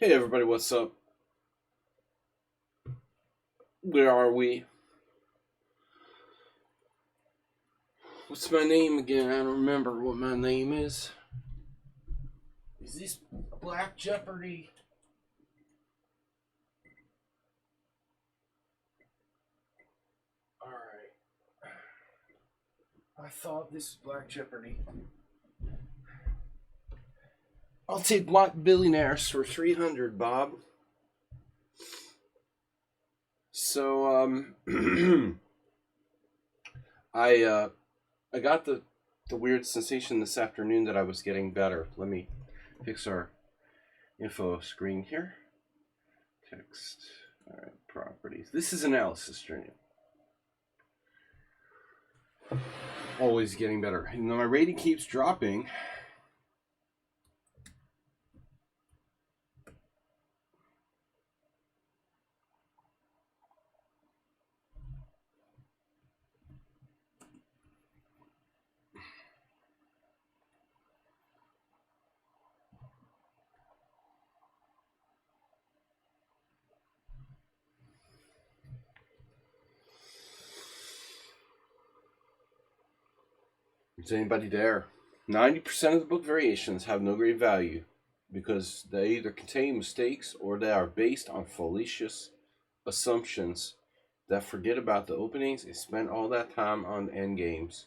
Hey everybody, what's up? Where are we? What's my name again? I don't remember what my name is. Is this Black Jeopardy? Alright. I thought this was Black Jeopardy. I'll take Black Billionaires for 300, Bob. So, I got the weird sensation this afternoon that I was getting better. Let me fix our info screen here. Text. Alright, properties. This is analysis journey. Always getting better. And my rating keeps dropping. Is anybody there? 90% of the book variations have no great value because they either contain mistakes or they are based on fallacious assumptions that forget about the openings and spend all that time on endgames.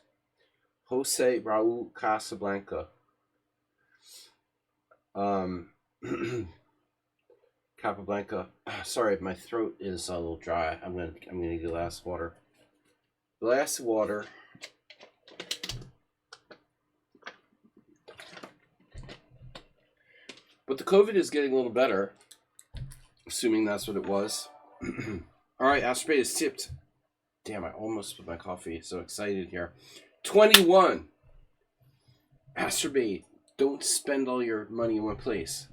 Jose Raul Casablanca. Capablanca. Sorry, my throat is a little dry. I'm gonna get a glass of water. Glass of water. But the COVID is getting a little better, assuming that's what it was. All right, Astrobate is tipped. Damn, I almost put my coffee. So excited here. 21. Astrobate, don't spend all your money in one place.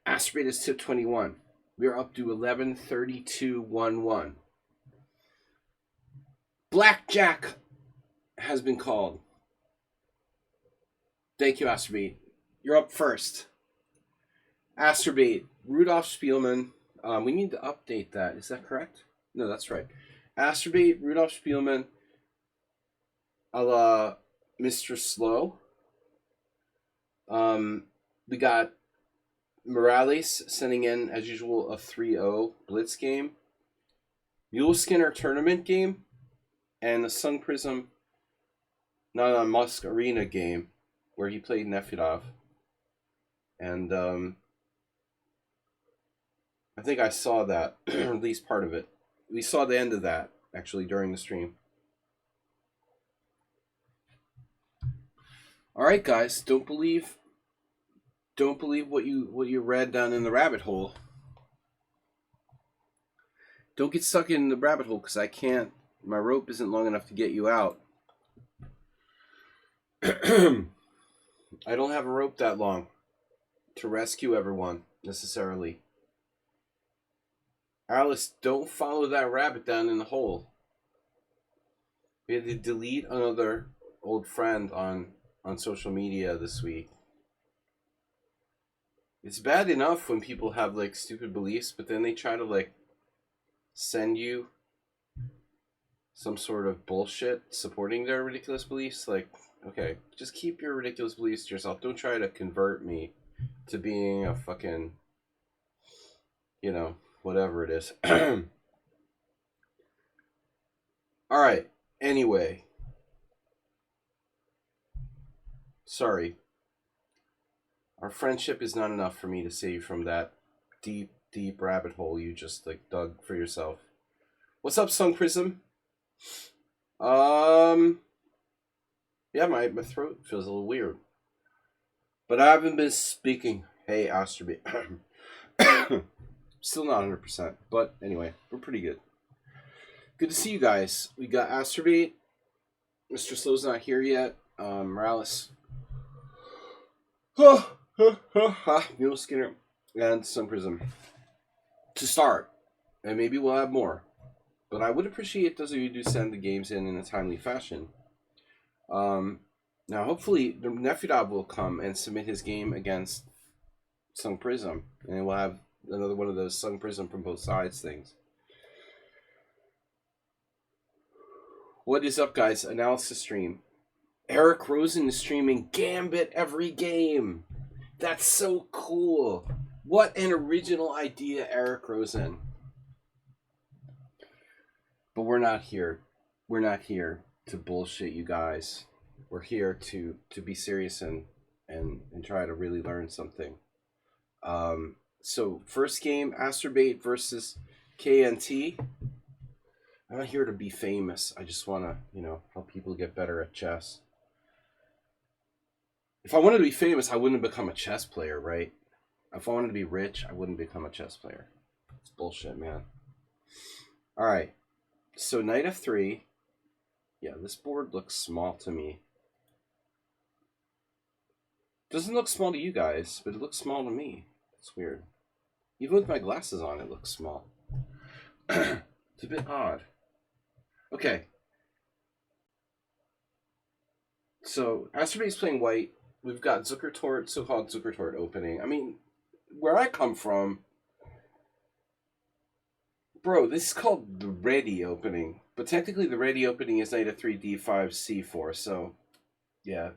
Astrobate is tipped 21. We are up to 113211. Blackjack has been called. Thank you, Astrobate. You're up first. Astrobate, Rudolph Spielman. We need to update that. Is that correct? No, that's right. Astrobate, Rudolph Spielman, a la Mr. Slow. We got Morales sending in, as usual, a 3-0 blitz game. Mule Skinner tournament game. And the Sun Prism Not on Musk Arena game where he played Nefedov. And I think I saw that, or at least part of it. We saw the end of that, actually, during the stream. All right, guys, don't believe what you read down in the rabbit hole. Don't get stuck in the rabbit hole, because I can't. My rope isn't long enough to get you out. I don't have a rope that long to rescue everyone, necessarily. Alice, don't follow that rabbit down in the hole. We had to delete another old friend on social media this week. It's bad enough when people have like stupid beliefs, but then they try to send you some sort of bullshit supporting their ridiculous beliefs. Like, okay, just keep your ridiculous beliefs to yourself. Don't try to convert me to being a fucking, whatever it is. All right. Anyway. Sorry. Our friendship is not enough for me to save from that deep, deep rabbit hole you just dug for yourself. What's up, Sun Prism? Yeah, my throat feels a little weird. But I haven't been speaking. Hey, Astrobate. Still not 100%, but anyway, we're pretty good. Good to see you guys. We got Astrobate. Mr. Slow's not here yet. Morales. Mule Skinner. And Sun Prism. To start. And maybe we'll have more. But I would appreciate those of you who send the games in a timely fashion. Now, hopefully, Nefedov will come and submit his game against Sun Prism. And we'll have Another one of those sung prism from both sides things. What is up, guys? Analysis stream. Eric Rosen is streaming Gambit every game. That's so cool. What an original idea, Eric Rosen. But we're not here. We're not here to bullshit you guys. We're here to be serious and try to really learn something. So first game, Astrobate versus KNT. I'm not here to be famous. I just want to, help people get better at chess. If I wanted to be famous, I wouldn't become a chess player, right? If I wanted to be rich, I wouldn't become a chess player. It's bullshit, man. All right. So knight f3. Yeah, this board looks small to me. Doesn't look small to you guys, but it looks small to me. It's weird. Even with my glasses on, it looks small. It's a bit odd. Okay. So Astrobate's playing white. We've got Zuckertort, so-called Zuckertort opening. I mean, where I come from, bro, this is called the ready opening. But technically the ready opening is knight f3, d5, c4. So, yeah.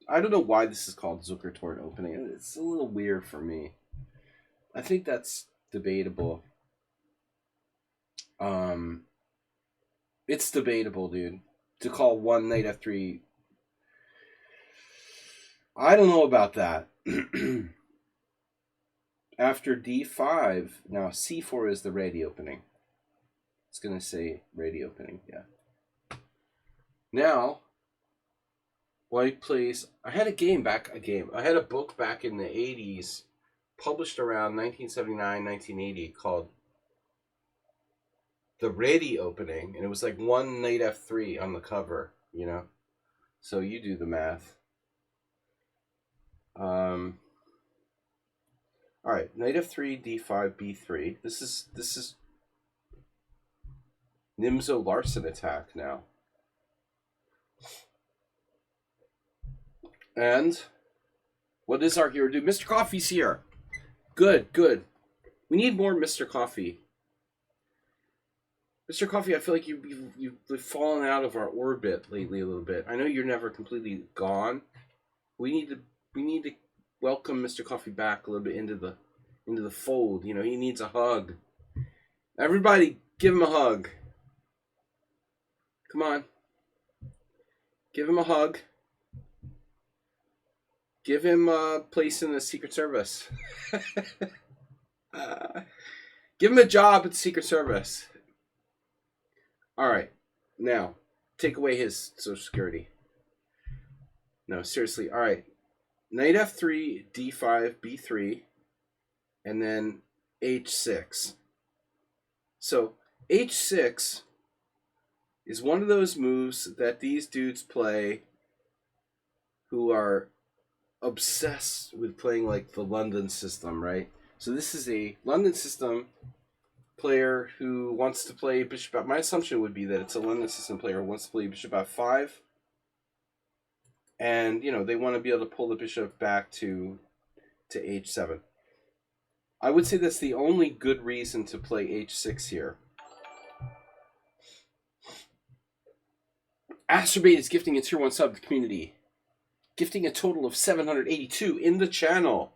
I don't know why this is called Zuckertort opening. It's a little weird for me. I think that's debatable. It's debatable, dude. To call one knight f3. I don't know about that. After d5, now c4 is the ready opening. It's going to say ready opening, yeah. Now, white plays. I had a book back in the 80s, published around 1979, 1980, called The Ready Opening, and it was like one knight f3 on the cover, So you do the math. All right, knight f3, d5, b3. This is Nimzo Larsen attack now. And what does our hero do? Mr. Coffee's here. Good. We need more Mr. Coffee. Mr. Coffee, I feel like you've fallen out of our orbit lately a little bit. I know you're never completely gone. We need to welcome Mr. Coffee back a little bit into the fold. He needs a hug. Everybody, give him a hug. Come on. Give him a hug. Give him a place in the Secret Service. Give him a job at the Secret Service. All right. Now, take away his Social Security. No, seriously. All right. Knight f3, d5, b3, and then h6. So, h6 is one of those moves that these dudes play who are obsessed with playing like the London system, right? So this is a London system player who wants to play bishop. My assumption would be that it's a London system player who wants to play bishop f5, and they want to be able to pull the bishop back to h7. I would say that's the only good reason to play h6 here. Astrobate is gifting a tier 1 sub to the community. Gifting a total of 782 in the channel.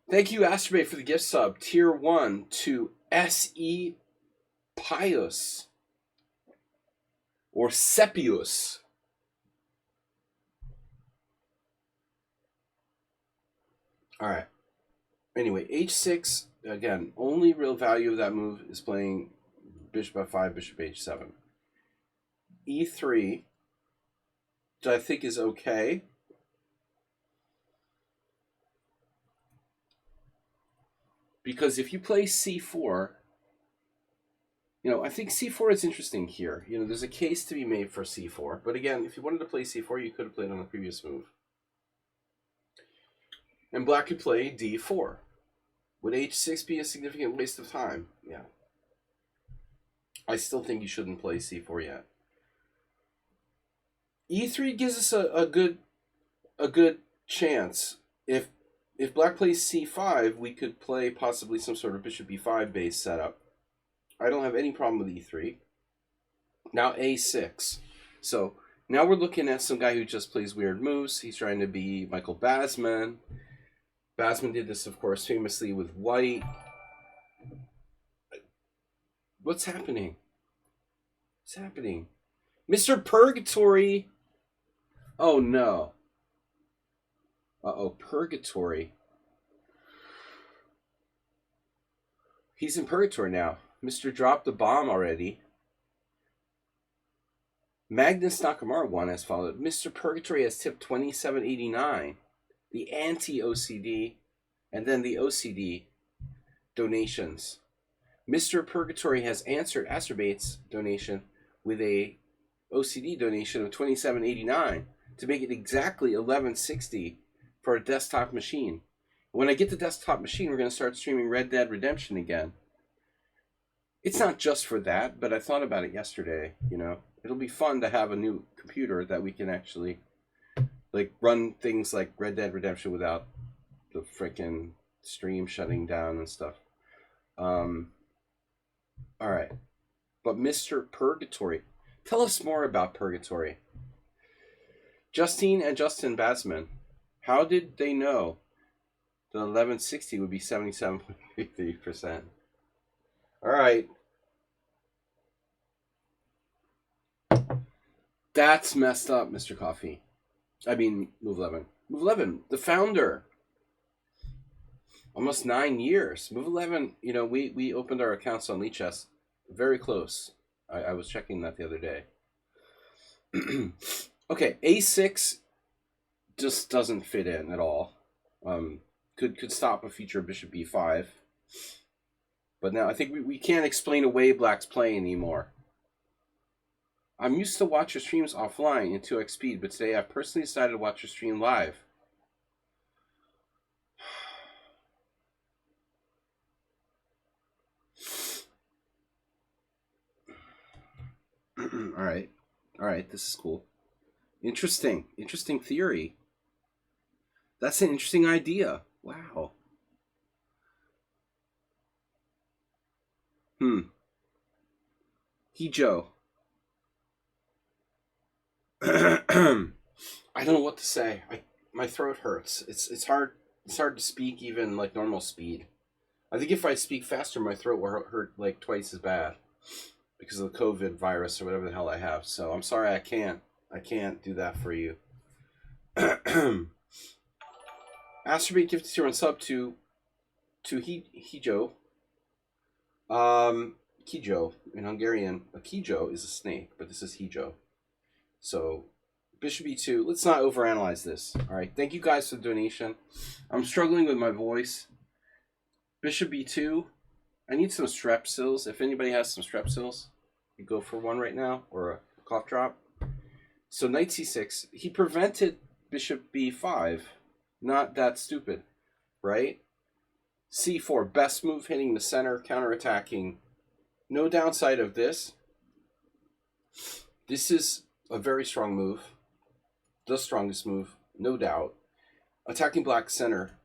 Thank you, Astrobate, for the gift sub. Tier 1 to S.E. Pius. Or Sepius. Alright. Anyway, h6, again, only real value of that move is playing bishop f5, bishop h7. e3, which I think is okay. Because if you play c4, I think c4 is interesting here. There's a case to be made for c4. But again, if you wanted to play c4, you could have played on the previous move. And black could play d4. Would h6 be a significant waste of time? Yeah. I still think you shouldn't play c4 yet. e3 gives us a good chance if if black plays c5, we could play possibly some sort of bishop b5 based setup. I don't have any problem with e3. Now a6. So now we're looking at some guy who just plays weird moves. He's trying to be Michael Basman. Basman did this, of course, famously with white. What's happening? What's happening? Mr. Purgatory! Oh no. Uh-oh, Purgatory. He's in Purgatory now. Mr. dropped the bomb already. Magnus Nakamura won as followed. Mr. Purgatory has tipped 2789. The anti-OCD and then the OCD donations. Mr. Purgatory has answered Acerbate's donation with a OCD donation of 2789 to make it exactly 1160 for a desktop machine. When I get the desktop machine, we're going to start streaming Red Dead Redemption again. It's not just for that, but I thought about it yesterday, you know. It'll be fun to have a new computer that we can actually like run things like Red Dead Redemption without the freaking stream shutting down and stuff. All right. But Mr. Purgatory, tell us more about Purgatory. Justine and Justin Basman, how did they know the 1160 would be 77.3%? All right. That's messed up, Mr. Coffee. I mean, Move 11. Move 11, the founder. Almost 9 years. Move 11, you know, we opened our accounts on lichess. Very close. I was checking that the other day. Okay, a6 just doesn't fit in at all. Could stop a future bishop b5. But now I think we can't explain away black's playing anymore. I'm used to watch your streams offline in 2x speed, but today I've personally decided to watch your stream live. All right, this is cool. Interesting theory. That's an interesting idea. Wow. Hijo. I don't know what to say. My throat hurts. It's hard to speak even like normal speed. I think if I speak faster, my throat will hurt like twice as bad because of the COVID virus or whatever the hell I have. So I'm sorry, I can't do that for you. Astrobate gifted 0 sub to Hijo. Kijo in Hungarian. A Kijo is a snake, but this is Hijo. So bishop e2. Let's not overanalyze this. All right. Thank you guys for the donation. I'm struggling with my voice. Bishop b2. I need some strepsils. If anybody has some strepsils, you go for one right now, or a cough drop. So knight c6. He prevented bishop b5. Not that stupid, right? c4. Best move, hitting the center, counterattacking. No downside of this. This is a very strong move. The strongest move, no doubt. Attacking black's center.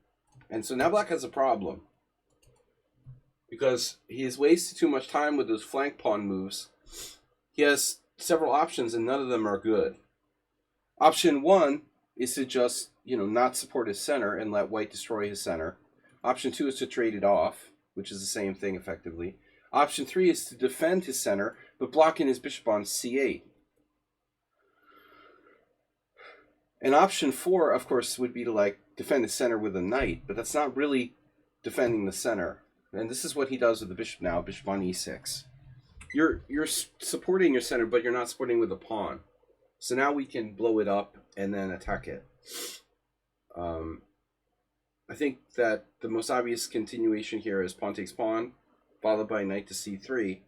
And so now black has a problem. Because he has wasted too much time with those flank pawn moves. He has several options and none of them are good. Option 1 is to just, not support his center and let white destroy his center. Option 2 is to trade it off, which is the same thing effectively. Option 3 is to defend his center, but blocking his bishop on c8. And option 4, of course, would be to defend the center with a knight, but that's not really defending the center. And this is what he does with the bishop now, bishop on e6. You're supporting your center, but you're not supporting with a pawn. So now we can blow it up and then attack it. I think that the most obvious continuation here is pawn takes pawn, followed by knight to c3.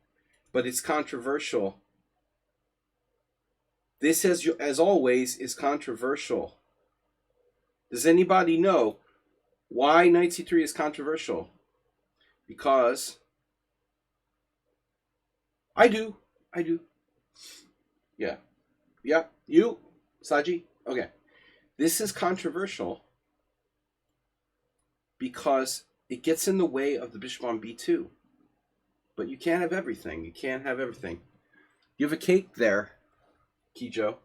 But it's controversial. This, as always, is controversial. Does anybody know why knight c3 is controversial? Because I do. Yeah. You, Saji? Okay. This is controversial because it gets in the way of the bishop on b2. But you can't have everything. You can't have everything. You have a cake there, Kijo.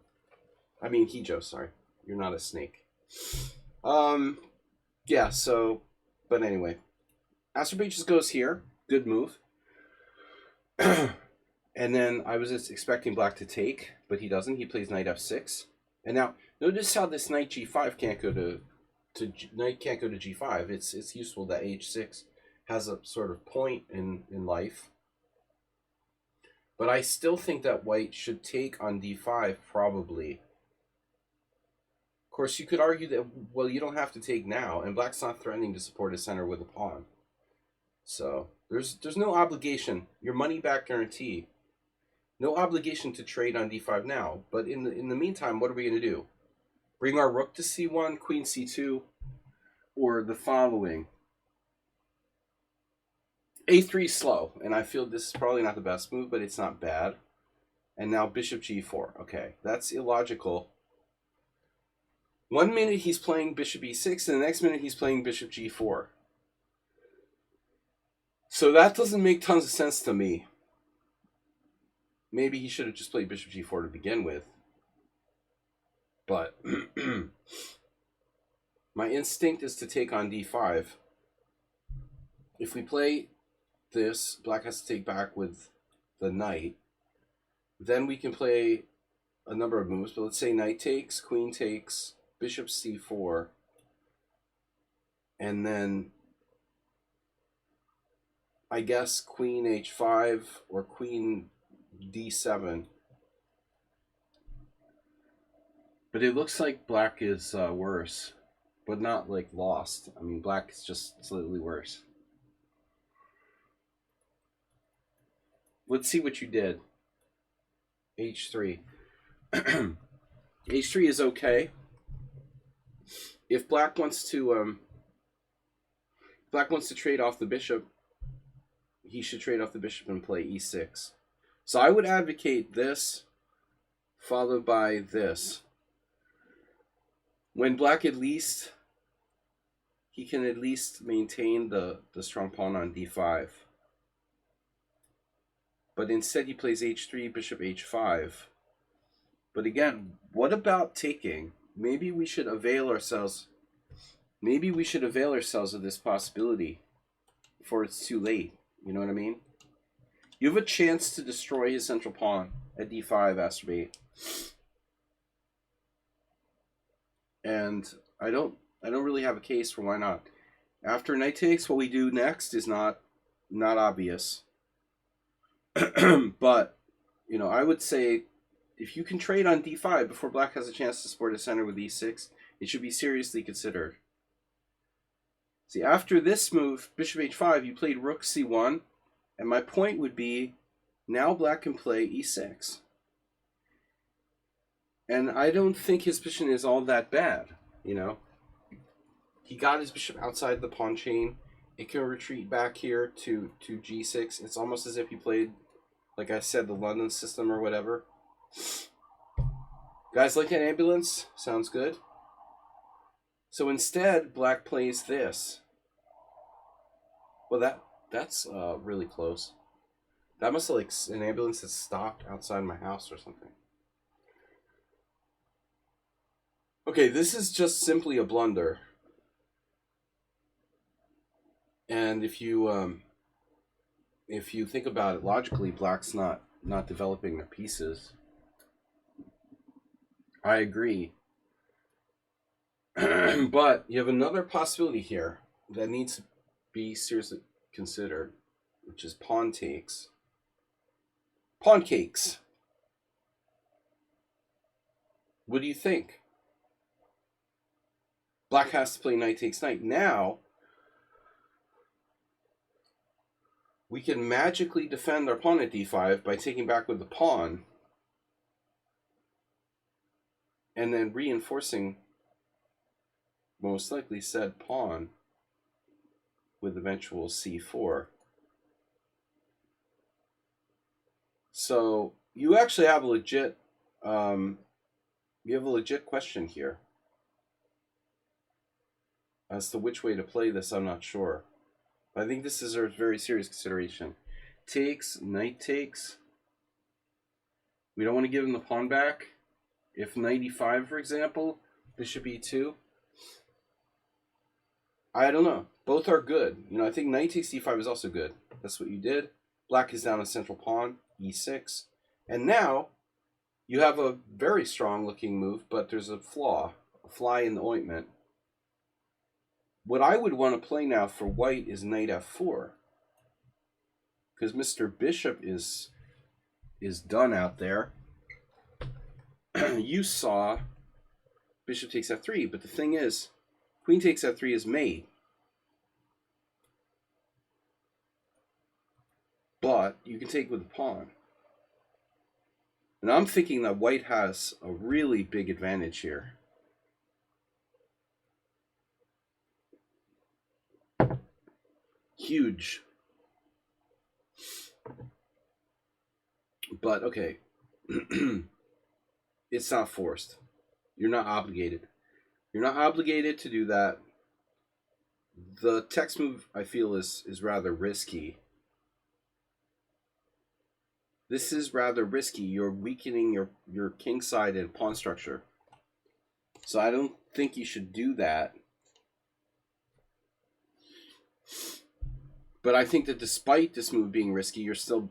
I mean, Kijo, sorry. You're not a snake. Yeah, so, but anyway. Aster just goes here. Good move. And then I was just expecting black to take, but he doesn't. He plays knight f6. And now, notice how this knight g5 can't go to knight can't go to g5. It's useful that h6 has a sort of point in life. But I still think that white should take on d5, probably. Of course, you could argue that, well, you don't have to take now, and black's not threatening to support his center with a pawn. So there's no obligation. Your money back guarantee. No obligation to trade on d5 now. But in the meantime, what are we going to do? Bring our rook to c1, queen c2, or the following? a3 slow, and I feel this is probably not the best move, but it's not bad. And now bishop g4. Okay, that's illogical. 1 minute he's playing bishop e6, and the next minute he's playing bishop g4. So that doesn't make tons of sense to me. Maybe he should have just played bishop g4 to begin with. But my instinct is to take on d5. If we play this, black has to take back with the knight. Then we can play a number of moves, but let's say knight takes, queen takes, bishop c4, and then I guess queen h5 or queen d7. But it looks like black is worse, but not like lost. I mean, black is just slightly worse. Let's see what you did. h3. h3 is okay. If black wants to trade off the bishop, he should trade off the bishop and play e6. So I would advocate this, followed by this. When black he can at least maintain the strong pawn on d5. But instead he plays h3, bishop h5. But again, what about taking? Maybe we should avail ourselves. Maybe we should avail ourselves of this possibility before it's too late. You know what I mean? You have a chance to destroy his central pawn at d5, Asterbate. And I don't really have a case for why not. After knight takes, what we do next is not obvious. But, you know, I would say if you can trade on d5 before black has a chance to support his center with e6, it should be seriously considered. See, after this move, bishop h5, you played rook c1, and my point would be now black can play e6. And I don't think his position is all that bad, you know. He got his bishop outside the pawn chain. It can retreat back here to g6. It's almost as if he played, like I said, the London system or whatever. Guys like an ambulance? Sounds good. So instead, black plays this. Well, that's really close. That must have like an ambulance that stopped outside my house or something. Okay, this is just simply a blunder. And if you think about it logically, black's not developing their pieces. I agree. But you have another possibility here that needs to be seriously considered, which is pawn takes. Pawn cakes. What do you think? Black has to play knight takes knight. Now, we can magically defend our pawn at d5 by taking back with the pawn and then reinforcing most likely said pawn with eventual c4. So you actually have a legit question here. As to which way to play this, I'm not sure. I think this is a very serious consideration. Takes, knight takes. We don't want to give him the pawn back. If knight e5, for example, bishop e2. I don't know. Both are good. You know, I think knight takes d5 is also good. That's what you did. Black is down a central pawn, e6. And now you have a very strong looking move, but there's a flaw, a fly in the ointment. What I would want to play now for white is knight f4. Because Mr. Bishop is done out there. You saw bishop takes f3, but the thing is, queen takes f3 is made. But you can take with the pawn. And I'm thinking that white has a really big advantage here. Huge. But okay. It's not forced. You're not obligated. You're not obligated to do that. The text move, I feel, is rather risky. This is rather risky. You're weakening your king side and pawn structure. So I don't think you should do that. But I think that despite this move being risky, you're still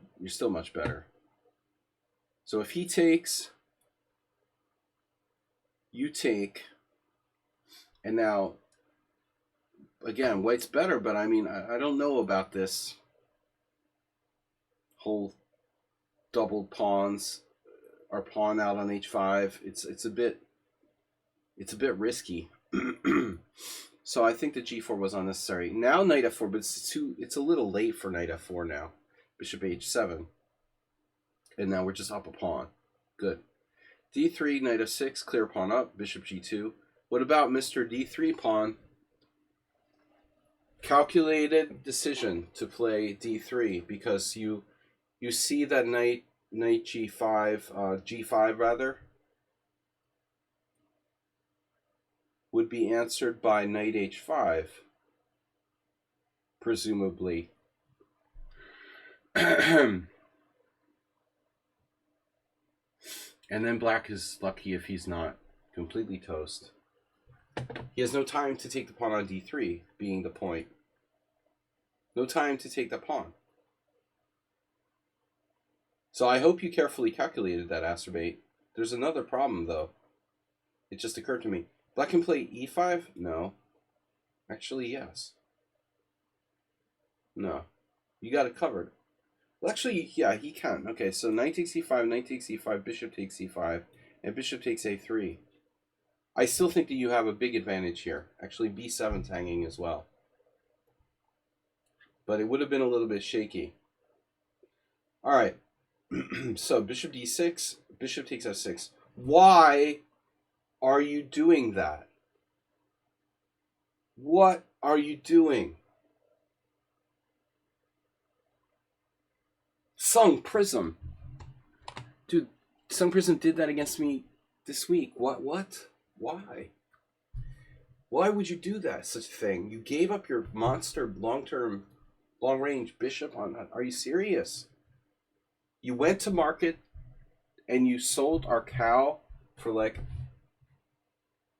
much better. So if he takes, you take, and now again, white's better, but I mean, I don't know about this whole doubled pawns or pawn out on h5. It's a bit risky. So I think the g4 was unnecessary. Now knight f4, but it's a little late for knight f4 now. Bishop h7. And now we're just up a pawn. Good. d3, knight f6, clear pawn up, bishop g2. What about Mr. d3 pawn? Calculated decision to play d3 because you see that knight g5, g5 rather, would be answered by knight h5, presumably. And then black is lucky if he's not completely toast. He has no time to take the pawn on d3, being the point. No time to take the pawn. So I hope you carefully calculated that, Acerbate. There's another problem, though. It just occurred to me. Black can play e5? No. Actually, yes. No. You got it covered. Well, actually, yeah, he can. Okay, so knight takes e5, knight takes e5, bishop takes e5, and bishop takes a3. I still think that you have a big advantage here. Actually, b7's hanging as well. But it would have been a little bit shaky. All right. So bishop d6, bishop takes f6. Why are you doing that? What are you doing? Sung Prism. Dude, Sung Prism did that against me this week. What? Why? Why would you do that, such a thing? You gave up your monster long-range bishop on that. Are you serious? You went to market and you sold our cow for like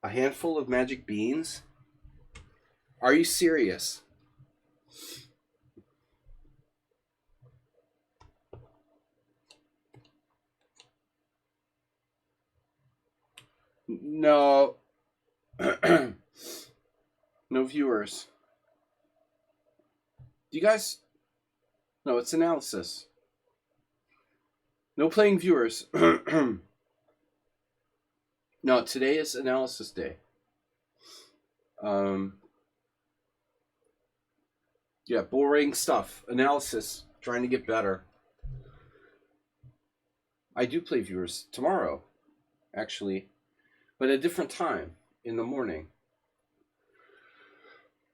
a handful of magic beans? Are you serious? No. No viewers. Do you guys... No, it's analysis. No playing viewers. No, today is analysis day. Yeah, boring stuff. Analysis. Trying to get better. I do play viewers tomorrow, actually, but at a different time in the morning.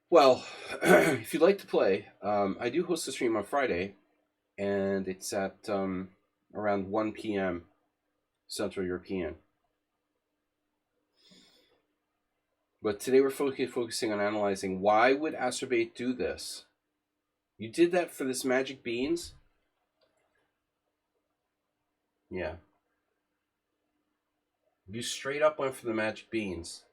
Well, if you'd like to play, I do host a stream on Friday, and it's at around 1 p.m. Central European. But today we're focusing on analyzing why would Astrobate do this? You did that for this magic beans? Yeah. You straight up went for the magic beans.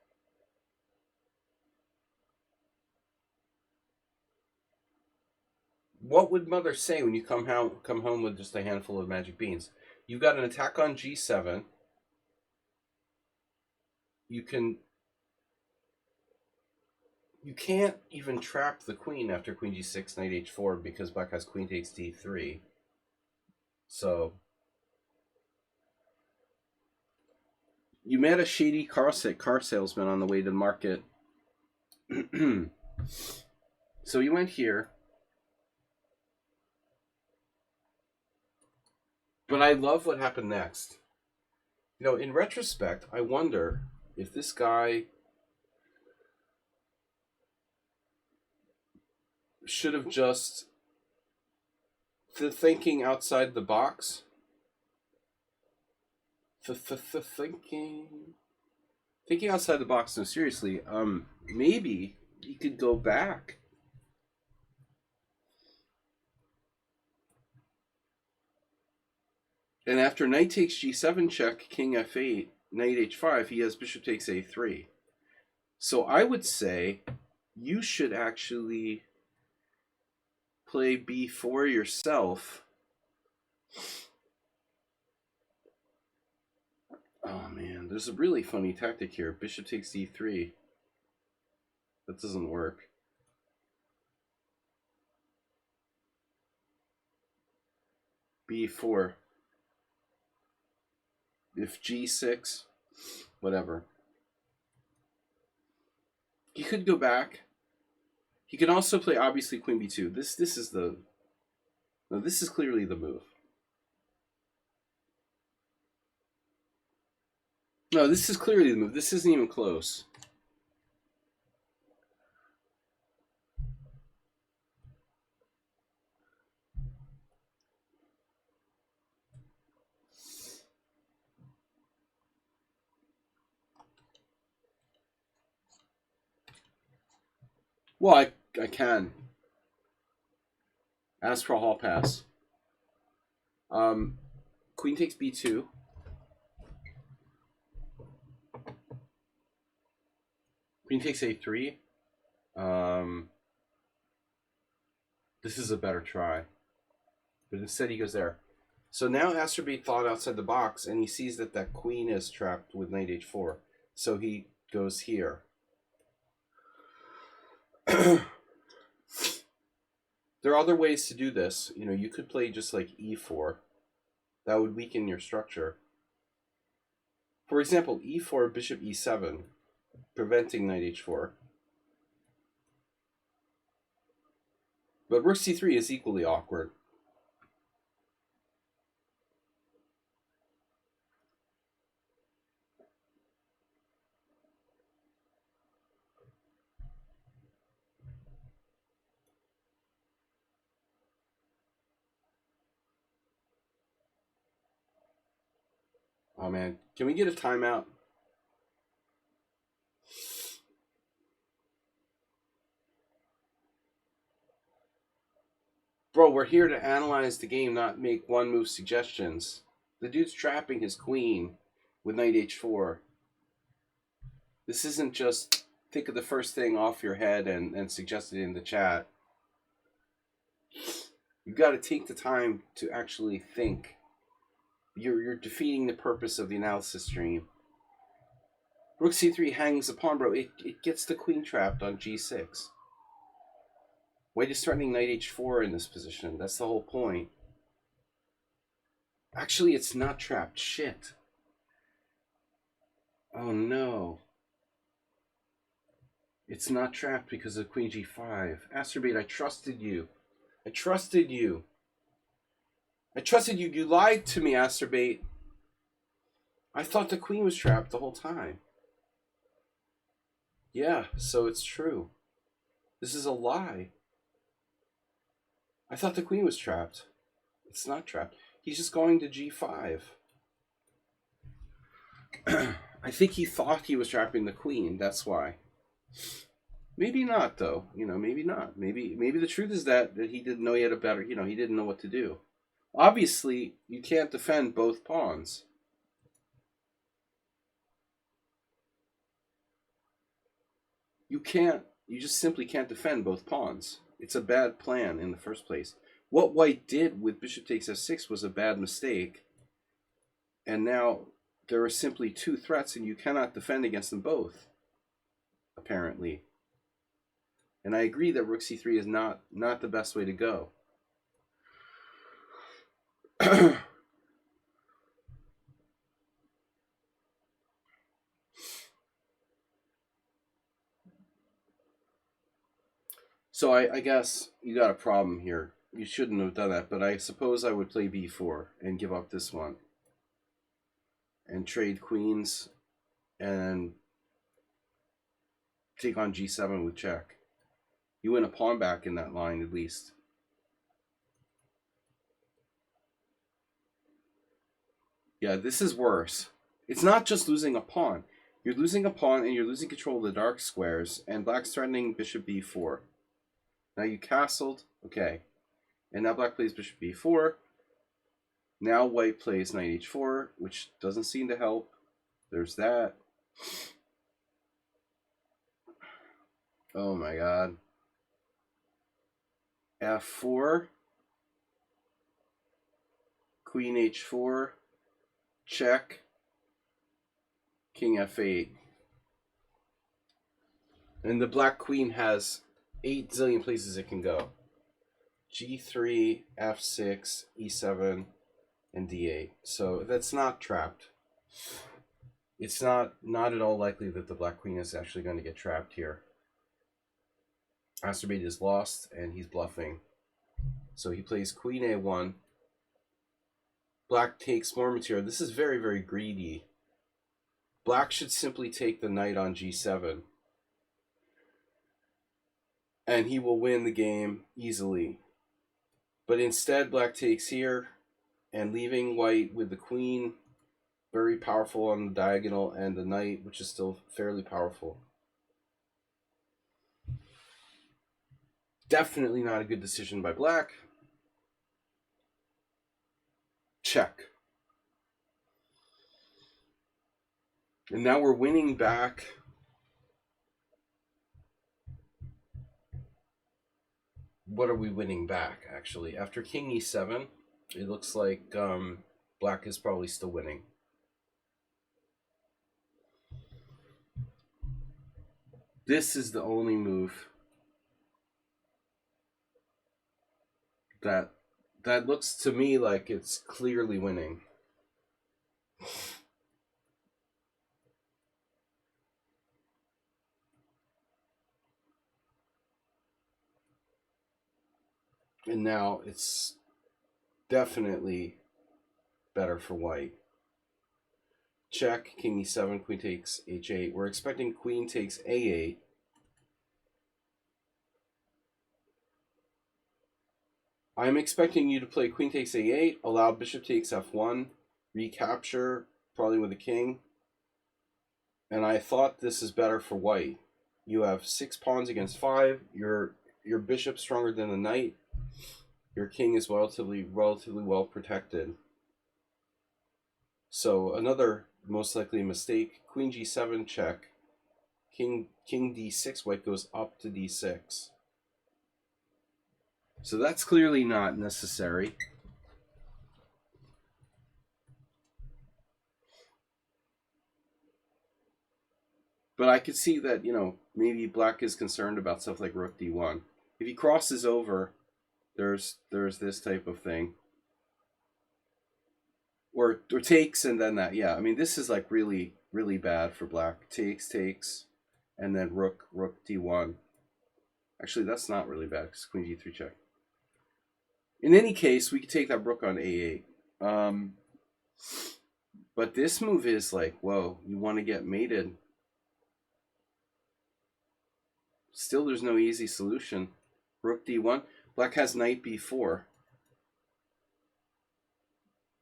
What would Mother say when you come home with just a handful of magic beans? You've got an attack on G7. You can't even trap the queen after queen G6, knight H4 because black has queen takes D3. So you met a shady car salesman on the way to the market. So you went here. But I love what happened next. You know, in retrospect, I wonder if this guy should have just thinking outside the box. Thinking outside the box. No, seriously. Maybe he could go back. And after knight takes G7 check, king F8, knight H5, he has bishop takes A3. So I would say you should actually play B4 yourself. Oh man, there's a really funny tactic here. Bishop takes D3. That doesn't work. B4. If G6, whatever. He could go back. He can also play obviously Queen B2. This is clearly the move. No, this is clearly the move. This isn't even close. Well, I can. Ask for a hall pass. Queen takes B2. Queen takes A3. This is a better try. But instead he goes there. So now Astrobate thought outside the box, and he sees that that queen is trapped with knight H4. So he goes here. There are other ways to do this. You know, you could play just like E4. That would weaken your structure. For example, E4, bishop E7, preventing knight H4. But rook C3 is equally awkward. Oh man, can we get a timeout? Bro, we're here to analyze the game, not make one move suggestions. The dude's trapping his queen with knight H4. This isn't just think of the first thing off your head and suggest it in the chat. You've got to take the time to actually think. You're defeating the purpose of the analysis stream. Rook C3 hangs a pawn, bro. It gets the queen trapped on G6. White is threatening knight H4 in this position. That's the whole point. Actually, it's not trapped. Shit. Oh no. It's not trapped because of queen G5. Astrobate, I trusted you. I trusted you. I trusted you. You lied to me, Astrobate. I thought the queen was trapped the whole time. Yeah, so it's true. This is a lie. I thought the queen was trapped. It's not trapped. He's just going to G5. I think he thought he was trapping the queen. That's why. Maybe not, though. Maybe not. Maybe the truth is that he didn't know he had a better. He didn't know what to do. Obviously, you can't defend both pawns. You can't. You just simply can't defend both pawns. It's a bad plan in the first place. What white did with bishop takes f6 was a bad mistake, and now there are simply two threats, and you cannot defend against them both, apparently. And I agree that rook c3 is not the best way to go. So I guess you got a problem here. You shouldn't have done that, but I suppose I would play b4 and give up this one. And trade queens and take on g7 with check. You win a pawn back in that line at least. Yeah, this is worse. It's not just losing a pawn. You're losing a pawn and you're losing control of the dark squares, and black's threatening bishop b4. Now you castled, okay. And now black plays bishop b4. Now white plays knight h4, which doesn't seem to help. There's that. Oh my god. f4. Queen h4. Check. King f8. And the black queen has 8 zillion places it can go. g3, f6, e7, and d8. So that's not trapped. It's not at all likely that the black queen is actually going to get trapped here. Masturbate is lost, and he's bluffing. So he plays queen a1. Black takes more material. This is very, very greedy. Black should simply take the knight on g7. And he will win the game easily. But instead, black takes here, and leaving white with the queen, very powerful on the diagonal, and the knight, which is still fairly powerful. Definitely not a good decision by black. Check. And now we're winning back. What are we winning back, actually? After king e7, it looks like black is probably still winning. This is the only move that looks to me like it's clearly winning. And now it's definitely better for white. Check, king e7, queen takes h8. We're expecting queen takes a8. I'm expecting you to play queen takes a8, allow bishop takes f1, recapture, probably with a king. And I thought this is better for white. You have 6 pawns against 5. Your bishop's stronger than the knight. Your king is relatively well protected. So another most likely mistake, queen g7 check, king d6, white goes up to d6. So that's clearly not necessary. But I could see that, maybe black is concerned about stuff like rook d1. If he crosses over, there's this type of thing. Or takes and then that. Yeah, I mean, this is like really, really bad for black. Takes, and then rook d1. Actually, that's not really bad because queen g3 check. In any case, we could take that rook on a8. But this move is like, whoa, you want to get mated. Still, there's no easy solution. Rook d1. Black has knight b4.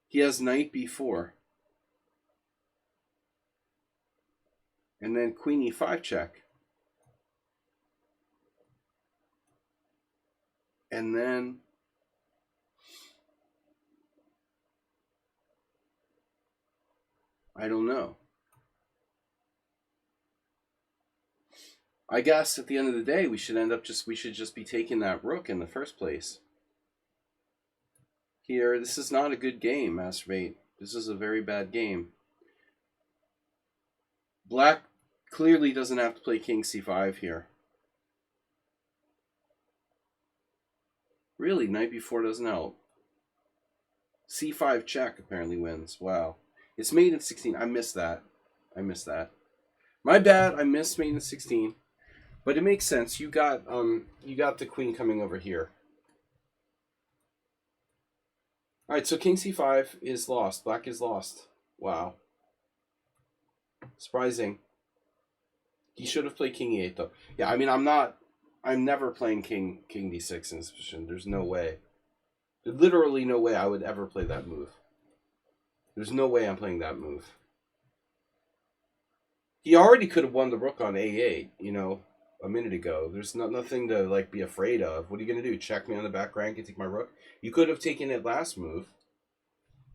He has knight b4. And then queen e5 check. And then I don't know. I guess at the end of the day, we should just be taking that rook in the first place. Here, this is not a good game, Masturbate. This is a very bad game. Black clearly doesn't have to play king c5 here. Really, knight b4 doesn't help. c5 check apparently wins. Wow. It's made in 16. I missed that. My bad. I missed made in 16. But it makes sense. You got the queen coming over here. All right, so king c5 is lost. Black is lost. Wow. Surprising. He should have played king e8 though. Yeah, I mean I'm never playing king d6 in this position. There's no way. There's literally no way I would ever play that move. There's no way I'm playing that move. He already could have won the rook on a8, a minute ago. There's nothing to like be afraid of. What are you gonna do? Check me on the back rank and take my rook? You could have taken it last move.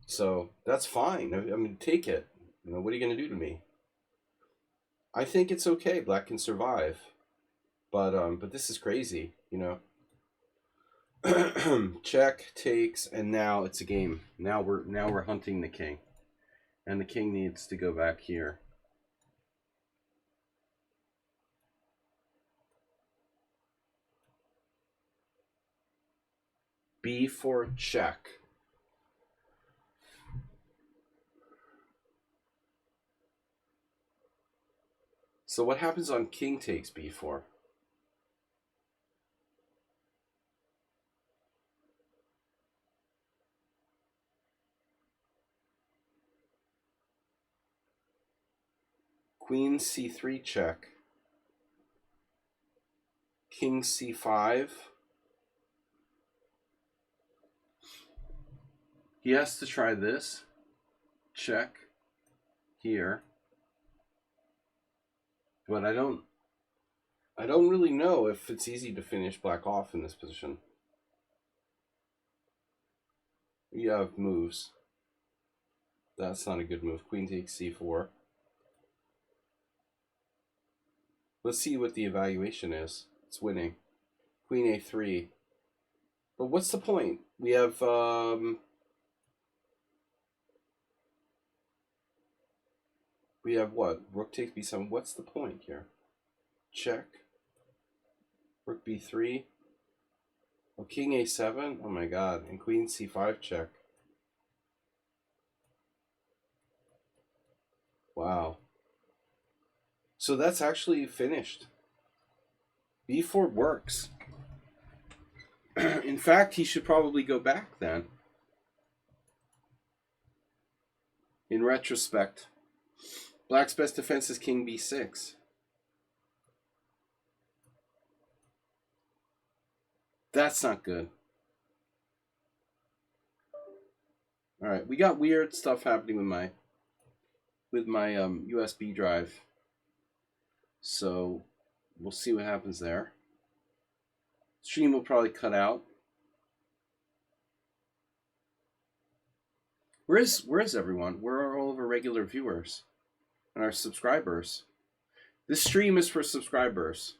So that's fine. I mean, take it. What are you gonna do to me? I think it's okay. Black can survive, but this is crazy. Check, takes, and now it's a game. Now we're hunting the king, and the king needs to go back here. b4 check. So what happens on king takes b4? Queen c3 check. King c5. He has to try this. Check here. But I don't really know if it's easy to finish black off in this position. We have moves. That's not a good move. Queen takes c4. Let's see what the evaluation is. It's winning. Queen a3. But what's the point? We have what? Rook takes b7. What's the point here? Check. Rook b3. Oh, king a7. Oh my god. And queen c5 check. Wow. So that's actually finished. b4 works. In fact, he should probably go back then. In retrospect. Black's best defense is king b6. That's not good. All right, we got weird stuff happening with my USB drive. So we'll see what happens there. Stream will probably cut out. Where is everyone? Where are all of our regular viewers and our subscribers? This stream is for subscribers.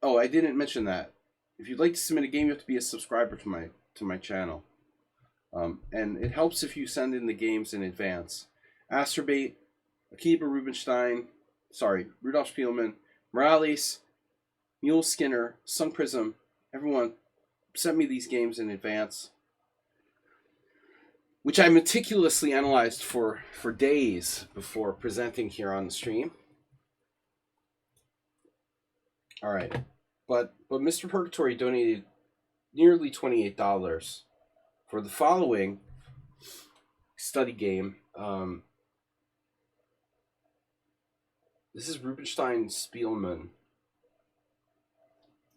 Oh, I didn't mention that. If you'd like to submit a game, you have to be a subscriber to my channel. And it helps if you send in the games in advance. Asterbait, Akiba Rubinstein, Rudolph Spielman, Morales, Mule Skinner, Sun Prism, everyone sent me these games in advance, which I meticulously analyzed for days before presenting here on the stream. All right, but Mr. Purgatory donated nearly $28 for the following study game. This is Rubinstein Spielman.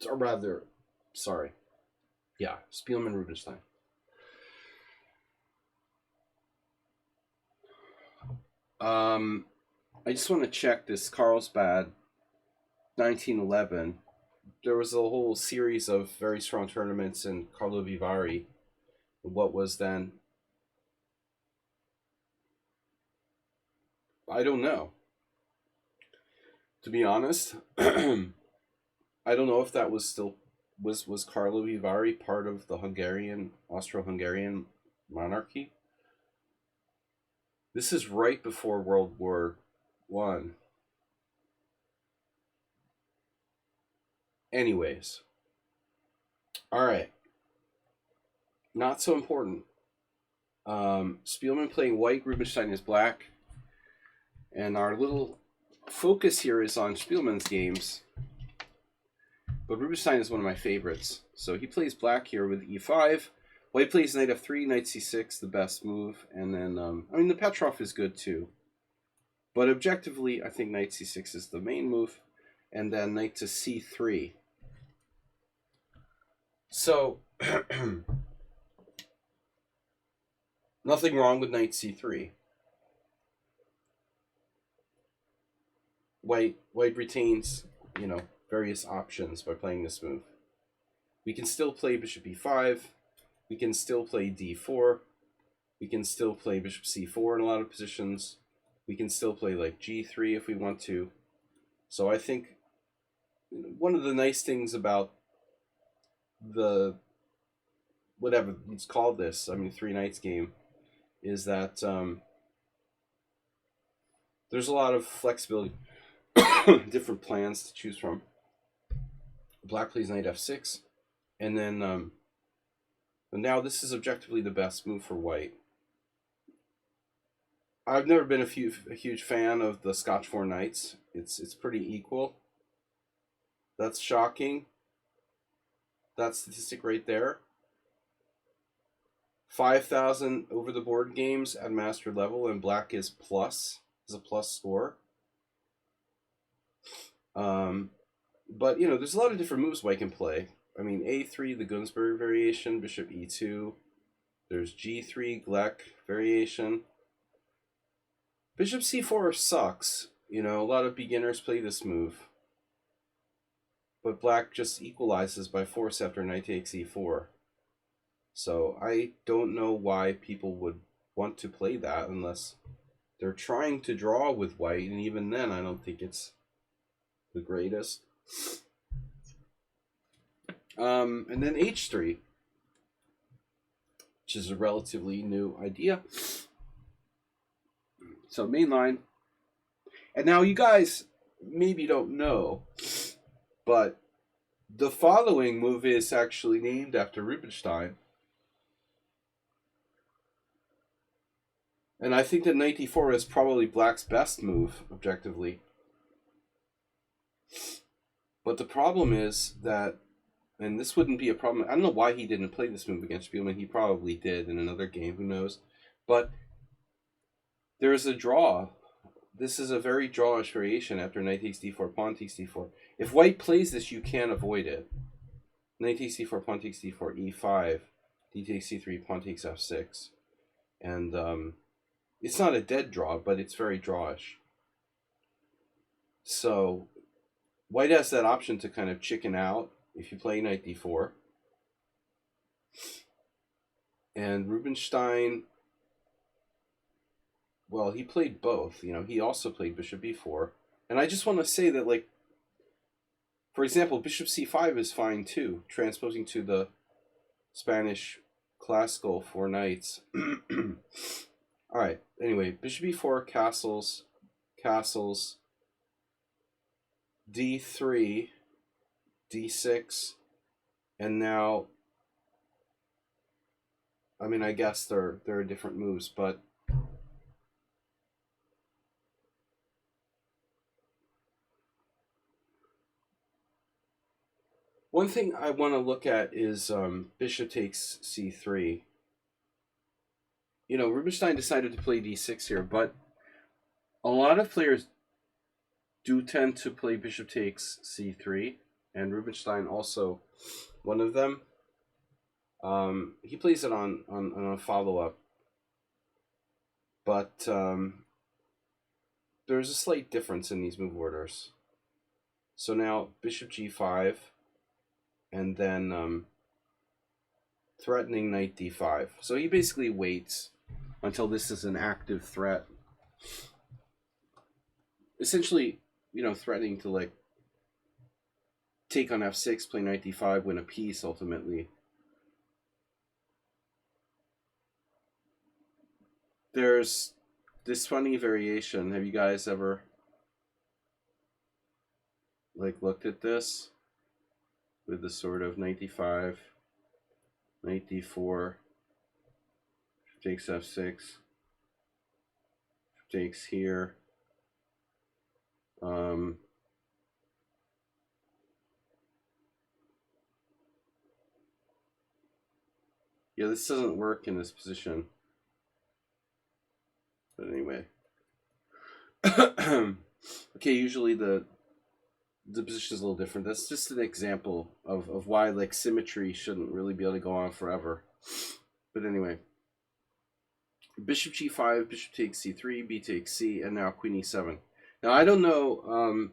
Or rather, sorry. Yeah, Spielman Rubinstein. I just want to check this Carlsbad 1911 there was a whole series of very strong tournaments in Carlo Vivari. What was then? I don't know. To be honest, I don't know if that was still was Carlo Vivari part of the Hungarian Austro-Hungarian monarchy. This is right before World War One. Anyways, all right, not so important. Spielman playing white, Rubinstein is black, and our little focus here is on Spielman's games. But Rubinstein is one of my favorites. So he plays black here with e5. White plays knight f3, knight c6, the best move. And then, I mean, the Petrov is good too. But objectively, I think knight c6 is the main move. And then knight to c3. So, nothing wrong with knight c3. White retains, various options by playing this move. We can still play bishop e5. We can still play d4. We can still play bishop c4 in a lot of positions. We can still play like g3 if we want to. So I think one of the nice things about the, whatever it's called this, three knights game, is that there's a lot of flexibility, different plans to choose from. Black plays knight f6, and then now this is objectively the best move for white. I've never been a huge fan of the Scotch 4 knights. It's pretty equal. That's shocking. That statistic right there. 5,000 over the board games at master level, and black is a plus score. But there's a lot of different moves white can play. I mean, a3, the Gunzburg variation, bishop e2. There's g3, Gleck variation. Bishop c4 sucks. A lot of beginners play this move. But black just equalizes by force after knight takes e4. So I don't know why people would want to play that unless they're trying to draw with white, and even then I don't think it's the greatest. And then h3, which is a relatively new idea. So main line. And now you guys maybe don't know, but the following move is actually named after Rubinstein. And I think that knight d4 is probably black's best move, objectively. But the problem is that, and this wouldn't be a problem, I don't know why he didn't play this move against Spielman. He probably did in another game, who knows. But there is a draw. This is a very drawish variation after knight takes d4, pawn takes d4. If white plays this, you can't avoid it. Knight takes d4, pawn takes d4, e5, d takes c3, pawn takes f6. And it's not a dead draw, but it's very drawish. So white has that option to kind of chicken out if you play knight d4. And Rubinstein, well, he played both. He also played bishop b4. And I just want to say that, like, for example, bishop c5 is fine too, transposing to the Spanish classical 4 knights. All right, anyway, bishop e4, castles, d3, d6, and now, I guess there are different moves, but one thing I want to look at is bishop takes c3. Rubinstein decided to play d6 here, but a lot of players do tend to play bishop takes c3, and Rubinstein also one of them. He plays it on a follow-up, but there's a slight difference in these move orders. So now bishop g5, and then threatening knight d5. So he basically waits until this is an active threat. Essentially, threatening to like take on f6, play knight d5, win a piece ultimately. There's this funny variation. Have you guys ever like looked at this with the sort of knight d5, knight d4, takes f6, takes here. Yeah, this doesn't work in this position. But anyway. Okay, usually the position is a little different. That's just an example of why like symmetry shouldn't really be able to go on forever. But anyway. Bishop g5, bishop takes c3, b takes c, and now queen e7. Now I don't know,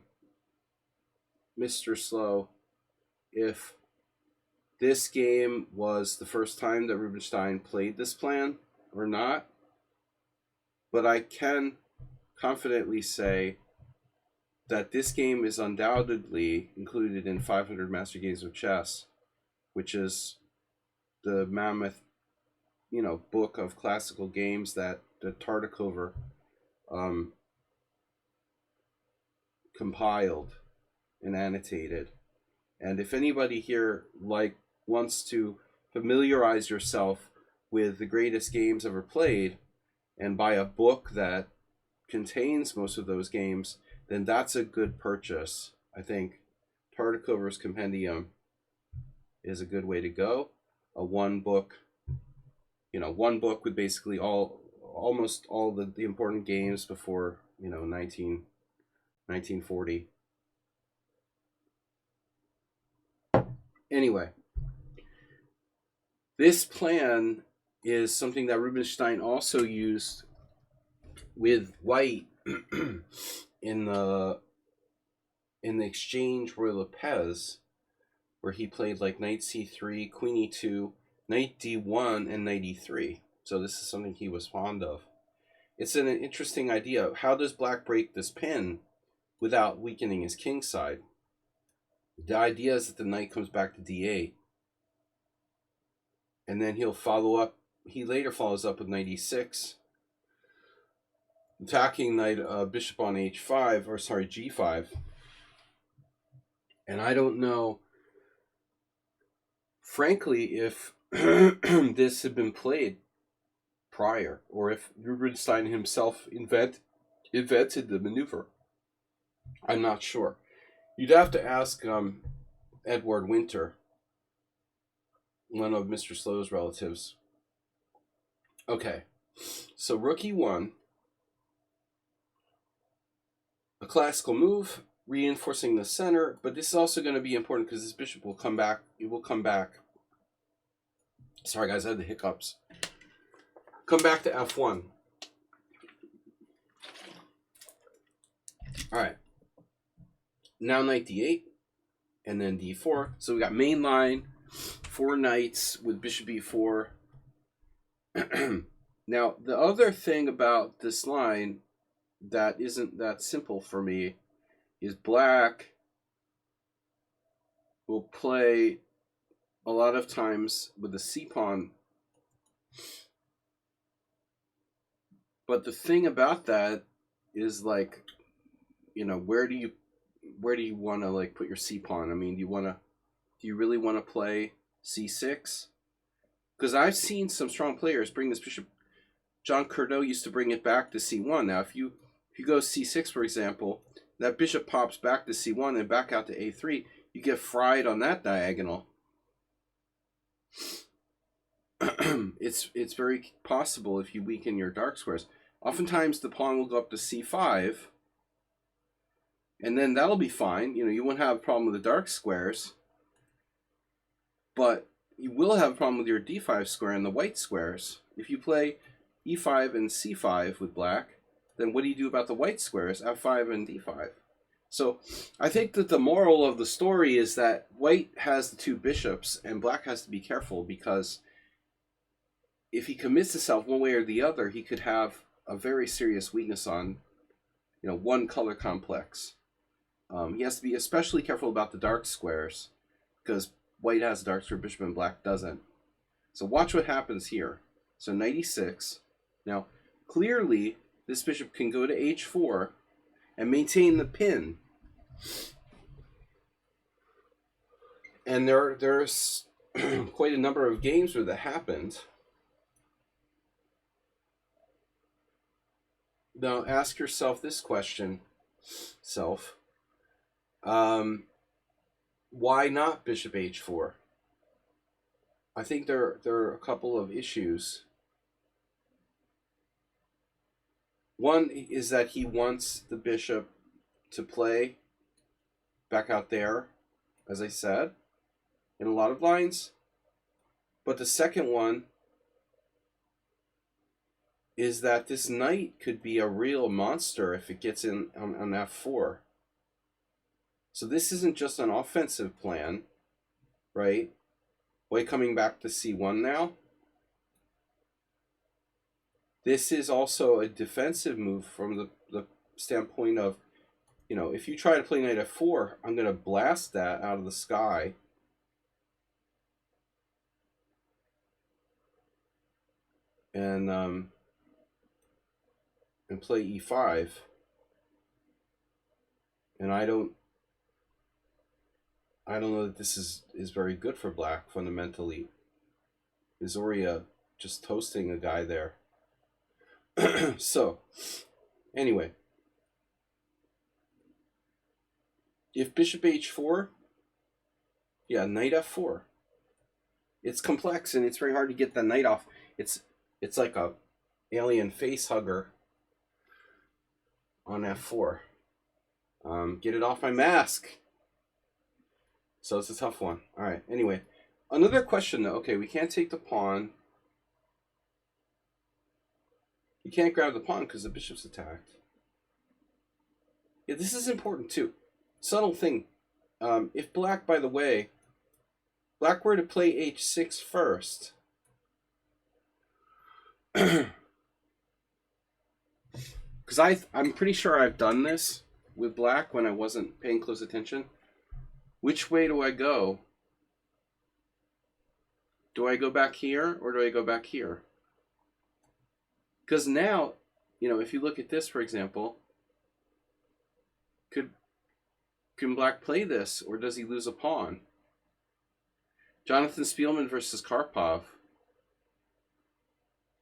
Mr. Slow, if this game was the first time that Rubinstein played this plan or not, but I can confidently say that this game is undoubtedly included in 500 Master Games of Chess, which is the mammoth, book of classical games that Tartakover compiled and annotated. And if anybody here wants to familiarize yourself with the greatest games ever played and buy a book that contains most of those games, then that's a good purchase. I think Tartakover's Compendium is a good way to go. One book with basically almost all the important games before 1940. Anyway, this plan is something that Rubinstein also used with white in the exchange Roy Lopez, where he played like knight c3, queen e2, knight d1, and knight e3. So this is something he was fond of. It's an interesting idea. How does black break this pin without weakening his king side? The idea is that the knight comes back to d8. And then he'll follow up. He later follows up with knight e6. Attacking knight bishop on g5. And I don't know, frankly, if this had been played prior, or if Rubinstein himself invented the maneuver. I'm not sure. You'd have to ask Edward Winter, one of Mr. Slow's relatives. Okay, so rook e1, a classical move, reinforcing the center, but this is also going to be important because this bishop will come back. It will come back. Sorry, guys, I had the hiccups. Come back to f1. All right. Now knight d8, and then d4. So we got main line, 4 knights with bishop e4. Now, the other thing about this line that isn't that simple for me is black will play a lot of times with the c-pawn. But the thing about that is, like, where do you want to like put your c-pawn? I mean, do you really want to play c6? Because I've seen some strong players bring this bishop. John Curdo used to bring it back to c1. Now, if you go c6, for example, that bishop pops back to c1 and back out to a3. You get fried on that diagonal. It's very possible if you weaken your dark squares. Oftentimes, the pawn will go up to c5, and then that'll be fine. You won't have a problem with the dark squares, but you will have a problem with your d5 square and the white squares. If you play e5 and c5 with black, then what do you do about the white squares, f5 and d5? So I think that the moral of the story is that white has the two bishops and black has to be careful, because if he commits himself one way or the other, he could have a very serious weakness on, one color complex. He has to be especially careful about the dark squares, because white has a dark square bishop and black doesn't. So watch what happens here. So knight e6. Now, clearly, this bishop can go to h4 and maintain the pin. And there's quite a number of games where that happened. Now, ask yourself this question, self. Why not bishop h4? I think there are a couple of issues. One is that he wants the bishop to play back out there, as I said, in a lot of lines. But the second one is that this knight could be a real monster if it gets in on f4. So this isn't just an offensive plan, right? White coming back to c1 now. This is also a defensive move from the standpoint of, if you try to play knight f4, I'm going to blast that out of the sky. And play e5. And I don't know that this is very good for black fundamentally. Izoria just toasting a guy there. So, anyway. If bishop h4, yeah, knight f4. It's complex and it's very hard to get the knight off. It's like a alien face hugger on f4. Get it off my mask. So it's a tough one. All right. Anyway, another question though. Okay, we can't take the pawn. You can't grab the pawn because the bishop's attacked. Yeah, this is important too. Subtle thing. If black, by the way, black were to play h6 first, because I'm pretty sure I've done this with black when I wasn't paying close attention. Which way do I go? Do I go back here or do I go back here? Because now, if you look at this, for example, can black play this, or does he lose a pawn? Jonathan Spielman versus Karpov.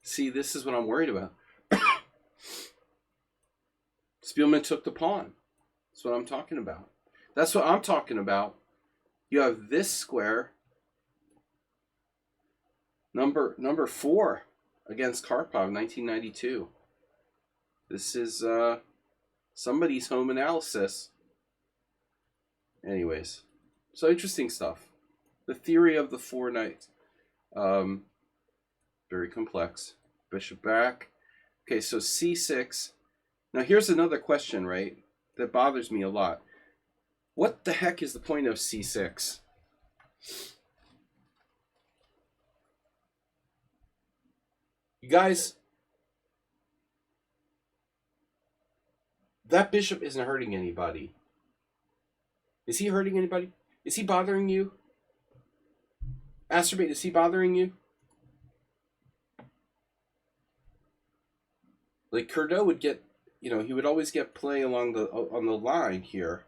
See, this is what I'm worried about. Spielman took the pawn. That's what I'm talking about. That's what I'm talking about. You have this square, number 4 against Karpov, 1992. This is somebody's home analysis. Anyways, so interesting stuff. The theory of the 4 knights. Very complex. Bishop back. Okay, so c6. Now here's another question, right, that bothers me a lot. What the heck is the point of c6? You guys, that bishop isn't hurting anybody. Is he hurting anybody? Is he bothering you? Astrobate, is he bothering you? Like Curdo would get, he would always get play on the line here.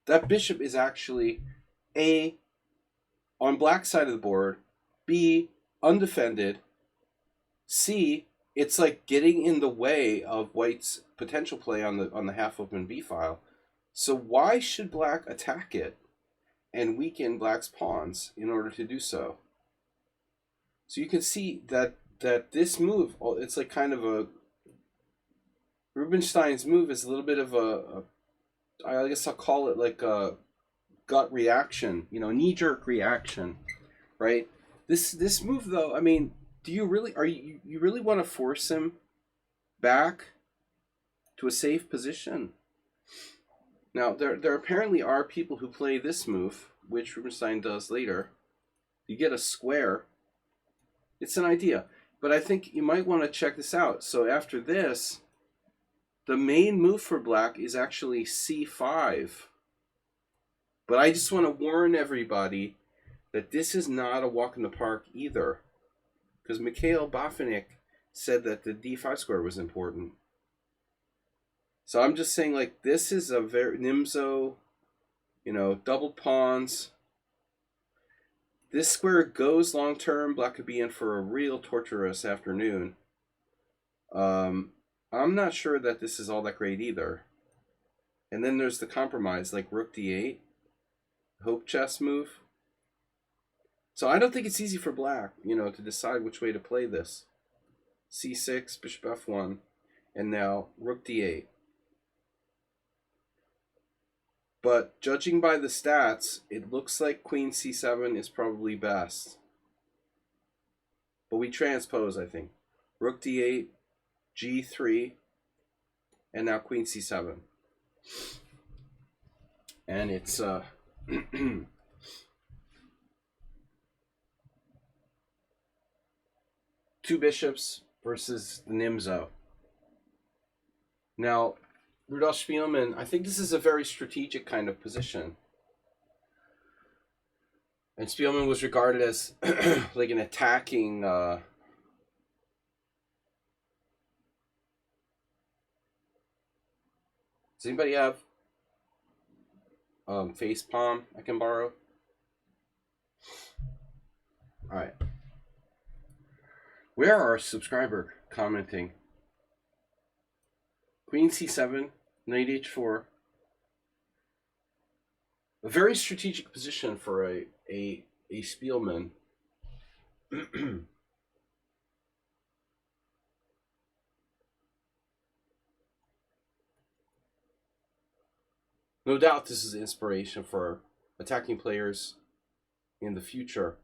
That bishop is actually A, on black side of the board, B, undefended, C, it's like getting in the way of white's potential play on the half open B file. So why should black attack it and weaken black's pawns in order to do so? So you can see that this move, it's like kind of a Rubinstein's move is a little bit of I guess I'll call it like a gut reaction, knee-jerk reaction, right? This move though, I mean, do you really you really want to force him back to a safe position? Now, there apparently are people who play this move, which Rubinstein does later. You get a square. It's an idea. But I think you might want to check this out. So after this, the main move for black is actually c5. But I just want to warn everybody that this is not a walk in the park either. Because Mikhail Bafinik said that the d5 square was important. So I'm just saying, like, this is a very Nimzo, double pawns. This square goes long term. Black could be in for a real torturous afternoon. I'm not sure that this is all that great either. And then there's the compromise, like rook d8, hope chess move. So I don't think it's easy for black, to decide which way to play this. c6, bishop f1, and now rook d8. But judging by the stats, it looks like queen c7 is probably best. But we transpose, I think. Rook d8, g3, and now queen c7. And it's two bishops versus the Nimzo. Now, Rudolf Spielmann, I think this is a very strategic kind of position. And Spielmann was regarded as like an attacking does anybody have face palm I can borrow? All right. Where are our subscriber commenting? Queen c7, knight h4. A very strategic position for a Spielmann. No doubt this is inspiration for attacking players in the future.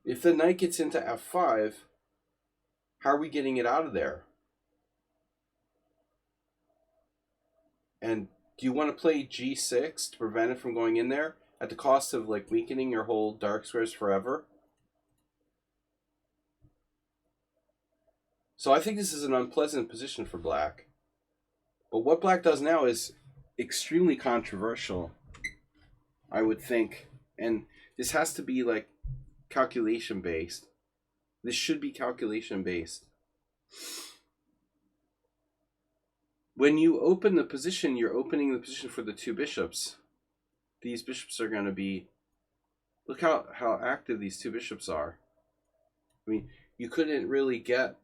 If the knight gets into f5, how are we getting it out of there? And do you want to play g6 to prevent it from going in there at the cost of like weakening your whole dark squares forever? So I think this is an unpleasant position for black. But what black does now is extremely controversial, I would think. And this has to be like calculation based. This should be calculation based. When you open the position, you're opening the position for the two bishops. These bishops are going to be... Look how active these two bishops are. I mean, you couldn't really get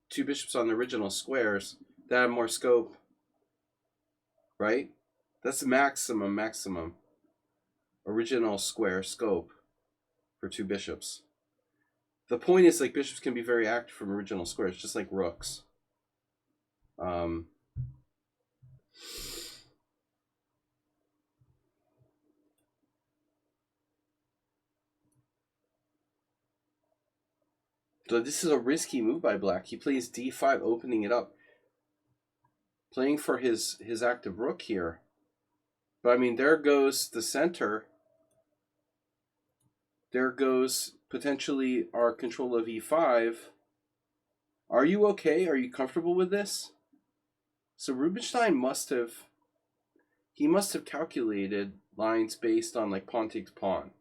two bishops on the original squares that have more scope. Right? That's the maximum original square scope for two bishops. The point is, like, bishops can be very active from original squares, just like rooks. So this is a risky move by black. He plays d5, opening it up, playing for his active rook here. But I mean, there goes the center. There goes potentially our control of e5. Are you okay? Are you comfortable with this? So Rubinstein must have calculated lines based on like pawn takes pawn.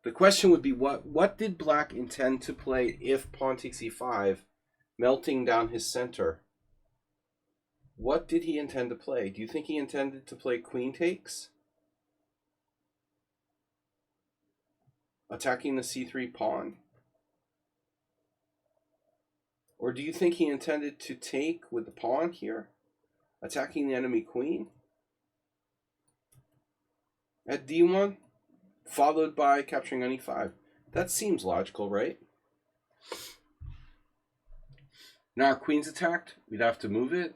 The question would be, what did black intend to play if pawn takes e5, melting down his center? What did he intend to play? Do you think he intended to play queen takes? Attacking the c3 pawn? Or do you think he intended to take with the pawn here, attacking the enemy queen? At d1, followed by capturing on e5. That seems logical, right? Now our queen's attacked. We'd have to move it.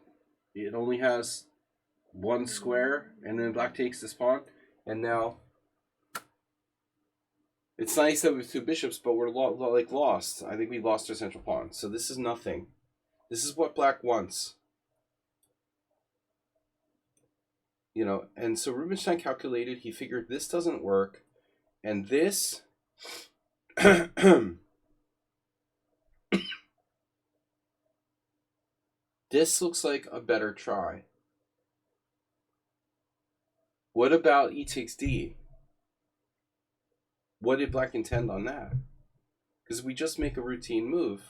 It only has one square, and then black takes this pawn. And now it's nice that we have two bishops, but we're lost. I think we lost our central pawn. So this is nothing. This is what black wants. you know, and so Rubinstein calculated, he figured this doesn't work, and this this looks like a better try. What about e takes d? What did black intend on that? Because we just make a routine move.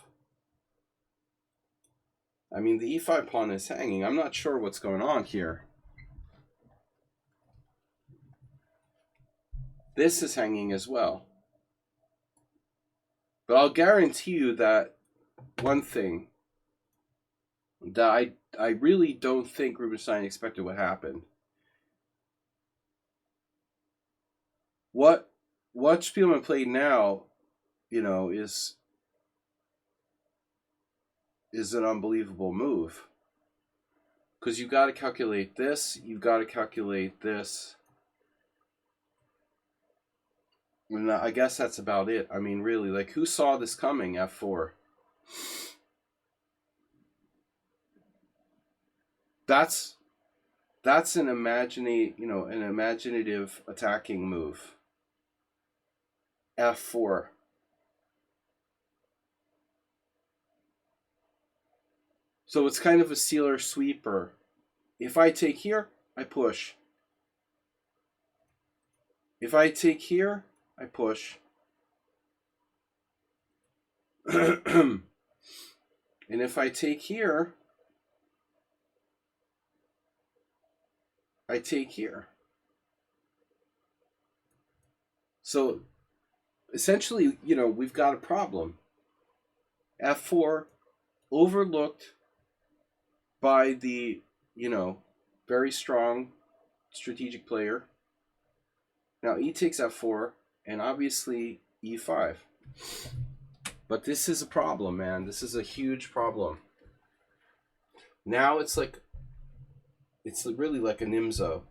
I mean, the e5 pawn is hanging. I'm not sure what's going on here. This is hanging as well. But I'll guarantee you that one thing, that I really don't think Rubinstein expected what happened. What Spielman played now, you know, is an unbelievable move. Because you've got to calculate this, you've got to calculate this. And I guess that's about it. I mean, really, like, who saw this coming, f4? That's an imaginative attacking move. f4. So it's kind of a sealer sweeper. If I take here, I push. If I take here, I push. And if I take here, I take here. So essentially, you know, we've got a problem. f4 overlooked by the, you know, very strong strategic player. Now e takes f4 and obviously e5. But this is a problem, man. This is a huge problem. Now it's really like a Nimzo.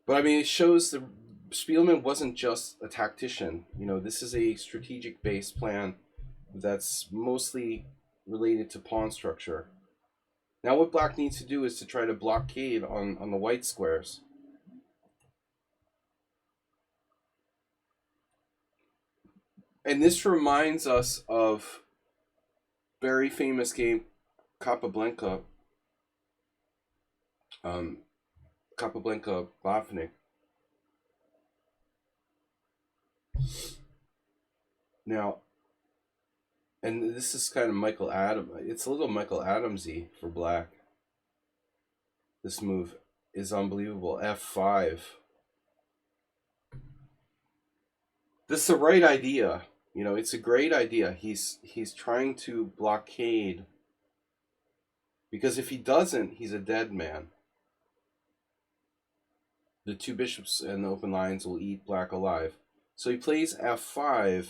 But I mean, it shows that Spielman wasn't just a tactician. You know, this is a strategic-based plan that's mostly related to pawn structure. Now what black needs to do is to try to blockade on the white squares. And this reminds us of very famous game Capablanca. Capablanca Botvinnik. Now, and this is kind of Michael Adams. It's a little Michael Adamsy for black. This move is unbelievable. f5. This is the right idea. You know, it's a great idea. He's trying to blockade, because if he doesn't, he's a dead man. The two bishops and the open lines will eat black alive. So he plays f5.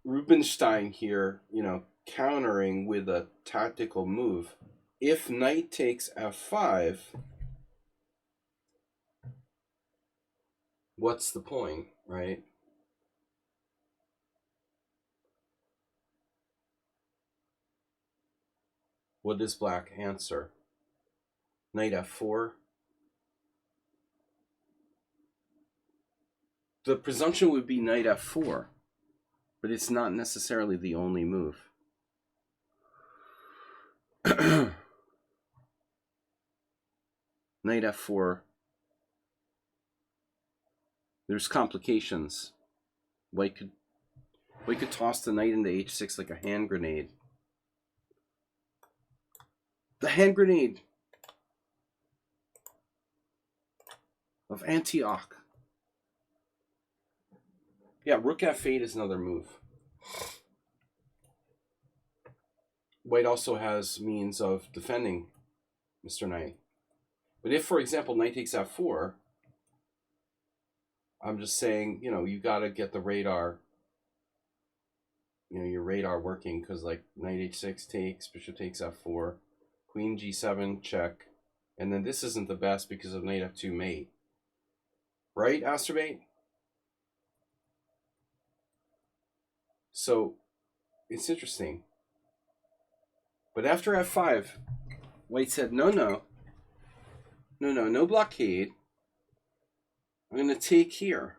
Rubinstein here, you know, countering with a tactical move. If knight takes f5, what's the point, right? What does black answer? Knight f4. The presumption would be knight f4, but it's not necessarily the only move. Knight f4. There's complications. White could toss the knight into h6 like a hand grenade. The hand grenade of Antioch. Yeah, rook f8 is another move. White also has means of defending Mr. Knight. But if, for example, knight takes f4, I'm just saying, you know, you got to get the radar, you know, your radar working, because like knight h6 takes, bishop takes f4, queen g7, check. And then this isn't the best because of knight f2 mate. Right, Asterbate? So It's interesting. But after f5, white said, no blockade. I'm going to take here.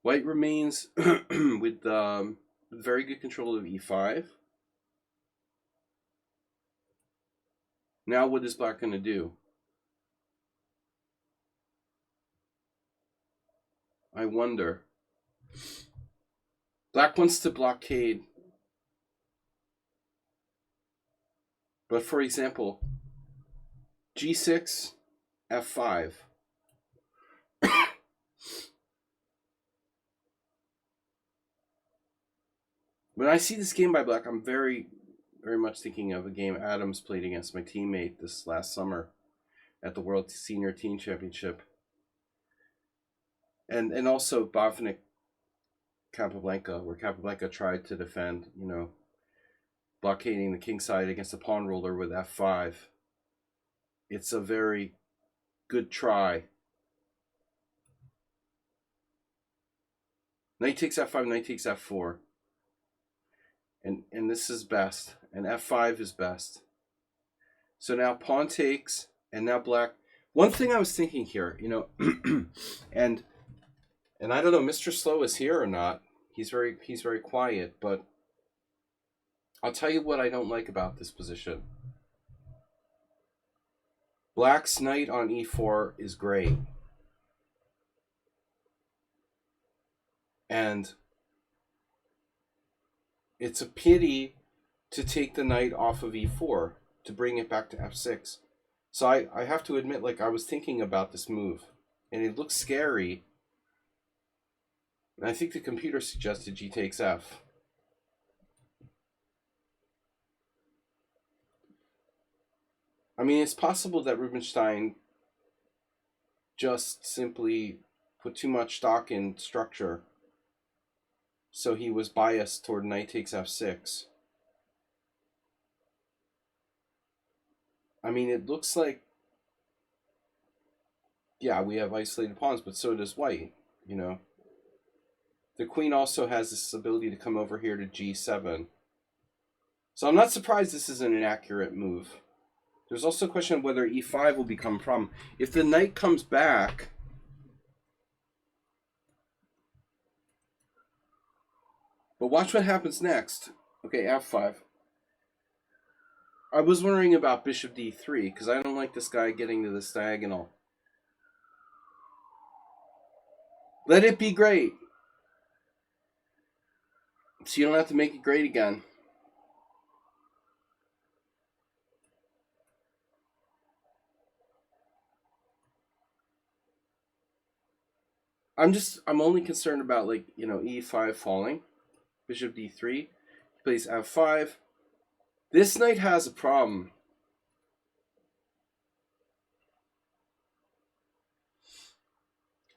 White remains with very good control of e5. Now what is black going to do? I wonder. Black wants to blockade. But for example, g6, f5. When I see this game by black, I'm very, very much thinking of a game Adams played against my teammate this last summer at the World Senior Team Championship. And also Botvinnik Capablanca, where Capablanca tried to defend, blockading the king side against a pawn ruler with f5. It's a very good try. Knight takes f5, knight takes f4. And this is best. And f5 is best. So now pawn takes, and now black. One thing I was thinking here, and I don't know, Mr. Slow is here or not. He's very quiet, but I'll tell you what I don't like about this position. Black's knight on e4 is great. And it's a pity to take the knight off of e4 to bring it back to f6. So I have to admit, like, I was thinking about this move, and it looks scary. And I think the computer suggested g takes f. I mean, it's possible that Rubinstein just simply put too much stock in structure, so he was biased toward knight takes f6. I mean, it looks like, yeah, we have isolated pawns, but so does white, The queen also has this ability to come over here to g7. So I'm not surprised this is an inaccurate move. There's also a question of whether e5 will become a problem. If the knight comes back, but watch what happens next. Okay, f5. I was wondering about bishop d3, because I don't like this guy getting to this diagonal. Let it be great. So you don't have to make it great again. I'm only concerned about, like, e5 falling. Bishop d3. He plays f5. This knight has a problem.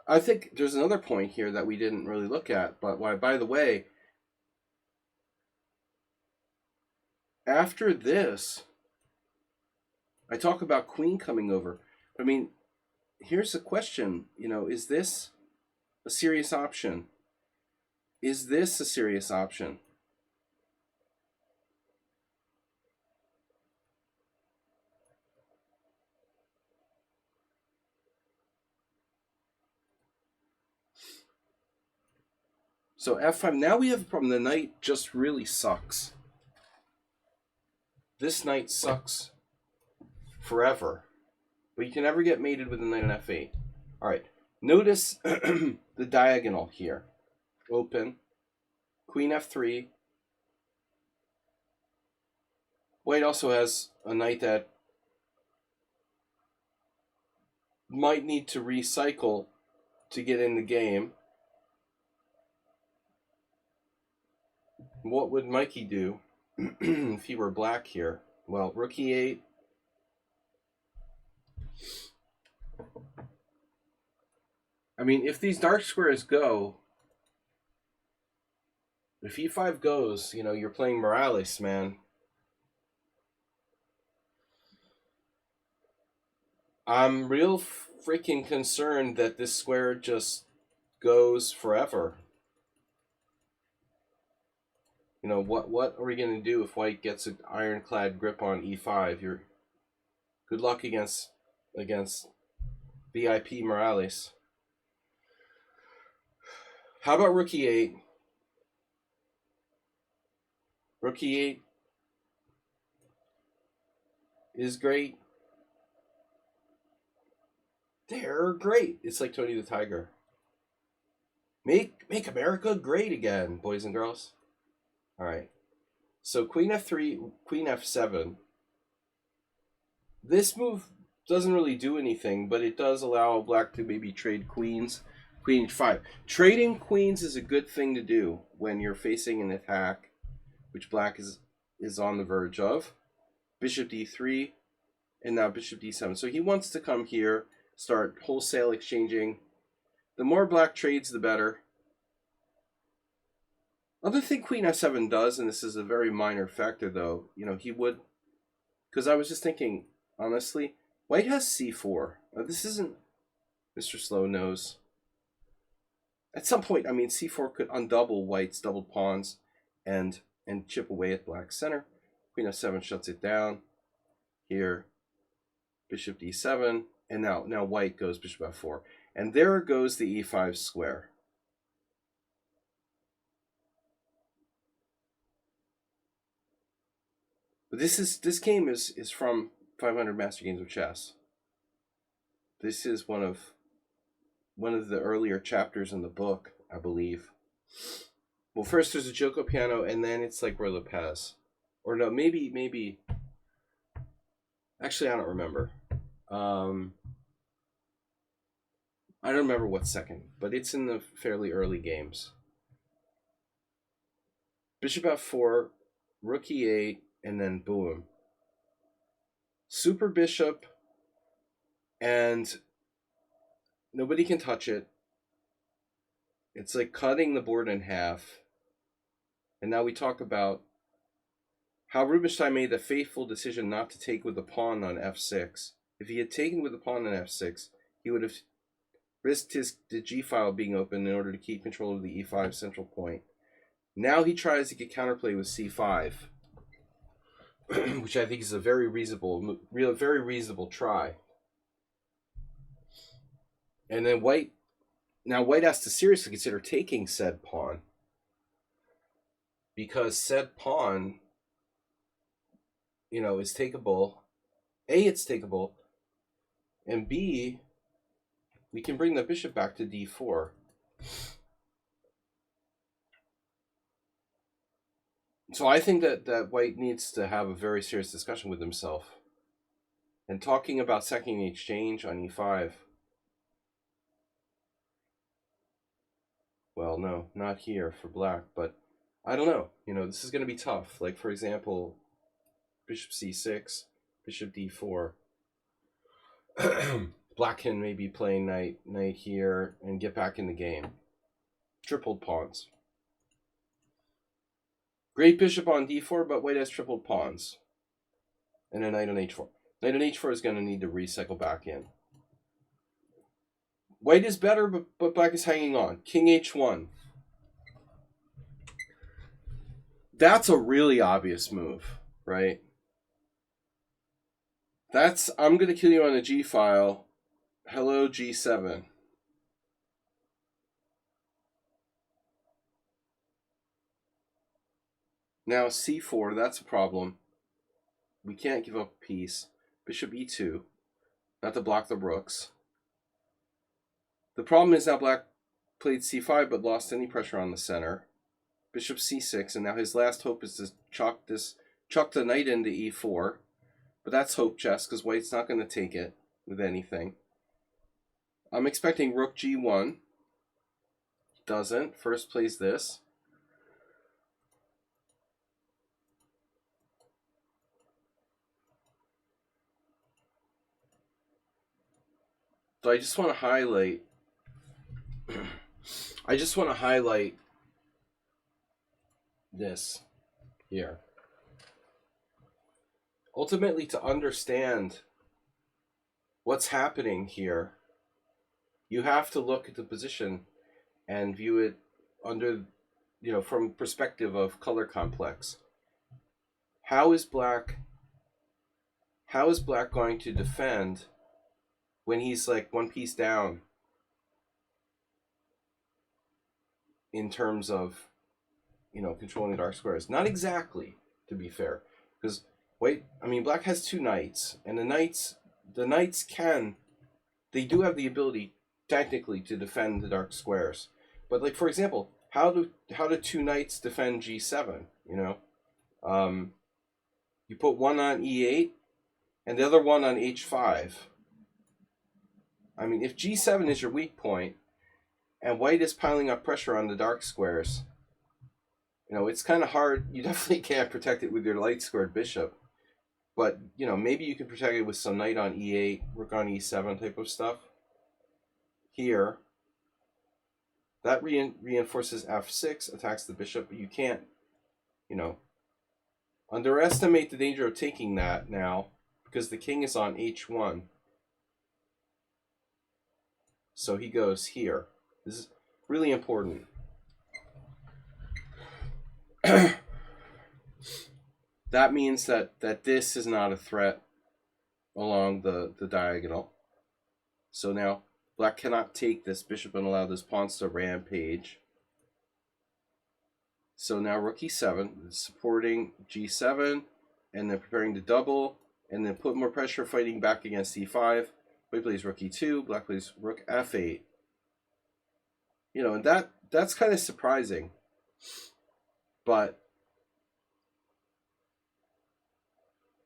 I think there's another point here that we didn't really look at, but by the way, after this, I talk about queen coming over. I mean, here's the question, is this a serious option? Is this a serious option? So f5, now we have a problem. The knight just really sucks. This knight sucks forever. But you can never get mated with the knight on f8. All right, notice the diagonal here. Open. Queen f3. White also has a knight that might need to recycle to get in the game. What would Mikey do if he were black here? Well, rook e8. I mean, if these dark squares go, if e5 goes, you're playing Morales, man. I'm real freaking concerned that this square just goes forever. You know, what are we going to do if white gets an ironclad grip on e5? You're good luck against VIP Morales. How about rook e8? Rook e8 is great. They're great. It's like Tony the Tiger. Make America great again, boys and girls. All right. So queen f3, queen f7. This move doesn't really do anything, but it does allow black to maybe trade queens. Queen h5. Trading queens is a good thing to do when you're facing an attack, which black is on the verge of. Bishop d3, and now bishop d7. So he wants to come here, start wholesale exchanging. The more black trades, the better. Other thing queen f7 does, and this is a very minor factor though, you know, he would, because I was just thinking, honestly, white has c4. This isn't Mr. Slow knows. At some point, I mean, c4 could undouble white's doubled pawns and chip away at black's center. Queen f7 shuts it down. Here, bishop d7, and now white goes bishop f4. And there goes the e5 square. But this game is from 500 Master Games of Chess. This is one of the earlier chapters in the book, I believe. Well, first there's a Joko piano, and then it's like Roy Lopez. Or no, maybe. Actually, I don't remember. I don't remember what's second, but it's in the fairly early games. Bishop f4, rook e8, and then boom. Super bishop, and nobody can touch it. It's like cutting the board in half. And now we talk about how Rubinstein made the fateful decision not to take with the pawn on f6. If he had taken with the pawn on f6, he would have risked the g file being open in order to keep control of the e5 central point. Now he tries to get counterplay with c5, which I think is a very reasonable try. And then white has to seriously consider taking said pawn, because said pawn, you know, is takeable. A, it's takeable, and B, we can bring the bishop back to d4. So I think that white needs to have a very serious discussion with himself. And talking about sacking the exchange on e5. Well, no, not here for black, but I don't know. You know, this is going to be tough. Like, for example, bishop c6, bishop d4. Black can maybe play knight here and get back in the game. Tripled pawns. Great bishop on d4, but white has tripled pawns. And a knight on h4. Knight on h4 is going to need to recycle back in. White is better, but black is hanging on. King h1. That's a really obvious move, right? That's, I'm going to kill you on a g file. Hello, g7. Now c4, that's a problem. We can't give up a piece. Bishop e2, not to block the rooks. The problem is now black played c5 but lost any pressure on the center. Bishop c6, and now his last hope is to chuck the knight into e4. But that's hope chess, because white's not going to take it with anything. I'm expecting rook g1. Doesn't. First plays this. So I just want to highlight this here. Ultimately, to understand what's happening here, You have to look at the position and view it under, from perspective of color complex. How is black going to defend when he's like one piece down in terms of, controlling the dark squares? Not exactly, to be fair, because black has two knights, and the knights they do have the ability technically to defend the dark squares. But like, for example, how do two knights defend G7? You put one on E8 and the other one on H5. I mean, if G7 is your weak point and white is piling up pressure on the dark squares, it's kind of hard. You definitely can't protect it with your light squared bishop. But, maybe you can protect it with some knight on E8, rook on E7 type of stuff. Here, that reinforces F6, attacks the bishop, but you can't, underestimate the danger of taking that now, because the king is on H1. So he goes here. This is really important. That means that this is not a threat along the diagonal. So now black cannot take this bishop and allow this pawns to rampage. So now rook e7, supporting g7, and then preparing to double, and then put more pressure fighting back against e5. White plays rook e2, black plays rook f8. And that's kind of surprising. But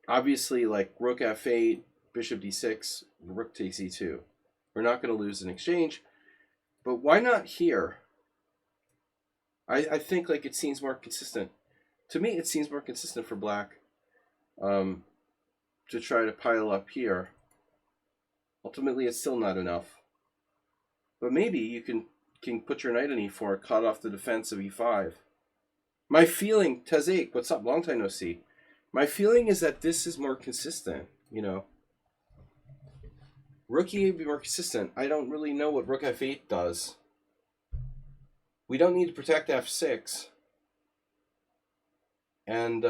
obviously, like rook f8, bishop d6, rook takes e2. We're not going to lose an exchange. But why not here? I think like it seems more consistent. To me, it seems more consistent for black to try to pile up here. Ultimately, it's still not enough. But maybe you can put your knight on e4, cut off the defense of e5. My feeling, Tazek, what's up? Long time no see. My feeling is that this is more consistent, Rook e8 would be more consistent. I don't really know what rook f8 does. We don't need to protect f6. And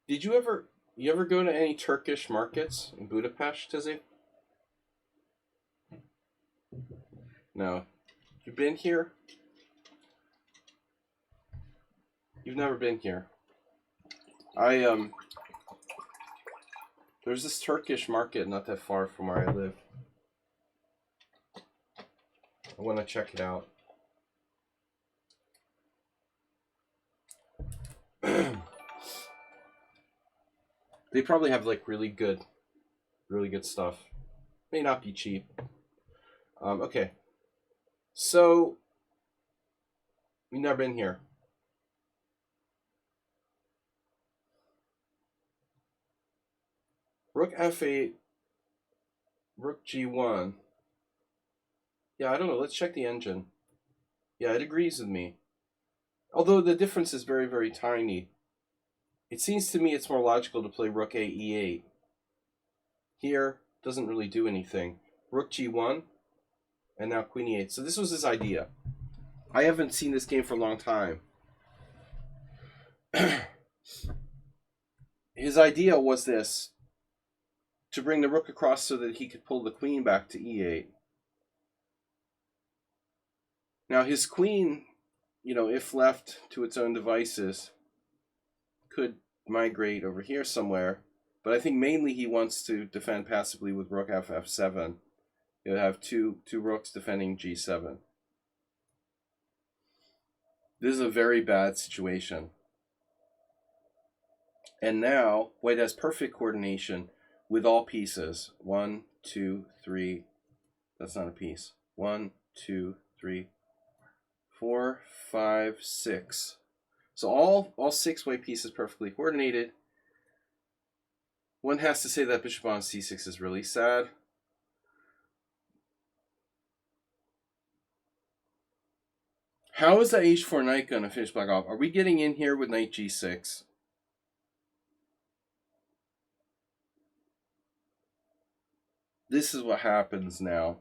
did you ever go to any Turkish markets in Budapest, Tizzy? No. You've been here? You've never been here. There's this Turkish market not that far from where I live. I want to check it out. They probably have like really good stuff. May not be cheap. Okay. So, we've never been here. Rook f8, rook g1. Yeah, I don't know. Let's check the engine. Yeah, it agrees with me. Although the difference is very, very tiny. It seems to me it's more logical to play rook a e8. Here, doesn't really do anything. Rook g1, and now queen e8. So this was his idea. I haven't seen this game for a long time. His idea was this, to bring the rook across so that he could pull the queen back to e8. Now his queen, if left to its own devices, could migrate over here somewhere, but I think mainly he wants to defend passively with rook f7. You'll have two rooks defending g7. This is a very bad situation. And now white has perfect coordination with all pieces. 1, 2, 3. That's not a piece. 1, 2, 3, 4, 5, 6. So all 6 white pieces perfectly coordinated. One has to say that bishop on c6 is really sad. How is that h4 knight going to finish black off? Are we getting in here with knight g6? this is what happens now.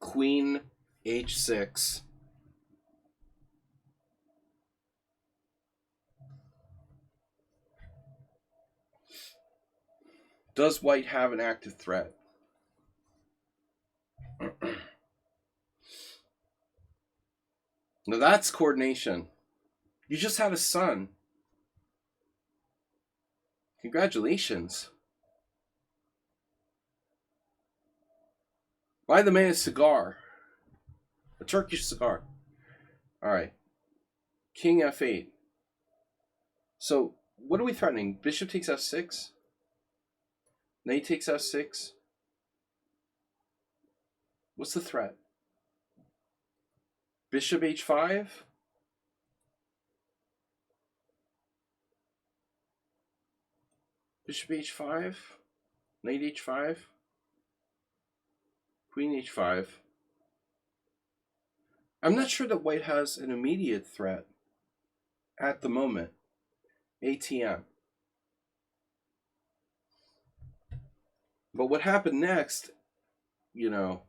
Queen h6. Does white have an active threat? Now that's coordination. You just had a son. Congratulations. Buy the man a cigar. A Turkish cigar. Alright. King f8. So, what are we threatening? Bishop takes f6? Knight takes f6? What's the threat? Bishop h5? Bishop h5? Knight h5? Queen h5? I'm not sure that white has an immediate threat at the moment. ATM. But what happened next, you know,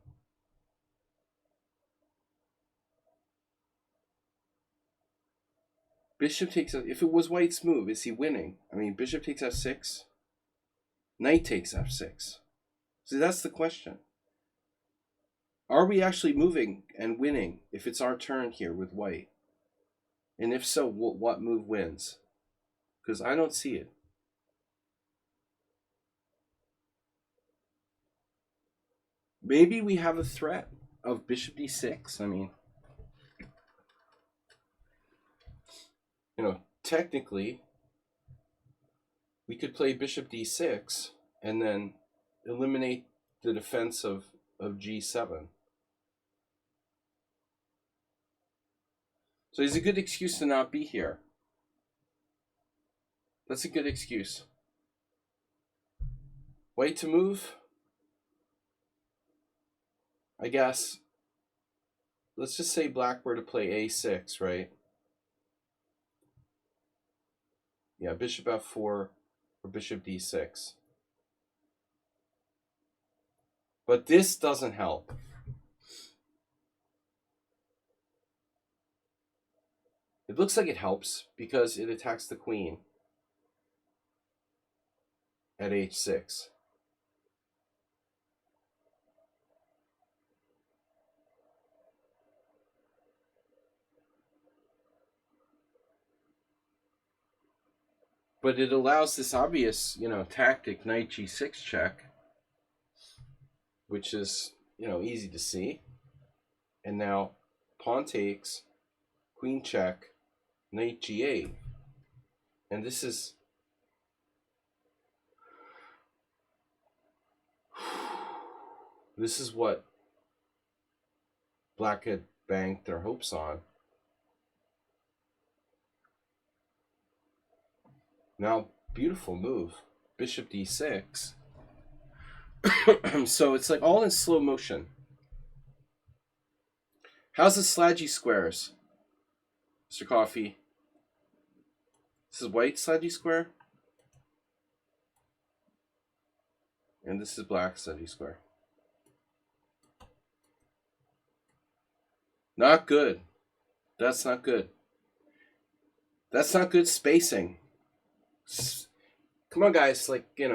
bishop takes, if it was white's move, is he winning? I mean, bishop takes f6, knight takes f6. See, that's the question. Are we actually moving and winning if it's our turn here with white? And if so, what move wins? Because I don't see it. Maybe we have a threat of bishop d6. I mean, you know, technically, we could play bishop d6 and then eliminate the defense of g7. So it's a good excuse to not be here. That's a good excuse. White to move? I guess, let's just say black were to play a6, right? Yeah, bishop f4 or bishop d6. But this doesn't help. It looks like it helps because it attacks the queen at h6. But it allows this obvious, tactic, knight g6 check, which is, easy to see. And now pawn takes, queen check, knight g8. And this is what black had banked their hopes on. Now, beautiful move. Bishop d6. So it's like all in slow motion. How's the Slaggy squares, Mr. Coffee? This is white Slaggy square. And this is black Slaggy square. Not good. That's not good. That's not good spacing. Come on, guys.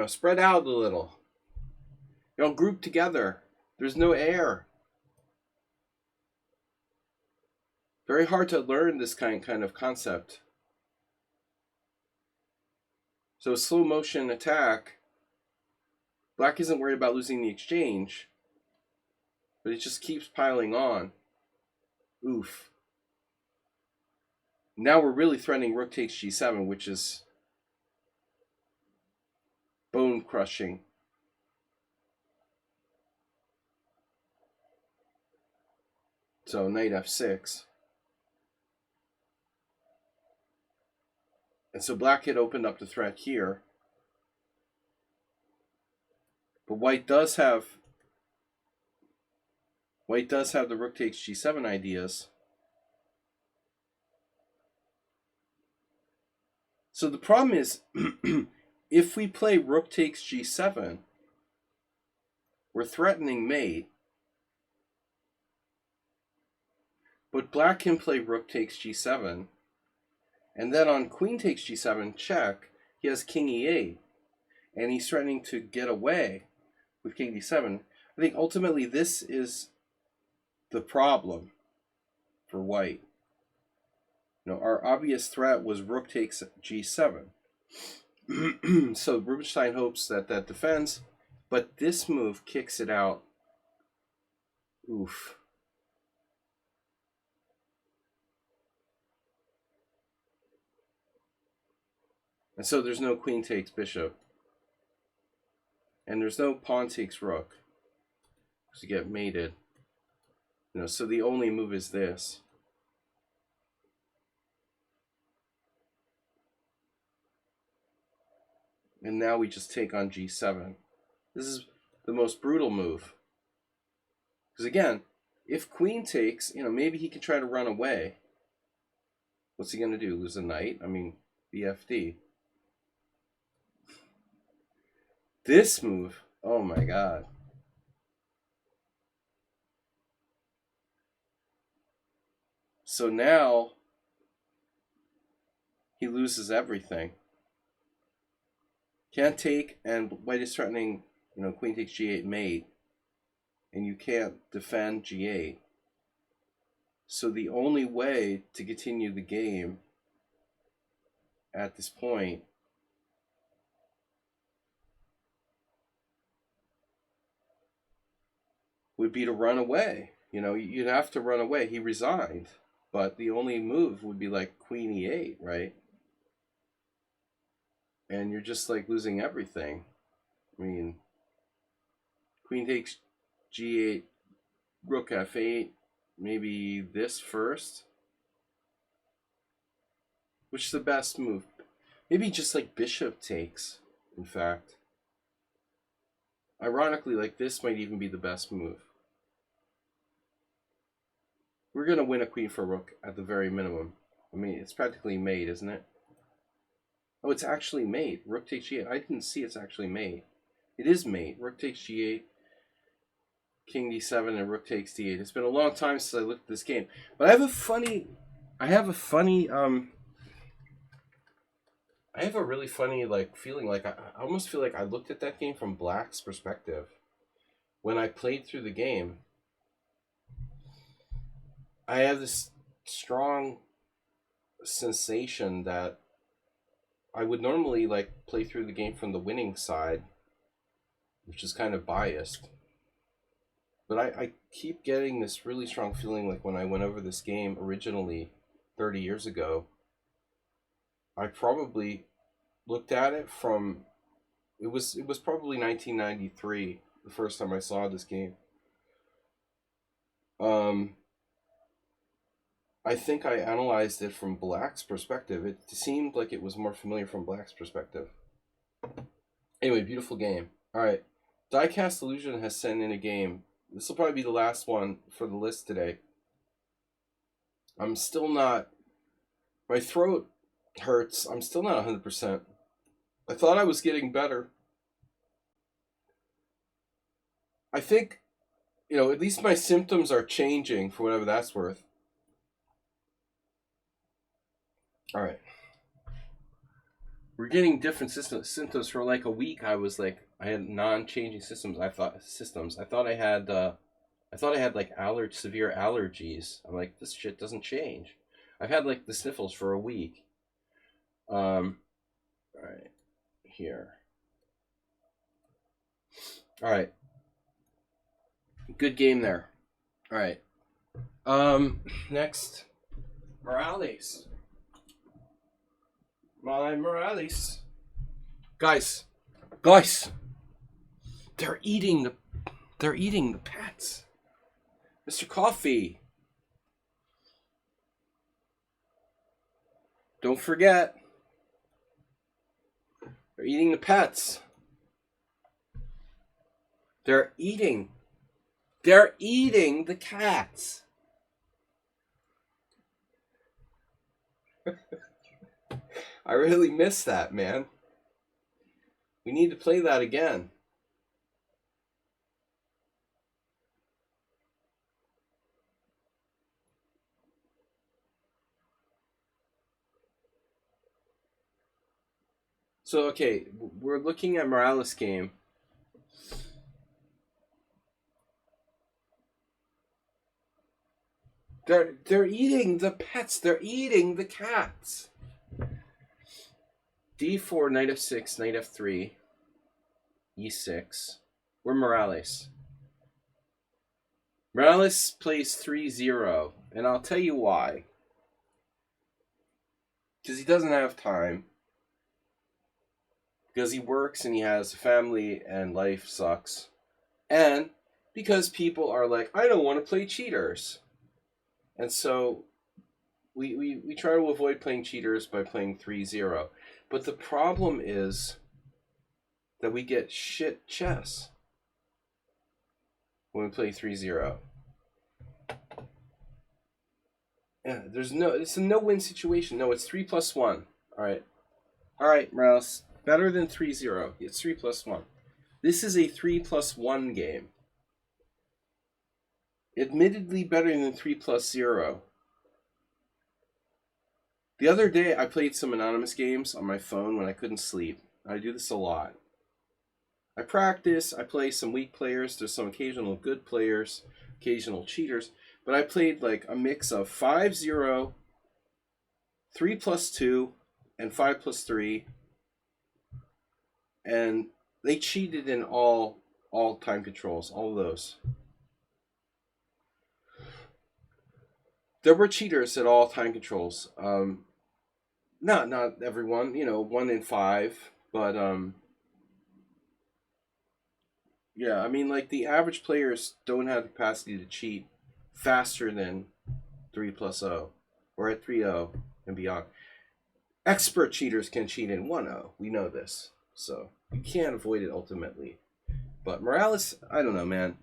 Spread out a little. Group together. There's no air. Very hard to learn this kind of concept. So slow motion attack. Black isn't worried about losing the exchange, but it just keeps piling on. Oof. Now we're really threatening rook takes g7, which is bone crushing. So knight f6. And so black had opened up the threat here. But white does have the rook takes g7 ideas. So the problem is, if we play rook takes g7, We're threatening mate, but black can play rook takes g7, and then on queen takes g7 check, he has king e8, and he's threatening to get away with king d7. I think ultimately this is the problem for white. Our obvious threat was rook takes g7. So Rubinstein hopes that defends, but this move kicks it out. Oof. And so there's no queen takes bishop. And there's no pawn takes rook to get mated. So the only move is this. And now we just take on g7. This is the most brutal move. Because again, if queen takes, maybe he can try to run away. What's he going to do? Lose a knight? I mean, BFD. This move, oh my god. So now he loses everything. Can't take, and white is threatening, queen takes g8 mate, and you can't defend g8. So the only way to continue the game at this point would be to run away. You'd have to run away. He resigned, but the only move would be like queen e8, right? And you're just like losing everything. I mean, queen takes g8, rook f8, maybe this first. Which is the best move? Maybe just like bishop takes, in fact. Ironically, like this might even be the best move. We're going to win a queen for rook at the very minimum. I mean, it's practically mate, isn't it? Oh, it's actually mate. Rook takes g8. I didn't see it's actually mate. It is mate. Rook takes g8, king d7, and rook takes d8. It's been a long time since I looked at this game. But I have a really funny feeling. Like I almost feel like I looked at that game from black's perspective. When I played through the game, I have this strong sensation that I would normally play through the game from the winning side, which is kind of biased. But I keep getting this really strong feeling like when I went over this game originally 30 years ago, I probably looked at it from it was probably 1993 the first time I saw this game. I think I analyzed it from black's perspective. It seemed like it was more familiar from black's perspective. Anyway, beautiful game. All right, Diecast Illusion has sent in a game. This will probably be the last one for the list today. I'm still not. My throat hurts. I'm still not 100%. I thought I was getting better. I think, at least my symptoms are changing for whatever that's worth. All right. We're getting different symptoms for like a week. I had non-changing systems. I thought I had like severe allergies. I'm like, this shit doesn't change. I've had like the sniffles for a week. All right, here. All right. Good game there. All right. Next, Morales. My Morales. Guys. They're eating the pets. Mr. Coffee. Don't forget. They're eating the pets. They're eating the cats. I really miss that, man. We need to play that again. So okay, we're looking at Morales' game. They're eating the pets. They're eating the cats. D4, knight f6, knight f3, e6. We're Morales. Morales plays 3-0, and I'll tell you why. Because he doesn't have time. Because he works and he has a family and life sucks. And because people are like, I don't want to play cheaters. And so we try to avoid playing cheaters by playing 3-0. But the problem is that we get shit chess when we play 3-0. Yeah, it's a no-win situation. No, it's 3+1. All right, Morales. Better than 3-0. It's 3+1. This is a 3+1 game. Admittedly better than 3+0. The other day, I played some anonymous games on my phone when I couldn't sleep. I do this a lot. I practice, I play some weak players, there's some occasional good players, occasional cheaters, but I played like a mix of 5-0, 3+2, and 5+3, and they cheated in all time controls, all of those. There were cheaters at all time controls. Not everyone, 1 in 5, but yeah, I mean, like, the average players don't have the capacity to cheat faster than 3+0 or at 3-0 and beyond. Expert cheaters can cheat in 1-0. We know this, so you can't avoid it ultimately. But Morales, I don't know, man.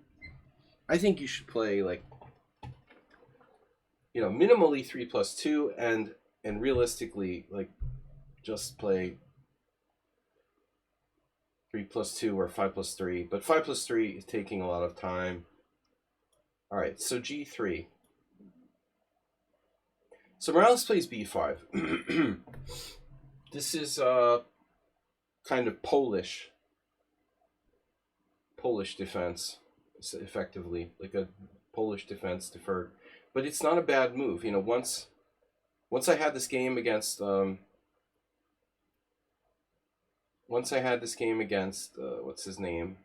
I think you should play like, minimally 3+2 and realistically, like, just play 3+2 or 5+3. But 5+3 is taking a lot of time. All right, so G3. So Morales plays B5. This is kind of Polish defense, effectively, like a Polish defense deferred. But it's not a bad move. Once I had this game against what's his name?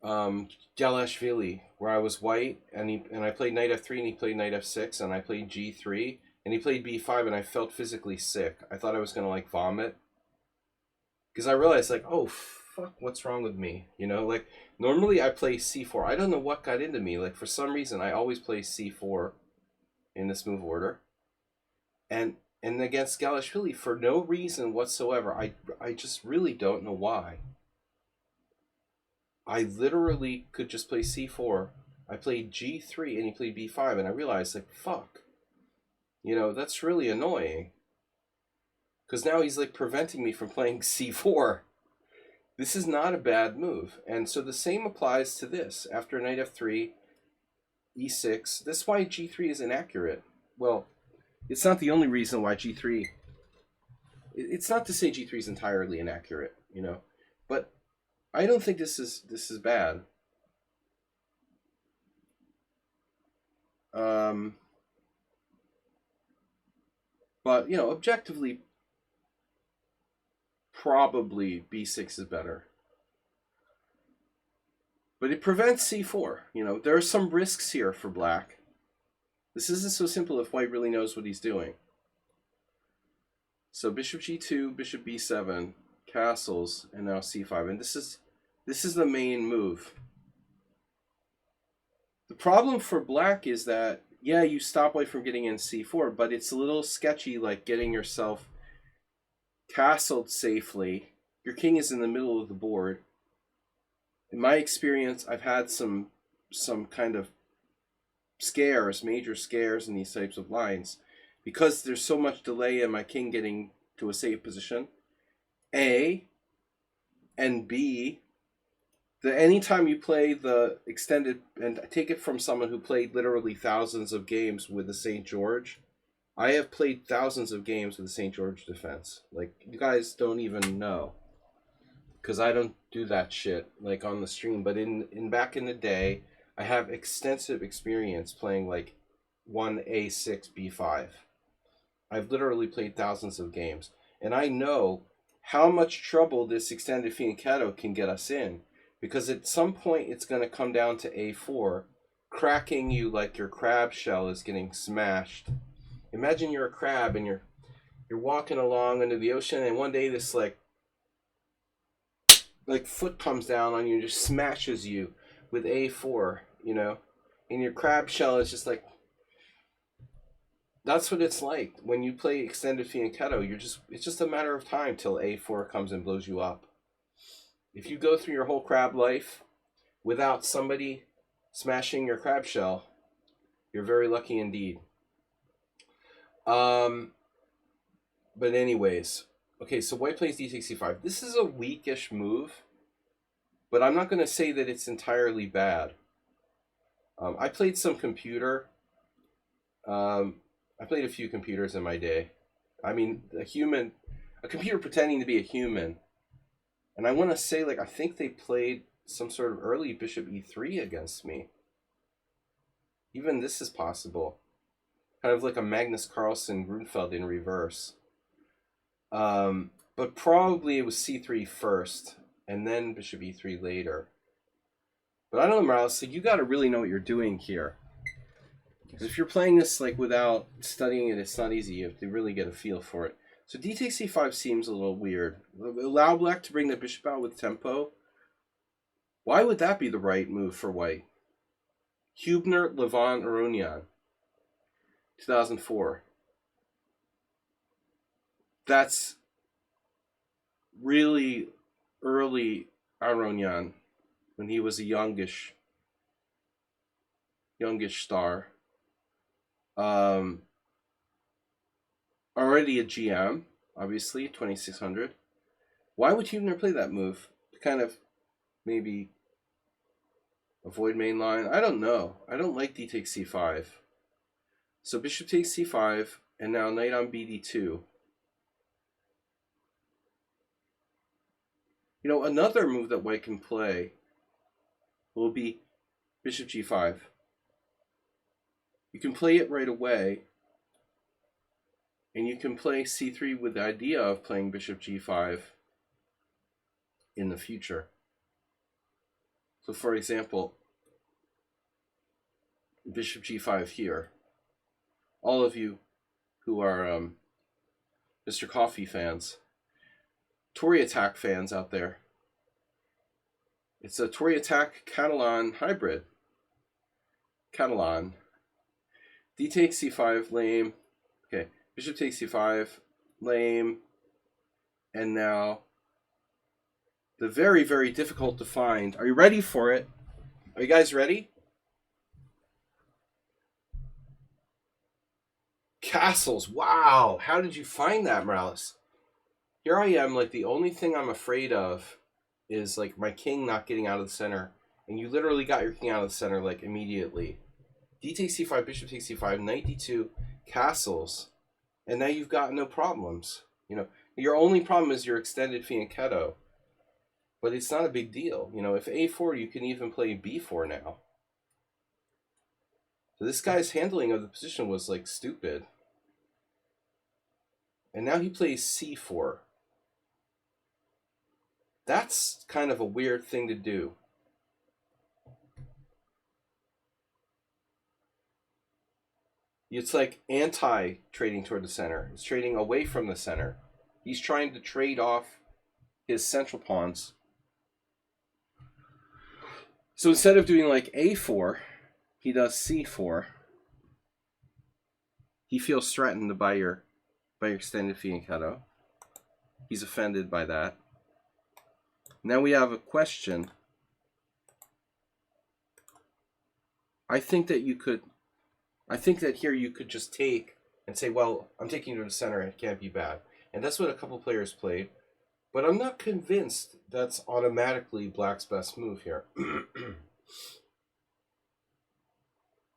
Galashvili, where I was white and I played knight f3 and he played knight f6 and I played g3 and he played b5 and I felt physically sick. I thought I was gonna like vomit because I realized like, oh fuck, what's wrong with me? Like normally I play c4. I don't know what got into me. Like for some reason I always play c4 in this move order, and against Galashvili for no reason whatsoever. I just really don't know why. I literally could just play c4. I played g3 and he played b5 and I realized like, fuck. That's really annoying. Because now he's like preventing me from playing c4. This is not a bad move. And so the same applies to this. After knight f3, e6. That's why g3 is inaccurate. Well, it's not the only reason why g3... It's not to say g3 is entirely inaccurate, But I don't think this is bad. But objectively, probably b6 is better. But it prevents c4. There are some risks here for black. This isn't so simple if white really knows what he's doing. So bishop g2, bishop b7, castles, and now c5. And this is the main move. The problem for black is that, yeah, you stop white from getting in c4, but it's a little sketchy, like getting yourself castled safely. Your king is in the middle of the board. In my experience, I've had some kind of scares, major scares in these types of lines, because there's so much delay in my king getting to a safe position. A, and B, anytime you play the extended, and I take it from someone who played literally thousands of games with the St. George, I have played thousands of games with the St. George defense. Like, you guys don't even know. Because I don't do that shit, like, on the stream. But in back in the day, I have extensive experience playing, like, 1A6, B5. I've literally played thousands of games. And I know how much trouble this extended fianchetto can get us in. Because at some point, it's going to come down to A4, cracking you like your crab shell is getting smashed. Imagine you're a crab and you're walking along under the ocean, and one day this like foot comes down on you and just smashes you with A4, you know? And your crab shell is just like, that's what it's like when you play extended fianchetto. It's just a matter of time till A4 comes and blows you up. If you go through your whole crab life without somebody smashing your crab shell, you're very lucky indeed. But anyways, okay, so white plays d takes c5. This is a weakish move, but I'm not going to say that it's entirely bad. I played some computer. I played a few computers in my day. I mean, a computer pretending to be a human. And I want to say, like, I think they played some sort of early bishop e3 against me. Even this is possible. Kind of like a Magnus Carlsen Grunfeld in reverse. But probably it was c3 first, and then bishop e3 later. But I don't know, Morales, so you got to really know what you're doing here. Because if you're playing this like without studying it, it's not easy. You have to really get a feel for it. So d takes c5 seems a little weird. Allow black to bring the bishop out with tempo. Why would that be the right move for white? Hubner, Levon, Aronian, 2004. That's really early Aronian, when he was a youngish star. Already a GM, obviously, 2600. Why would Hubner play that move? To kind of maybe avoid main line? I don't know. I don't like d takes c5. So bishop takes c5, and now knight on bd2. You know, another move that white can play will be bishop g5. You can play it right away, and you can play c3 with the idea of playing bishop g5 in the future. So for example, bishop g5 here. All of you who are Mr. Coffee fans, Tory Attack fans out there, it's a Tory Attack Catalan hybrid. Catalan. D takes c5, lame. Okay, bishop takes c5, lame. And now the very, very difficult to find. Are you ready for it? Are you guys ready? Castles. Wow. How did you find that, Morales? Here I am, like, the only thing I'm afraid of is, like, my king not getting out of the center. And you literally got your king out of the center, like, immediately. D takes c5, bishop takes c5, knight d2, castles. And now you've got no problems. You know, your only problem is your extended fianchetto. But it's not a big deal. You know, if a4, you can even play b4 now. So this guy's handling of the position was, like, stupid. And now he plays c4. That's kind of a weird thing to do. It's like anti-trading toward the center. It's trading away from the center. He's trying to trade off his central pawns. So instead of doing like a4, he does c4. He feels threatened by your extended fianchetto. He's offended by that. Now we have a question. I think that here you could just take and say, well, I'm taking you to the center, it can't be bad. And that's what a couple players played. But I'm not convinced that's automatically black's best move here.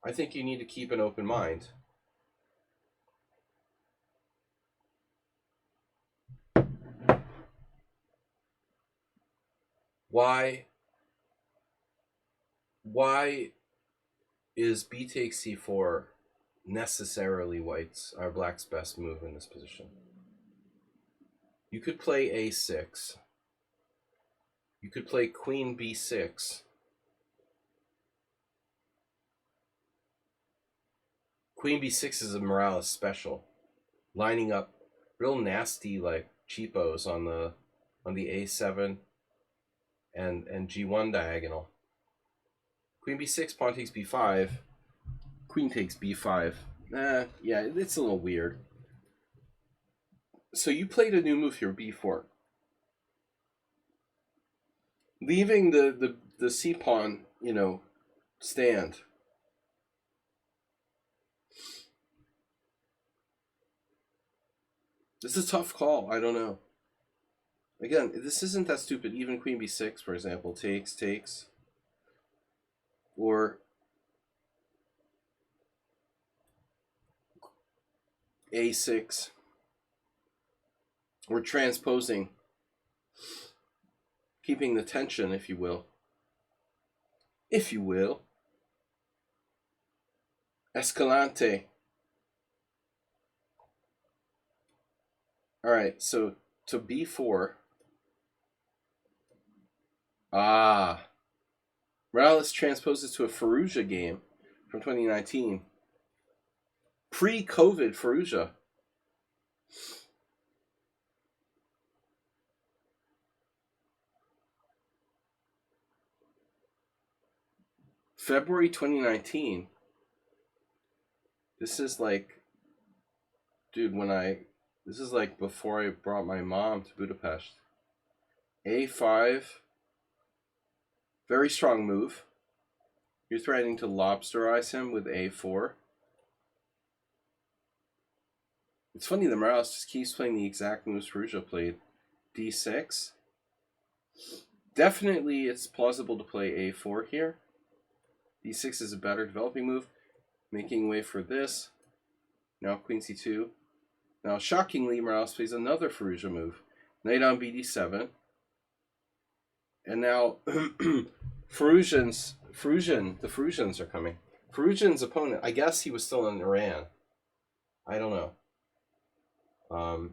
I think you need to keep an open mind. why is b takes c4 necessarily black's best move in this position? You could play a6. You could play queen b6. Queen b6 is a Morales special, lining up real nasty like cheapos on the a7 and g1 diagonal. Queen b6, pawn takes b5, queen takes b5. Yeah, it's a little weird. So you played a new move here, b4. Leaving the c pawn, stand. This is a tough call. I don't know. Again, this isn't that stupid. Even queen b6, for example, takes. Or a6. Or transposing. Keeping the tension, if you will. Escalante. All right, so to b4. Morales transposes to a Fallujah game from 2019. Pre-COVID Fallujah. February 2019. This is like, dude, this is like before I brought my mom to Budapest. a5. Very strong move. You're threatening to lobsterize him with a4. It's funny that Morales just keeps playing the exact moves Fallujah played. d6. Definitely it's plausible to play a4 here. d6 is a better developing move. Making way for this. Now queen c2. Now shockingly, Morales plays another Fallujah move. Knight on bd7. And now the Fallujans are coming. Fallujin's opponent, I guess he was still in Iran. I don't know.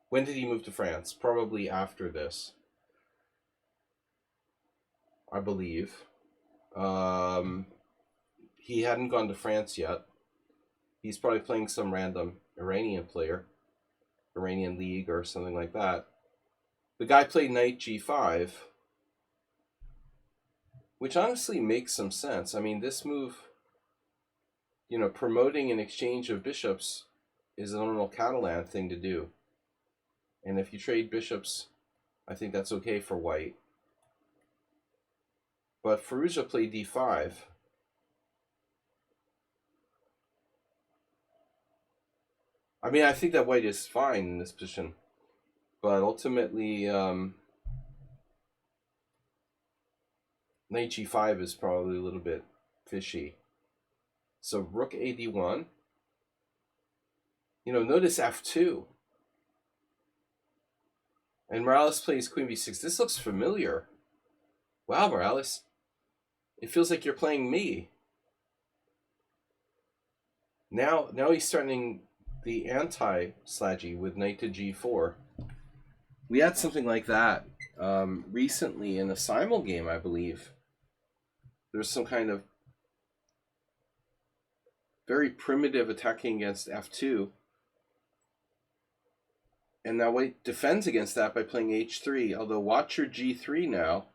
When did he move to France? Probably after this, I believe. He hadn't gone to France yet. He's probably playing some random Iranian player, Iranian league or something like that. The guy played knight g5, which honestly makes some sense. I mean, this move, promoting an exchange of bishops is a normal Catalan thing to do. And if you trade bishops, I think that's okay for white. But Fallujah played d5. I mean, I think that white is fine in this position. But ultimately, knight g5 is probably a little bit fishy. So rook ad1. Notice f2. And Morales plays queen b6. This looks familiar. Wow, Morales. It feels like you're playing me. Now he's starting the anti-slaggy with knight to g4. We had something like that recently in a simul game, I believe. There's some kind of very primitive attacking against f2. And now white defends against that by playing h3. Although watch your g3 now.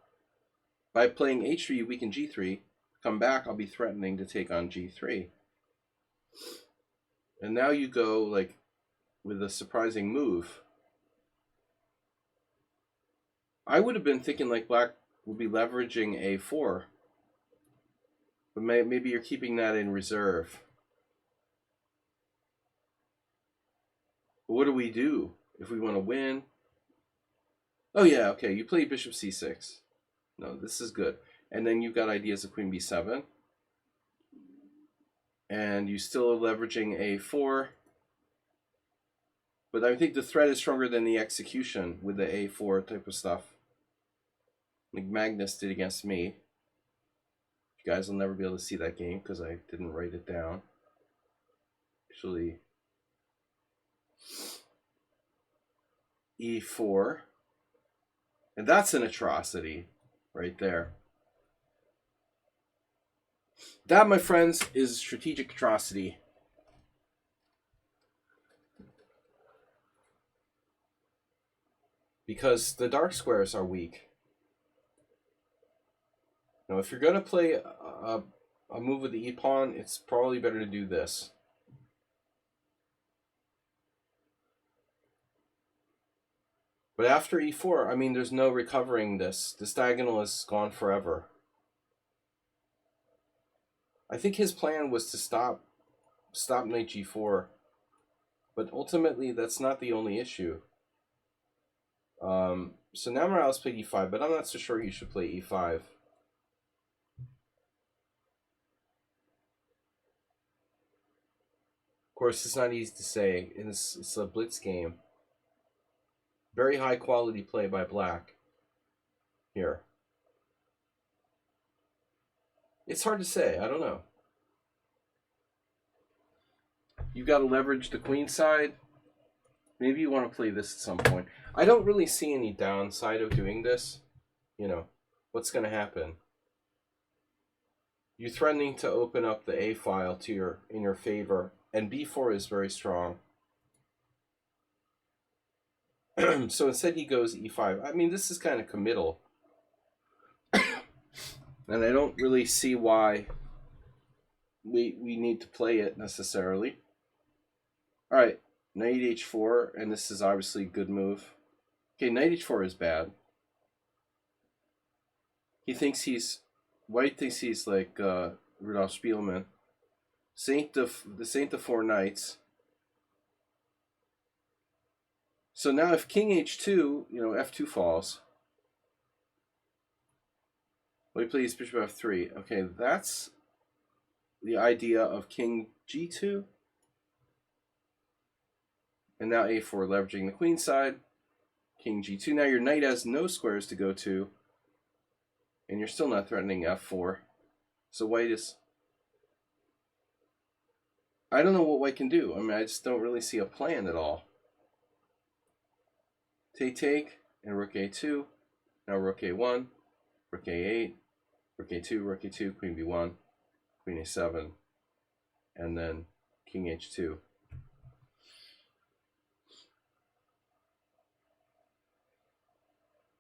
By playing h3, you weaken g3. Come back, I'll be threatening to take on g3. And now you go like with a surprising move. I would have been thinking like black will be leveraging a4. But maybe you're keeping that in reserve. But what do we do if we want to win? Oh yeah, okay, you play bishop c6. No, this is good. And then you've got ideas of queen b7. And you still are leveraging a4. But I think the threat is stronger than the execution with the a4 type of stuff. like Magnus did against me. You guys will never be able to see that game because I didn't write it down. Actually, e4. And that's an atrocity right there. That, my friends, is a strategic atrocity. Because the dark squares are weak. Now, if you're going to play a move with the e-pawn, it's probably better to do this. But after e4, I mean, there's no recovering this. This diagonal is gone forever. I think his plan was to stop knight g4. But ultimately, that's not the only issue. So now Morales played e5, but I'm not so sure he should play e5. Of course, it's not easy to say. It's a blitz game. Very high quality play by black here. It's hard to say. I don't know. You got to leverage the queen side. Maybe you want to play this at some point. I don't really see any downside of doing this. You know, what's going to happen? You're threatening to open up the A file to in your favor, and B4 is very strong. So instead he goes E5. I mean, this is kind of committal. And I don't really see why we need to play it necessarily. All right, knight H4, and this is obviously a good move. Okay, knight H4 is bad. White thinks he's like Rudolf Spielmann. The Saint of Four Knights. So now if king h2, f2 falls. Well, he plays bishop f3. Okay, that's the idea of king g2. And now a4, leveraging the queen side. King g2. Now your knight has no squares to go to. And you're still not threatening f4. So white is... I don't know what white can do. I mean, I just don't really see a plan at all. Take, and rook a2. Now rook a1, rook a8, rook a2, rook a2, queen b1, queen a7, and then king h2.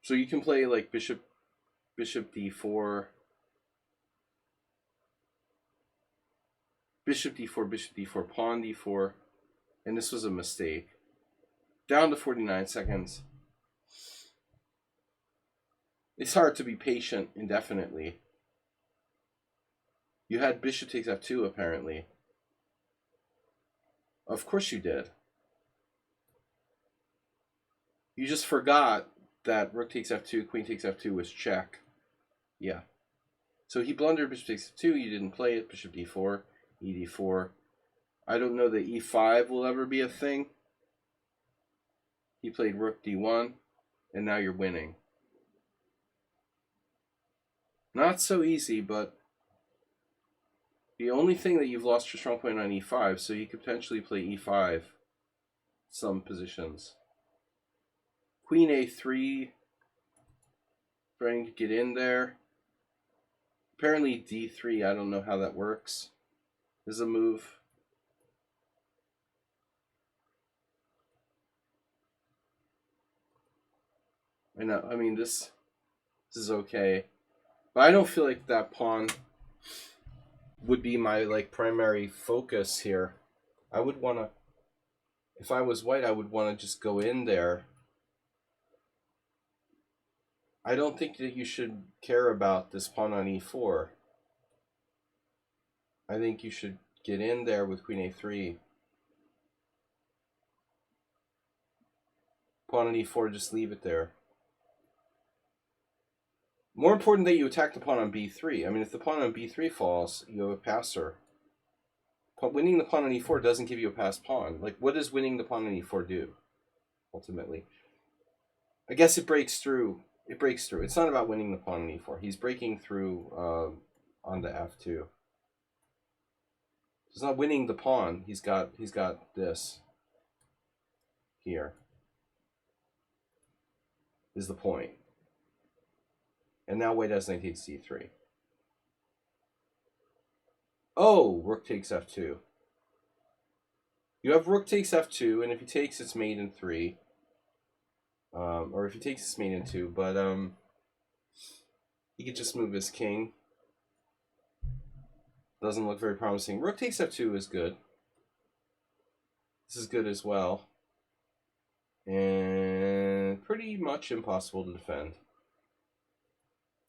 So you can play like bishop d4, bishop d4, pawn d4, and this was a mistake. Down to 49 seconds. It's hard to be patient indefinitely. You had bishop takes f2 apparently. Of course you did. You just forgot that rook takes f2, queen takes f2 was check. Yeah. So he blundered bishop takes f2, you didn't play it, bishop d4, e4. I don't know that e5 will ever be a thing. He played rook d1, and now you're winning. Not so easy, but the only thing that you've lost your strong point on e5, so you could potentially play e5 some positions. Queen a3, trying to get in there. Apparently d3, I don't know how that works. Is a move. I mean, this is okay. But I don't feel like that pawn would be my primary focus here. I would want to, if I was white, I would want to just go in there. I don't think that you should care about this pawn on e4. I think you should get in there with queen a3. Pawn on e4, just leave it there. More important that you attack the pawn on b3. I mean, if the pawn on b3 falls, you have a passer. But winning the pawn on e4 doesn't give you a passed pawn. Like, what does winning the pawn on e4 do, ultimately? I guess it breaks through It breaks through. It's not about winning the pawn on e4. He's breaking through onto f2. He's not winning the pawn. He's got this here. Is the point. And now white has knight takes c3. Oh, rook takes f2. You have rook takes f2, and if he takes, it's mate in 3. Or if he takes, it's mate in 2. But he could just move his king. Doesn't look very promising. Rook takes f2 is good. This is good as well. And pretty much impossible to defend.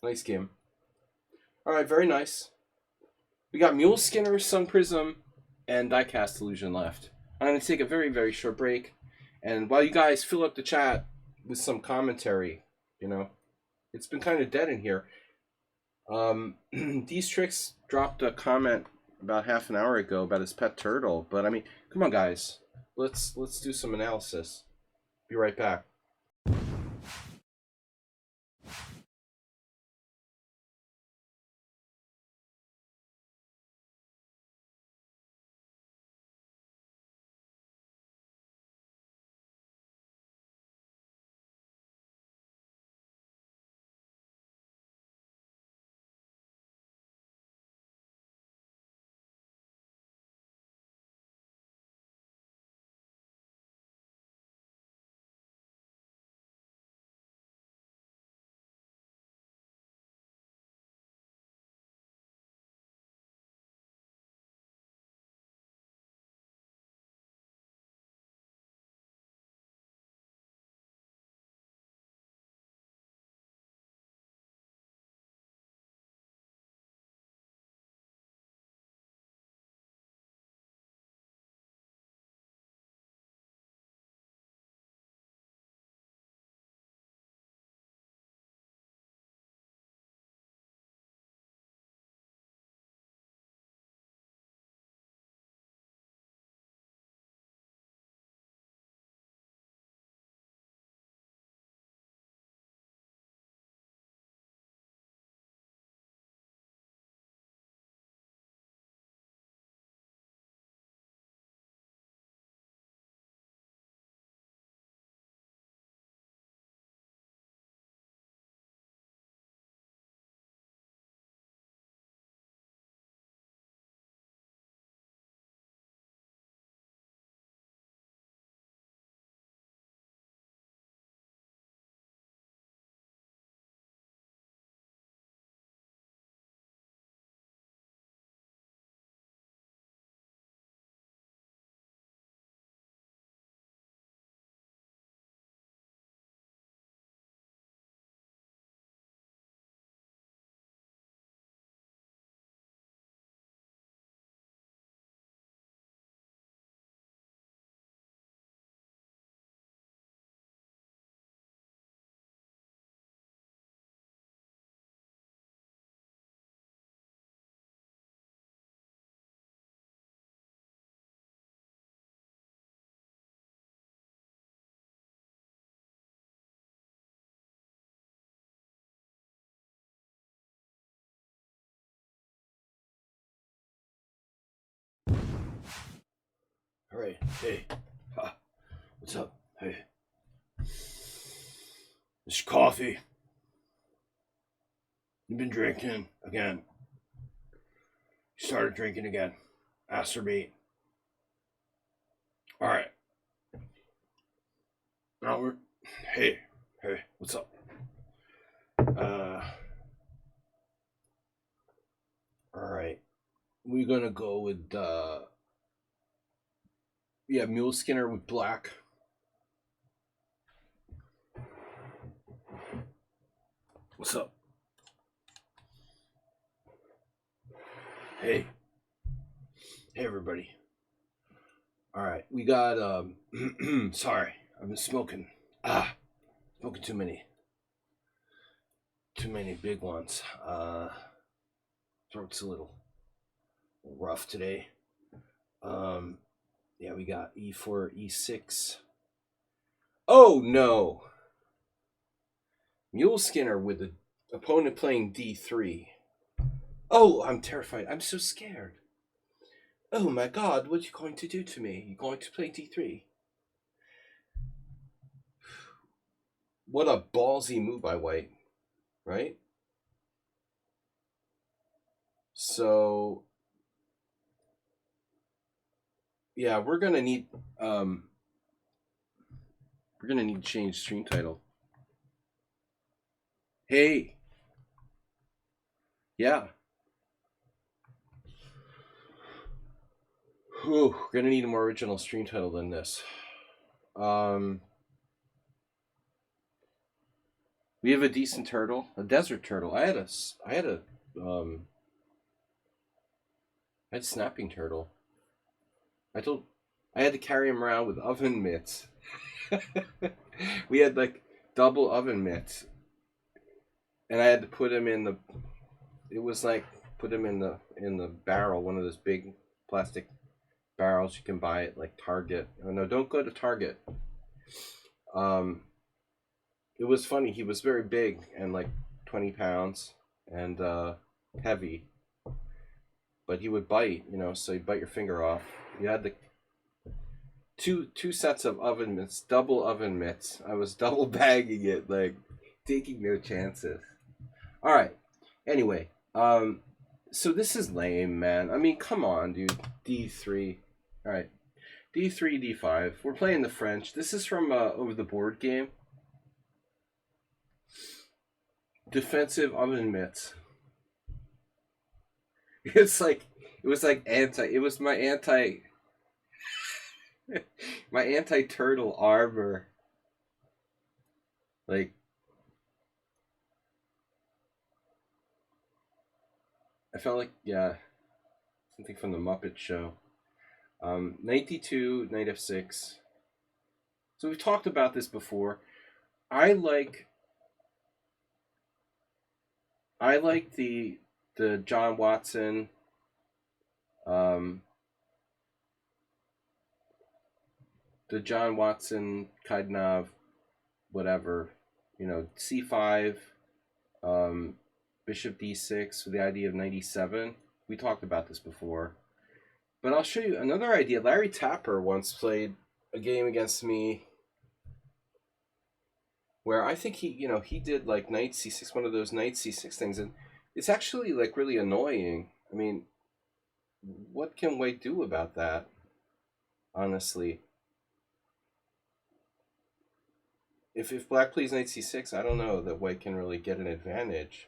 Nice game. Alright, very nice. We got Mule Skinner, Sun Prism, and Diecast Illusion left. I'm going to take a very, very short break. And while you guys fill up the chat with some commentary, you know, it's been kind of dead in here. These Tricks dropped a comment about half an hour ago about his pet turtle. But, I mean, come on, guys. Let's do some analysis. Be right back. All right. Hey. What's up? Hey. This coffee. You've been drinking again. You started drinking again. Acerbate. All right. Now we're. Hey. What's up? All right. We're gonna go with Mule Skinner with black. What's up? Hey. Hey, everybody. All right, we got sorry, I've been smoking. Smoking too many big ones. Throat's a little rough today. Yeah, we got e4, e6. Oh no. Mule Skinner with the opponent playing d3. Oh, I'm terrified. I'm so scared. Oh my god, what are you going to do to me? You're going to play d3. What a ballsy move by white, right? So, yeah, we're gonna need to change stream title. Hey, yeah. Whew, we're gonna need a more original stream title than this. We have a decent turtle, a desert turtle. I had a snapping turtle. I had to carry him around with oven mitts. We had like double oven mitts, and I had to put him in the. It was like put him in the barrel, one of those big plastic barrels you can buy at like Target. Oh no, don't go to Target. Um, it was funny. He was very big and like 20 pounds and heavy, but he would bite. So he'd bite your finger off. You had the two sets of oven mitts, double oven mitts. I was double bagging it, like taking no chances. All right. Anyway, so this is lame, man. I mean, come on, dude. D3. All right. D3, D5. We're playing the French. This is from over the board game. Defensive oven mitts. It was like my anti-turtle armor. Like, I felt like, yeah, something from the Muppet Show. Knight d2, knight f6. So we've talked about this before. I like the John Watson, Kaidanov, whatever, c5, bishop d6 with the idea of knight e7. We talked about this before. But I'll show you another idea. Larry Tapper once played a game against me where I think he did like knight c6, one of those knight c6 things, and it's actually like really annoying. I mean, what can white do about that? Honestly, if black plays knight c6, I don't know that white can really get an advantage.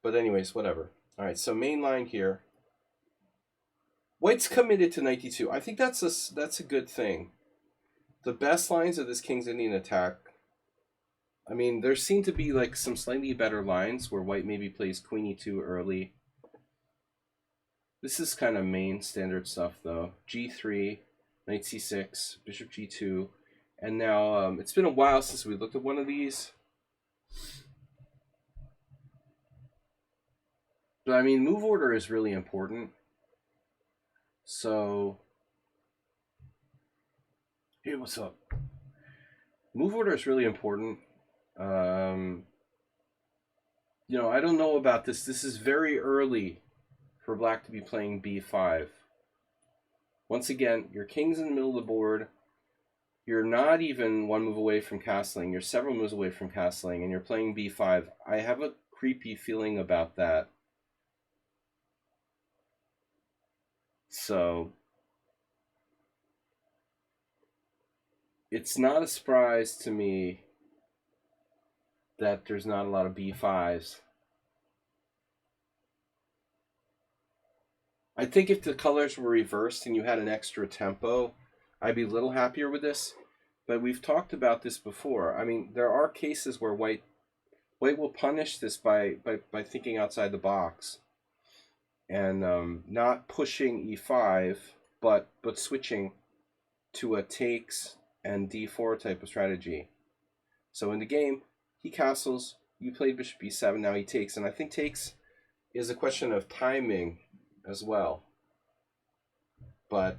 But anyways, whatever. All right, so main line here. White's committed to knight d2. I think that's a good thing. The best lines of this King's Indian attack. I mean, there seem to be like some slightly better lines where white maybe plays queen e2 early. This is kind of main standard stuff though. G3, knight c6, bishop g2, and now it's been a while since we looked at one of these. But I mean, move order is really important. So, hey, what's up? Move order is really important. I don't know about this. This is very early for black to be playing b5. Once again, your king's in the middle of the board. You're not even one move away from castling. You're several moves away from castling, and you're playing b5. I have a creepy feeling about that. So, it's not a surprise to me that there's not a lot of b5s. I think if the colors were reversed and you had an extra tempo, I'd be a little happier with this. But we've talked about this before. I mean, there are cases where white will punish this by thinking outside the box and not pushing e5, but switching to a takes and d4 type of strategy. So in the game, he castles, you played bishop e7, now he takes, and I think takes is a question of timing as well. But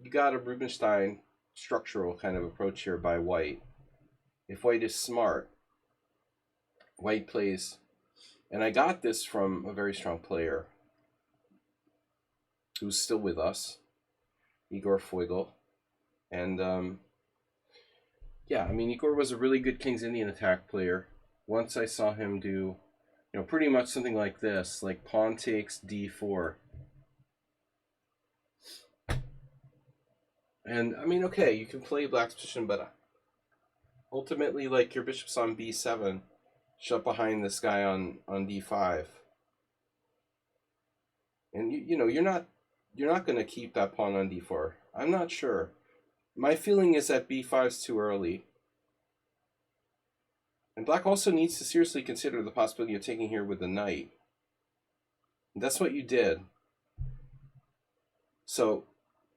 you got a Rubinstein structural kind of approach here by white. If white is smart, white plays, and I got this from a very strong player who's still with us, Igor Foigl. And yeah, I mean, Igor was a really good King's Indian attack player. Once I saw him do, pretty much something like this, like pawn takes d4. And I mean, okay, you can play black's position, but ultimately, like, your bishop's on b7, shut behind this guy on d5, and you're not going to keep that pawn on d4. I'm not sure. My feeling is that b5's too early. And black also needs to seriously consider the possibility of taking here with the knight. And that's what you did. So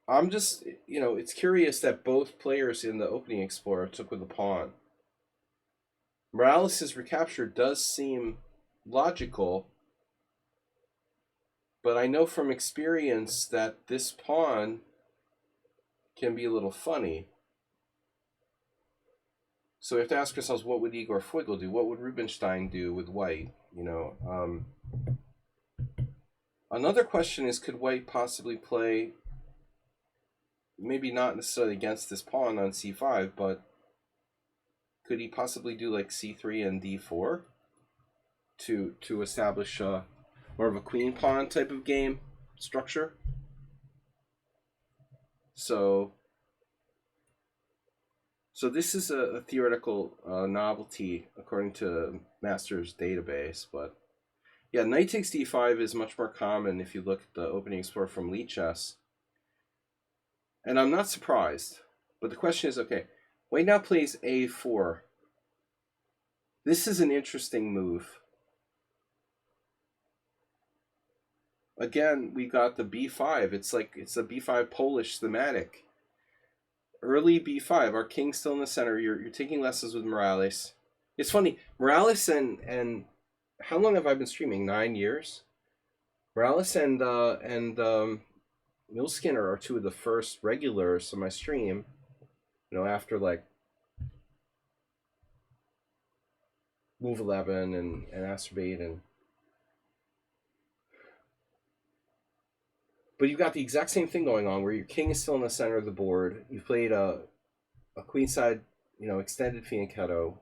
I'm just, it's curious that both players in the opening explorer took with the pawn. Morales' recapture does seem logical, but I know from experience that this pawn can be a little funny. So we have to ask ourselves, what would Igor Foigl do? What would Rubinstein do with white? Another question is, could white possibly play, maybe not necessarily against this pawn on c5, but could he possibly do like c3 and d4 to establish more of a queen pawn type of game structure? So this is a theoretical novelty according to Master's database, but yeah, knight takes d5 is much more common if you look at the opening explorer from lichess. And I'm not surprised, but the question is, okay, white now plays a4. This is an interesting move. Again, we got the b5. It's a b5 Polish thematic. Early b5, our king's still in the center. You're taking lessons with Morales. It's funny, Morales and how long have I been streaming? 9 years. Morales and Milskinner are two of the first regulars of my stream. After like Move 11 and Astrobate But you've got the exact same thing going on where your king is still in the center of the board. You've played a queenside, extended fianchetto.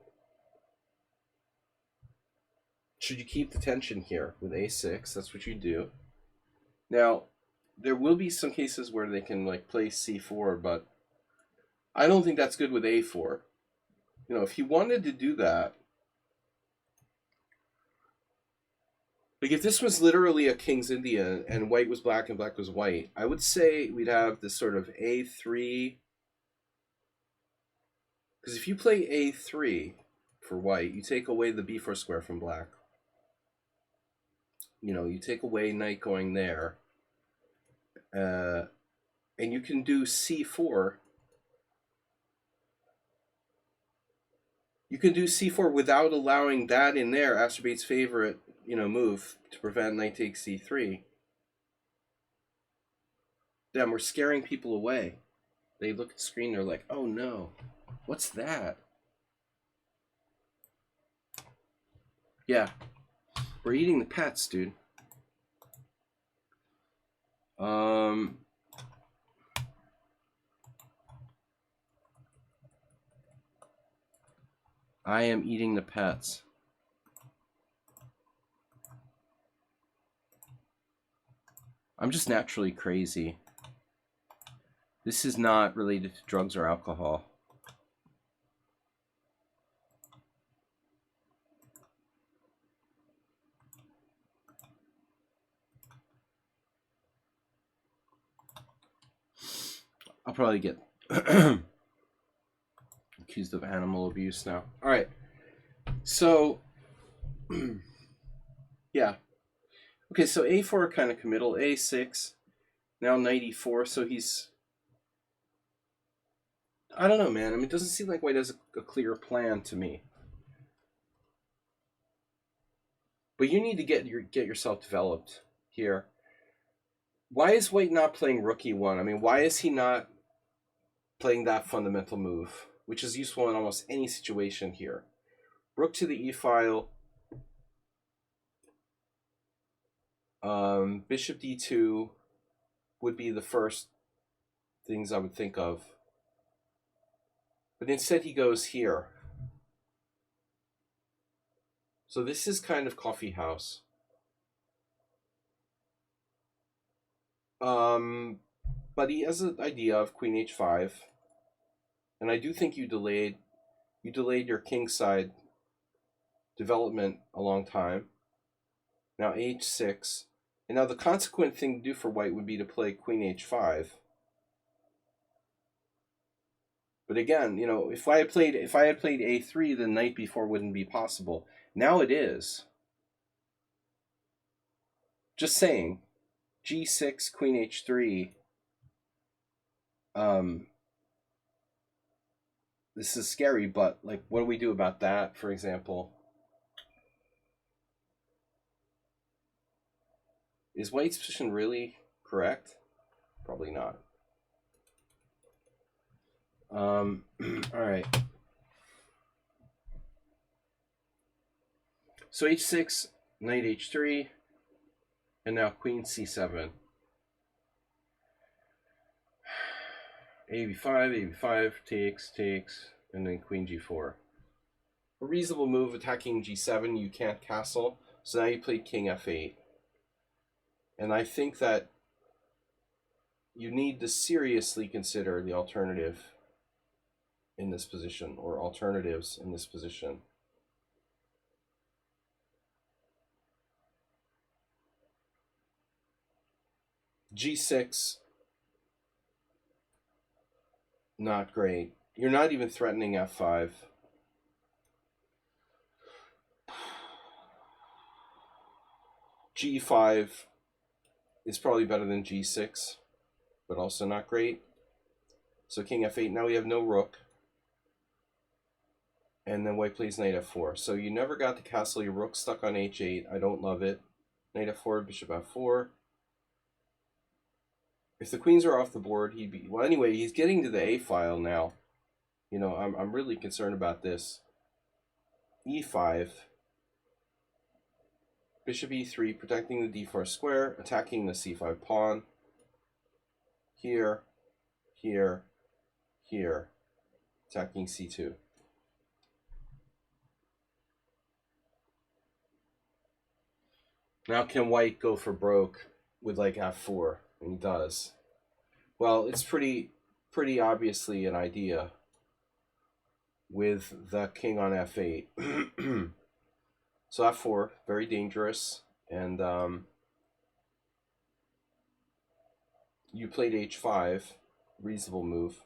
Should you keep the tension here with a6? That's what you do. Now, there will be some cases where they can like play c4, but I don't think that's good with a4. If he wanted to do that, like if this was literally a King's Indian and white was black and black was white, I would say we'd have this sort of a3. Because if you play a3 for white, you take away the b4 square from black. You take away knight going there. And you can do c4. You can do c4 without allowing that in there, Astrobate's favorite, move to prevent knight takes c3. Then we're scaring people away. They look at the screen, they're like, oh no, what's that? Yeah, we're eating the pets, dude. I am eating the pets. I'm just naturally crazy. This is not related to drugs or alcohol. I'll probably get accused of animal abuse now. All right. So, yeah. Okay, so a4 kind of committal. a6. Now knight e4. So he's... I don't know, man. I mean, it doesn't seem like white has a clear plan to me. But you need to get yourself developed here. Why is white not playing rook e1? I mean, why is he not playing that fundamental move, which is useful in almost any situation here? Rook to the e file. Bishop d2 would be the first things I would think of. But instead he goes here. So this is kind of coffee house. But he has an idea of queen h5. And I do think you delayed your kingside development a long time. Now h6. And now the consequent thing to do for white would be to play queen h5. But again, you know, if I had played a3, the knight before wouldn't be possible. Now it is. Just saying. g6, queen h3. This is scary, but like, what do we do about that, for example? Is white's position really correct? Probably not. All right. So h6, knight h3, and now queen c7. a5, takes, and then queen g4. A reasonable move attacking g7, you can't castle, so now you play king f8. And I think that you need to seriously consider the alternative in this position, or alternatives in this position. g6, not great. You're not even threatening f5. g5 is probably better than g6, but also not great. So king f8, now we have no rook. And then white plays knight f4. So you never got to castle your rook, stuck on h8. I don't love it. Knight f4, bishop f4. If the queens are off the board, he'd be... Well, anyway, he's getting to the a file now. You know, I'm really concerned about this. e5. Bishop e3, protecting the d4 square, attacking the c5 pawn. Here, here, here. Attacking c2. Now can white go for broke with like f4? And he does. Well, it's pretty obviously an idea with the king on f8. So f4, very dangerous. And you played h5, reasonable move.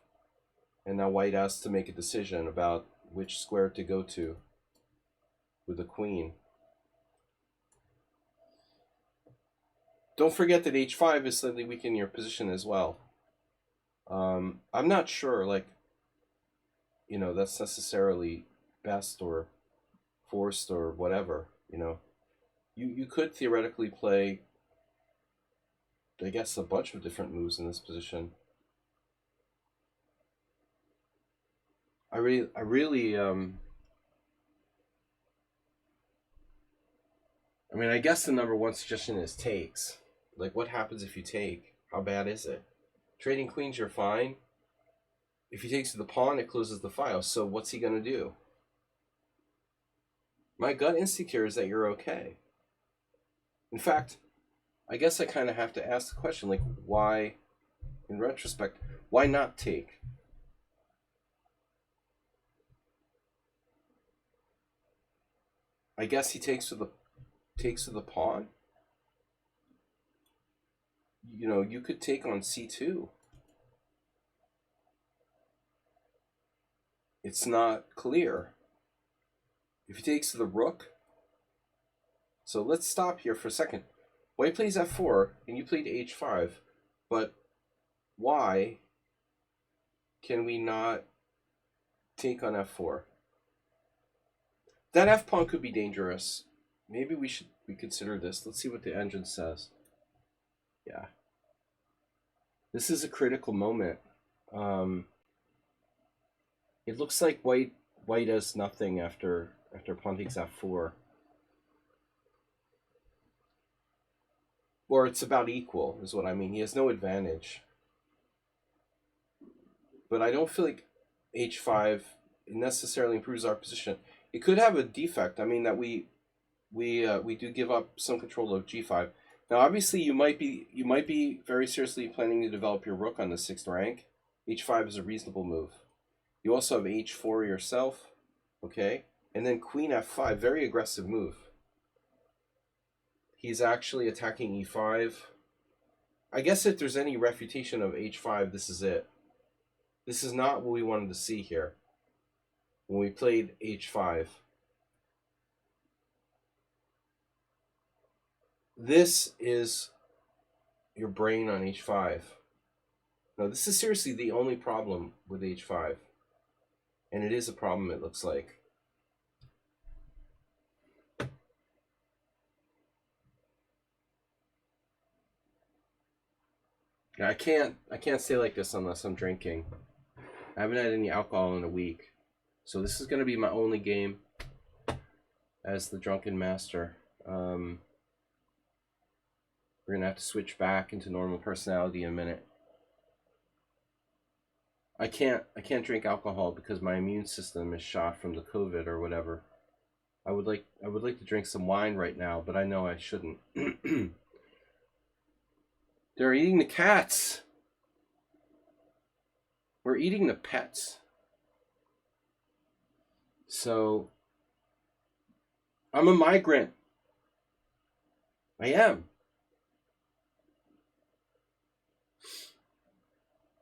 And now white has to make a decision about which square to go to with the queen. Don't forget that h5 is slightly weakening your position as well. I'm not sure, like, you know, that's necessarily best or forced or whatever, you know. You could theoretically play, I guess, a bunch of different moves in this position. I mean, I guess the number one suggestion is takes. Like, what happens if you take? How bad is it? Trading queens, you're fine. If he takes to the pawn, it closes the file. So what's he going to do? My gut instinct here is that you're okay. In fact, I guess I kind of have to ask the question, like, why, in retrospect, why not take? I guess he takes to the pawn. You know, you could take on c2. It's not clear. If he takes to the rook, so let's stop here for a second. White plays f4, and you played h5, but why can we not take on f4? That f pawn could be dangerous. Maybe we should reconsider this. Let's see what the engine says. Yeah. This is a critical moment. It looks like white has nothing after pawn takes f4. Or it's about equal, is what I mean. He has no advantage. But I don't feel like h5 necessarily improves our position. It could have a defect. I mean that we do give up some control of g5. Now, obviously, you might be very seriously planning to develop your rook on the 6th rank. h5 is a reasonable move. You also have h4 yourself, okay, and then queen f5, very aggressive move. He's actually attacking e5. I guess if there's any refutation of h5, this is it. This is not what we wanted to see here when we played h5. This is your brain on h5. Now, this is seriously the only problem with h5. And it is a problem, it looks like. I can't stay like this unless I'm drinking. I haven't had any alcohol in a week. So this is going to be my only game as the Drunken Master. We're going to have to switch back into normal personality in a minute. I can't drink alcohol because my immune system is shot from the COVID or whatever. I would like to drink some wine right now, but I know I shouldn't. They're eating the cats. We're eating the pets. So I'm a migrant. I am.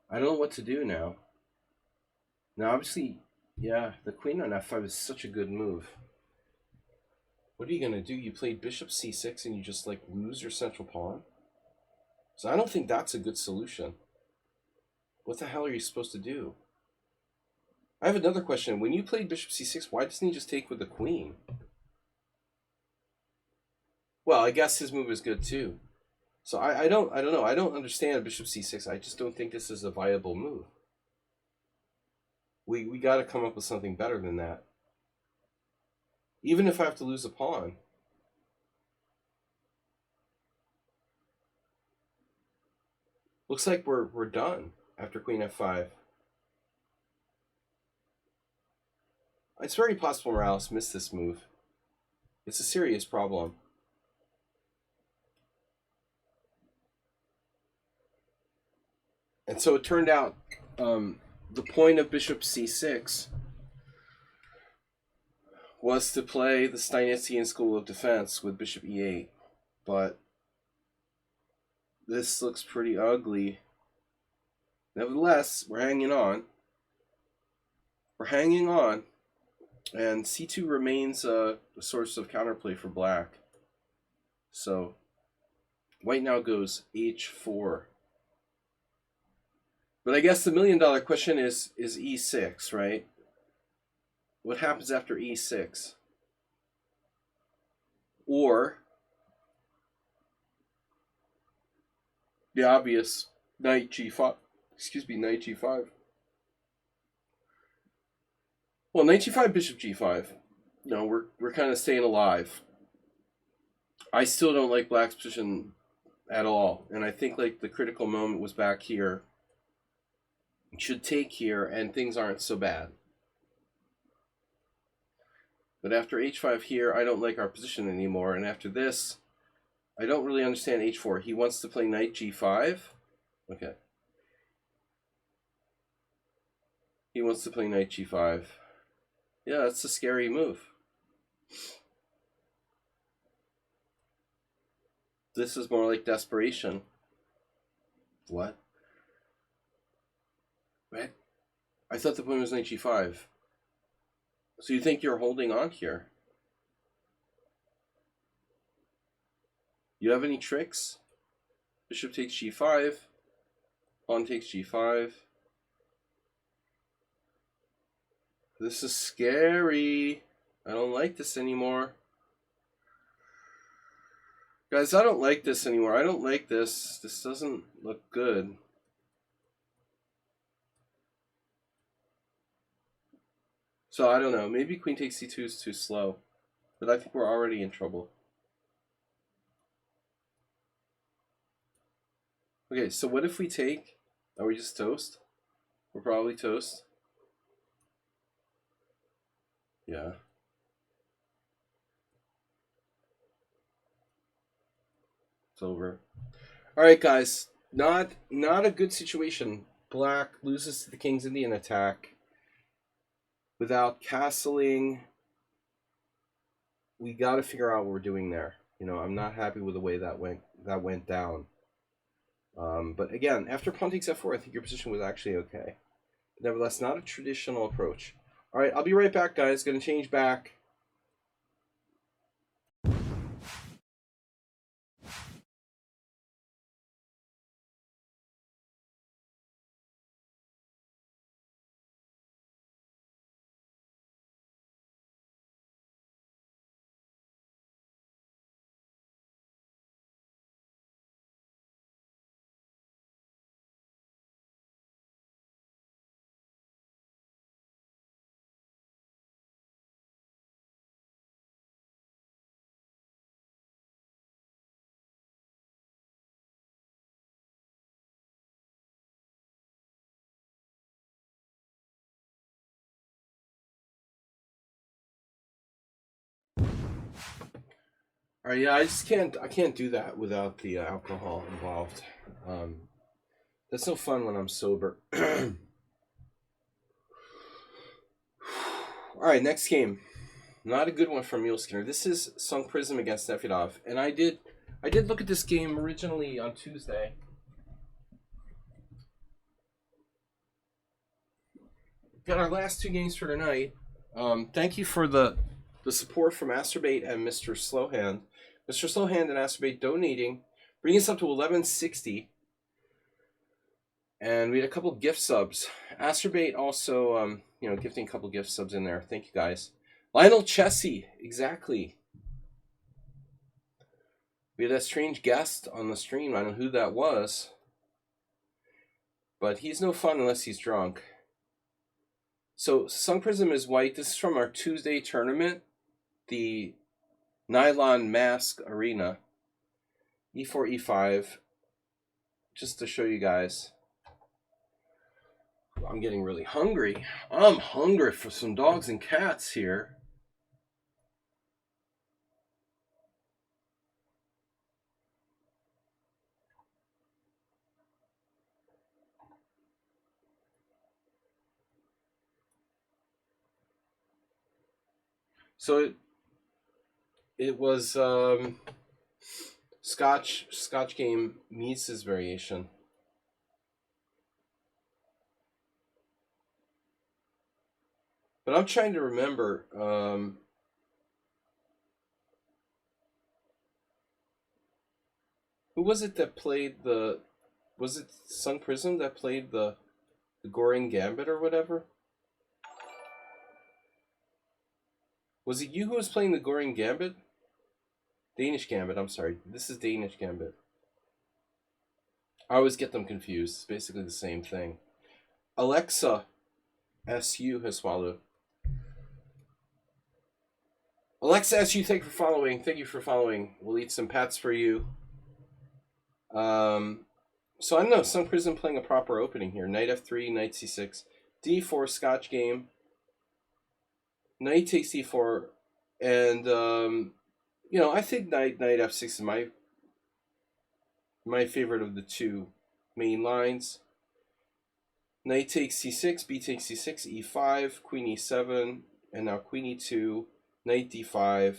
I don't know what to do now. Now, obviously, yeah, the queen on f5 is such a good move. What are you going to do? You played bishop c6 and you just like lose your central pawn? So I don't think that's a good solution. What the hell are you supposed to do? I have another question. When you played bishop c6, why doesn't he just take with the queen? Well, I guess his move is good too. So I don't know. I don't understand bishop c6. I just don't think this is a viable move. We got to come up with something better than that. Even if I have to lose a pawn. Looks like we're done after queen f5. It's very possible Morales missed this move. It's a serious problem. And so it turned out the point of bishop c6 was to play the Steinitzian school of defense with bishop e8. But this looks pretty ugly. Nevertheless, we're hanging on. We're hanging on. And c2 remains a source of counterplay for black. So white now goes h4. But I guess the million-dollar question is e6, right? What happens after e6? Or the obvious knight g5. Excuse me, knight g5. Well, knight g5, bishop g5. No, we're kind of staying alive. I still don't like black's position at all, and I think like the critical moment was back here. It should take here, and things aren't so bad. But after h5 here, I don't like our position anymore, and after this, I don't really understand h4. He wants to play knight g5. Okay. He wants to play knight g5. Yeah, that's a scary move. This is more like desperation. What? What? I thought the point was knight g5. So you think you're holding on here? You have any tricks? Bishop takes g5. Pawn takes g5. This is scary. I don't like this anymore. Guys, I don't like this anymore. I don't like this. This doesn't look good. So I don't know. Maybe queen takes c2 is too slow. But I think we're already in trouble. Okay, so what if we take... Are we just toast? We're probably toast. Yeah. It's over. Alright, guys. Not a good situation. Black loses to the King's Indian attack. Without castling, we got to figure out what we're doing there. You know, I'm not happy with the way that went down. But again, after pawn takes f4, I think your position was actually okay. But nevertheless, not a traditional approach. All right, I'll be right back, guys. Going to change back. All right, yeah, I can't do that without the alcohol involved. That's no fun when I'm sober. All right, next game. Not a good one for Mule Skinner. This is Sunk Prism against Nefedov, and I did look at this game originally on Tuesday. Got our last two games for tonight. Thank you for the support from Masturbate and Mr. Slowhand. Mr. Slowhand and Masturbate donating, bringing us up to 1160. And we had a couple gift subs. Masturbate also, gifting a couple gift subs in there. Thank you, guys. Lionel Chessy, exactly. We had a strange guest on the stream. I don't know who that was. But he's no fun unless he's drunk. So, Sunk Prism is white. This is from our Tuesday tournament. The Nylon Mask Arena. E4, E5. Just to show you guys. I'm getting really hungry. I'm hungry for some dogs and cats here. So it was Scotch game Mises variation. But I'm trying to remember. Who was it that played the? Was it Sunk Prism that played the Goring Gambit or whatever? Was it you who was playing the Goring Gambit? Danish Gambit, I'm sorry. This is Danish Gambit. I always get them confused. It's basically the same thing. Alexa SU has followed. Alexa SU, thank you for following. Thank you for following. We'll eat some pats for you. So I don't know. Sunk Prism playing a proper opening here. Knight F3, Knight C6, D4 Scotch game. Knight takes D4, and I think Knight F6 is my favorite of the two main lines. Knight takes C6, B takes C6, E5, Queen E7, and now Queen E2, Knight D5,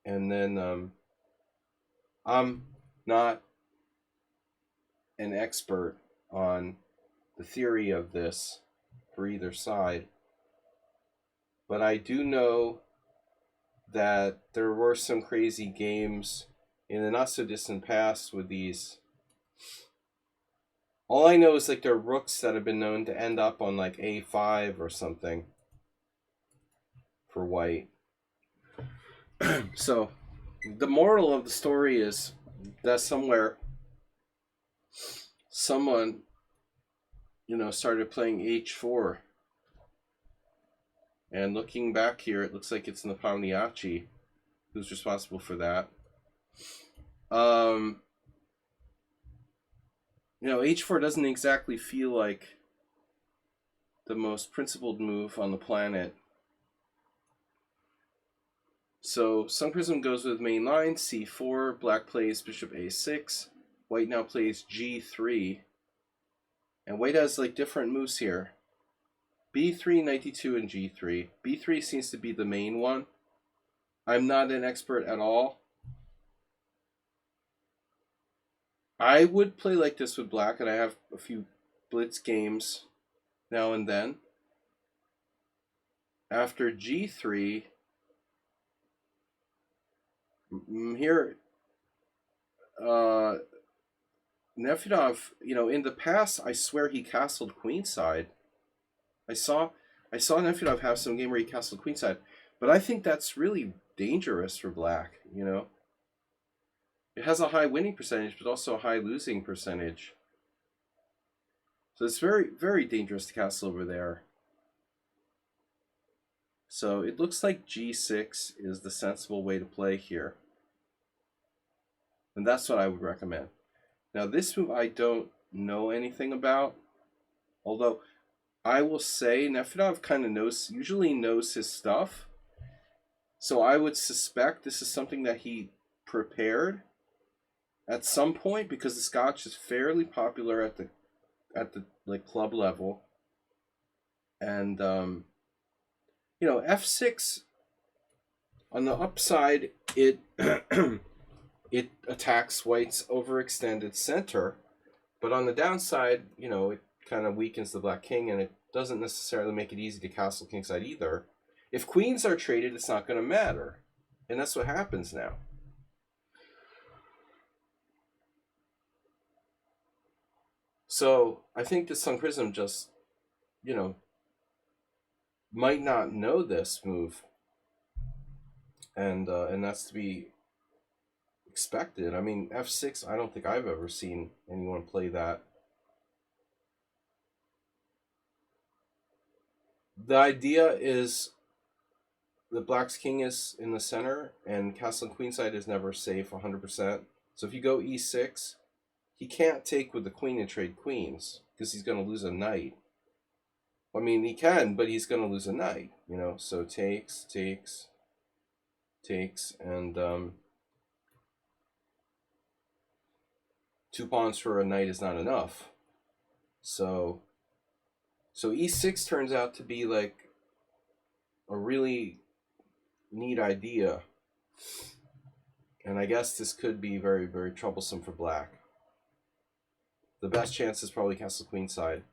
and then I'm not an expert on the theory of this for either side, but I do know that there were some crazy games in the not so distant past with these. All I know is like there are rooks that have been known to end up on like A5 or something for white. So the moral of the story is that somewhere someone started playing H4, and looking back here it looks like it's Nepomniachtchi who's responsible for that. h4 doesn't exactly feel like the most principled move on the planet. So Sun Prism goes with main line, c4, black plays bishop a6, white now plays g3, and white has like different moves here. b3, knight d2, and g3. b3 seems to be the main one. I'm not an expert at all. I would play like this with black, and I have a few blitz games now and then. After g3, here, Nefedov, in the past, I swear he castled queenside. I saw Nefedov have some game where he castled queenside, but I think that's really dangerous for black. It has a high winning percentage, but also a high losing percentage. So it's very, very dangerous to castle over there. So it looks like g6 is the sensible way to play here. And that's what I would recommend. Now this move I don't know anything about, although I will say Nefedov kind of usually knows his stuff. So I would suspect this is something that he prepared at some point, because the Scotch is fairly popular at the like club level. And f6 on the upside, it it attacks white's overextended center, but on the downside, it kind of weakens the black king, and it doesn't necessarily make it easy to castle kingside either. If queens are traded, it's not going to matter, and that's what happens now. So I think the Sun Prism just, might not know this move, and that's to be expected. I mean, f6, I don't think I've ever seen anyone play that. The idea is the black's king is in the center, and castle queenside is never safe 100%. So if you go e6, he can't take with the queen and trade queens, because he's going to lose a knight. I mean, he can, but he's going to lose a knight, so takes, and 2 pawns for a knight is not enough. So e6 turns out to be like a really neat idea, and I guess this could be very, very troublesome for black. The best chance is probably castle queenside.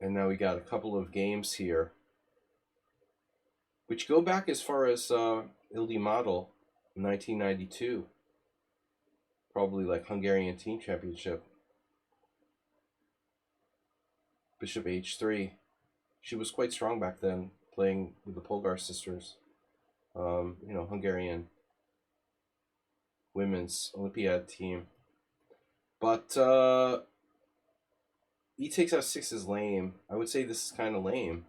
And now we got a couple of games here, which go back as far as Ildi Model 1992. Probably like Hungarian Team Championship. Bishop h3. She was quite strong back then, playing with the Polgar sisters. Hungarian women's Olympiad team. But e takes f6 is lame. I would say this is kind of lame.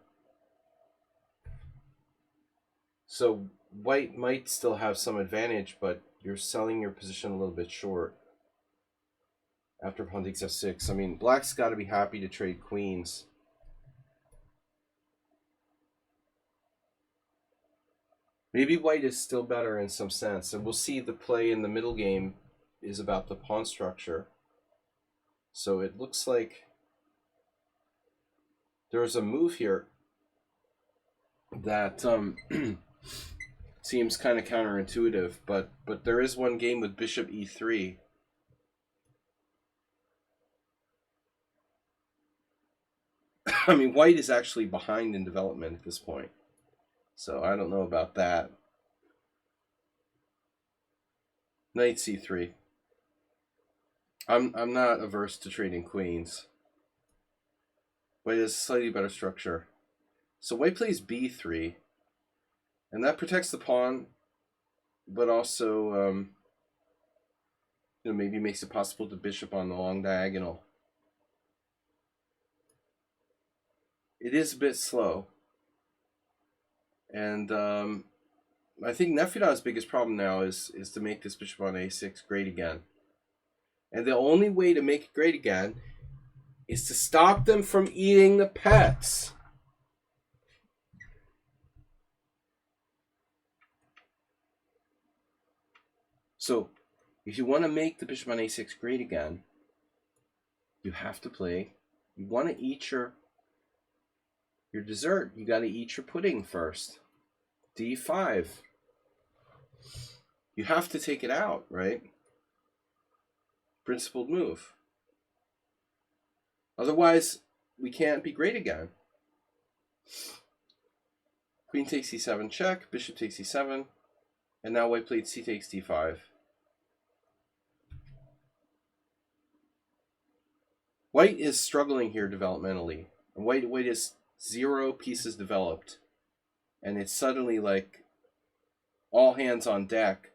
So white might still have some advantage, but you're selling your position a little bit short after pawn takes f6. I mean, black's got to be happy to trade queens. Maybe white is still better in some sense, and we'll see the play in the middle game is about the pawn structure. So it looks like there's a move here that seems kind of counterintuitive, but there is one game with bishop e3. I mean, white is actually behind in development at this point, so I don't know about that. Knight c3. I'm not averse to trading queens. White has a slightly better structure. So white plays b3, and that protects the pawn, but also maybe makes it possible to bishop on the long diagonal. It is a bit slow, and I think Nefedov's biggest problem now is to make this bishop on a6 great again. And the only way to make it great again is to stop them from eating the pets. So, if you want to make the bishop on a6 great again, you have to play. You want to eat your dessert. You got to eat your pudding first. d5. You have to take it out, right? Principled move. Otherwise, we can't be great again. Queen takes c7 check, bishop takes c7, and now white played c takes d5. White is struggling here developmentally. And white is 0 pieces developed. And it's suddenly like all hands on deck.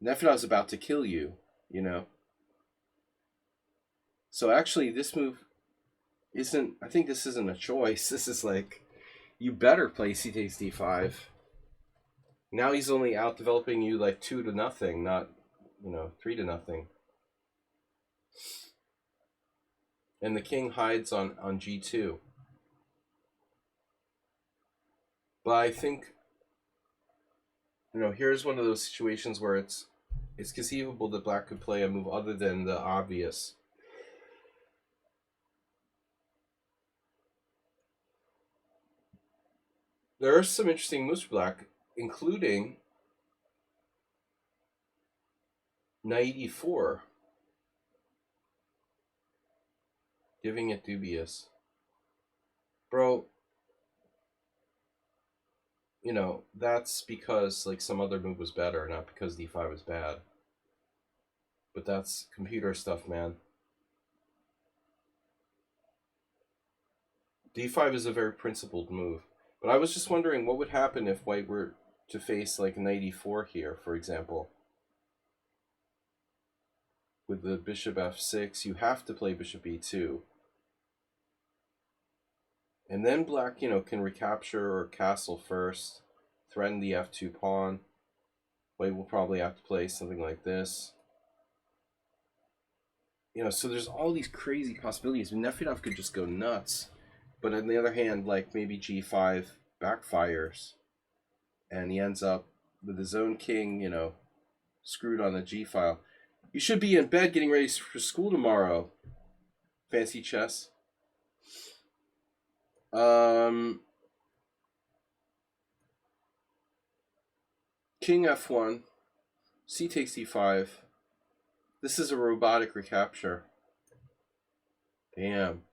Nefedov's about to kill you, you know. So actually this move isn't, I think this isn't a choice. This is like, you better play c takes d5. Now he's only out developing you like 2-0, not, 3-0. And the king hides on g2. But I think, here's one of those situations where it's conceivable that black could play a move other than the obvious. There are some interesting moves for black, including knight e4, giving it dubious. Bro, that's because like some other move was better, not because d5 was bad. But that's computer stuff, man. d5 is a very principled move. But I was just wondering what would happen if white were to face like knight e4 here, for example. With the bishop f6, you have to play bishop e2. And then black, can recapture or castle first, threaten the f2 pawn. White will probably have to play something like this. So there's all these crazy possibilities. Nefedov could just go nuts. But on the other hand, like maybe g5 backfires. And he ends up with his own king, screwed on the g file. You should be in bed getting ready for school tomorrow. Fancy chess. King f1. C takes d5. This is a robotic recapture. Damn.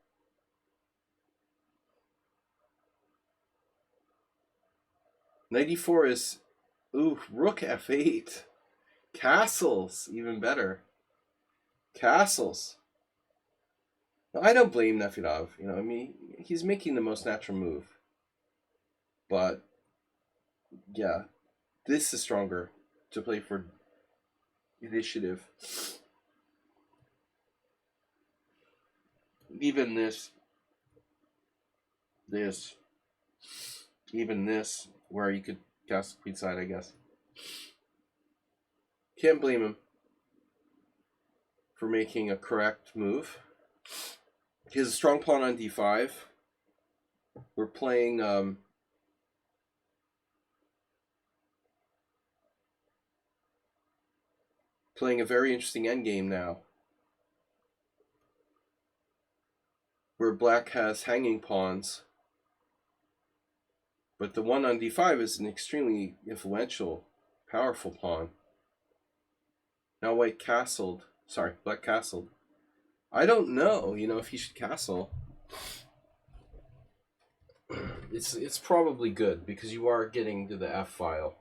Knight e4 is, rook f8. Castles, even better. Castles. Now, I don't blame Nefedov. He's making the most natural move. But, yeah, this is stronger to play for initiative. Even this, even this, where you could castle queenside, I guess. Can't blame him for making a correct move. He has a strong pawn on d5. We're playing a very interesting endgame now, where black has hanging pawns, but the one on d5 is an extremely influential, powerful pawn. Now black castled. I don't know, if he should castle. It's probably good because you are getting to the f file.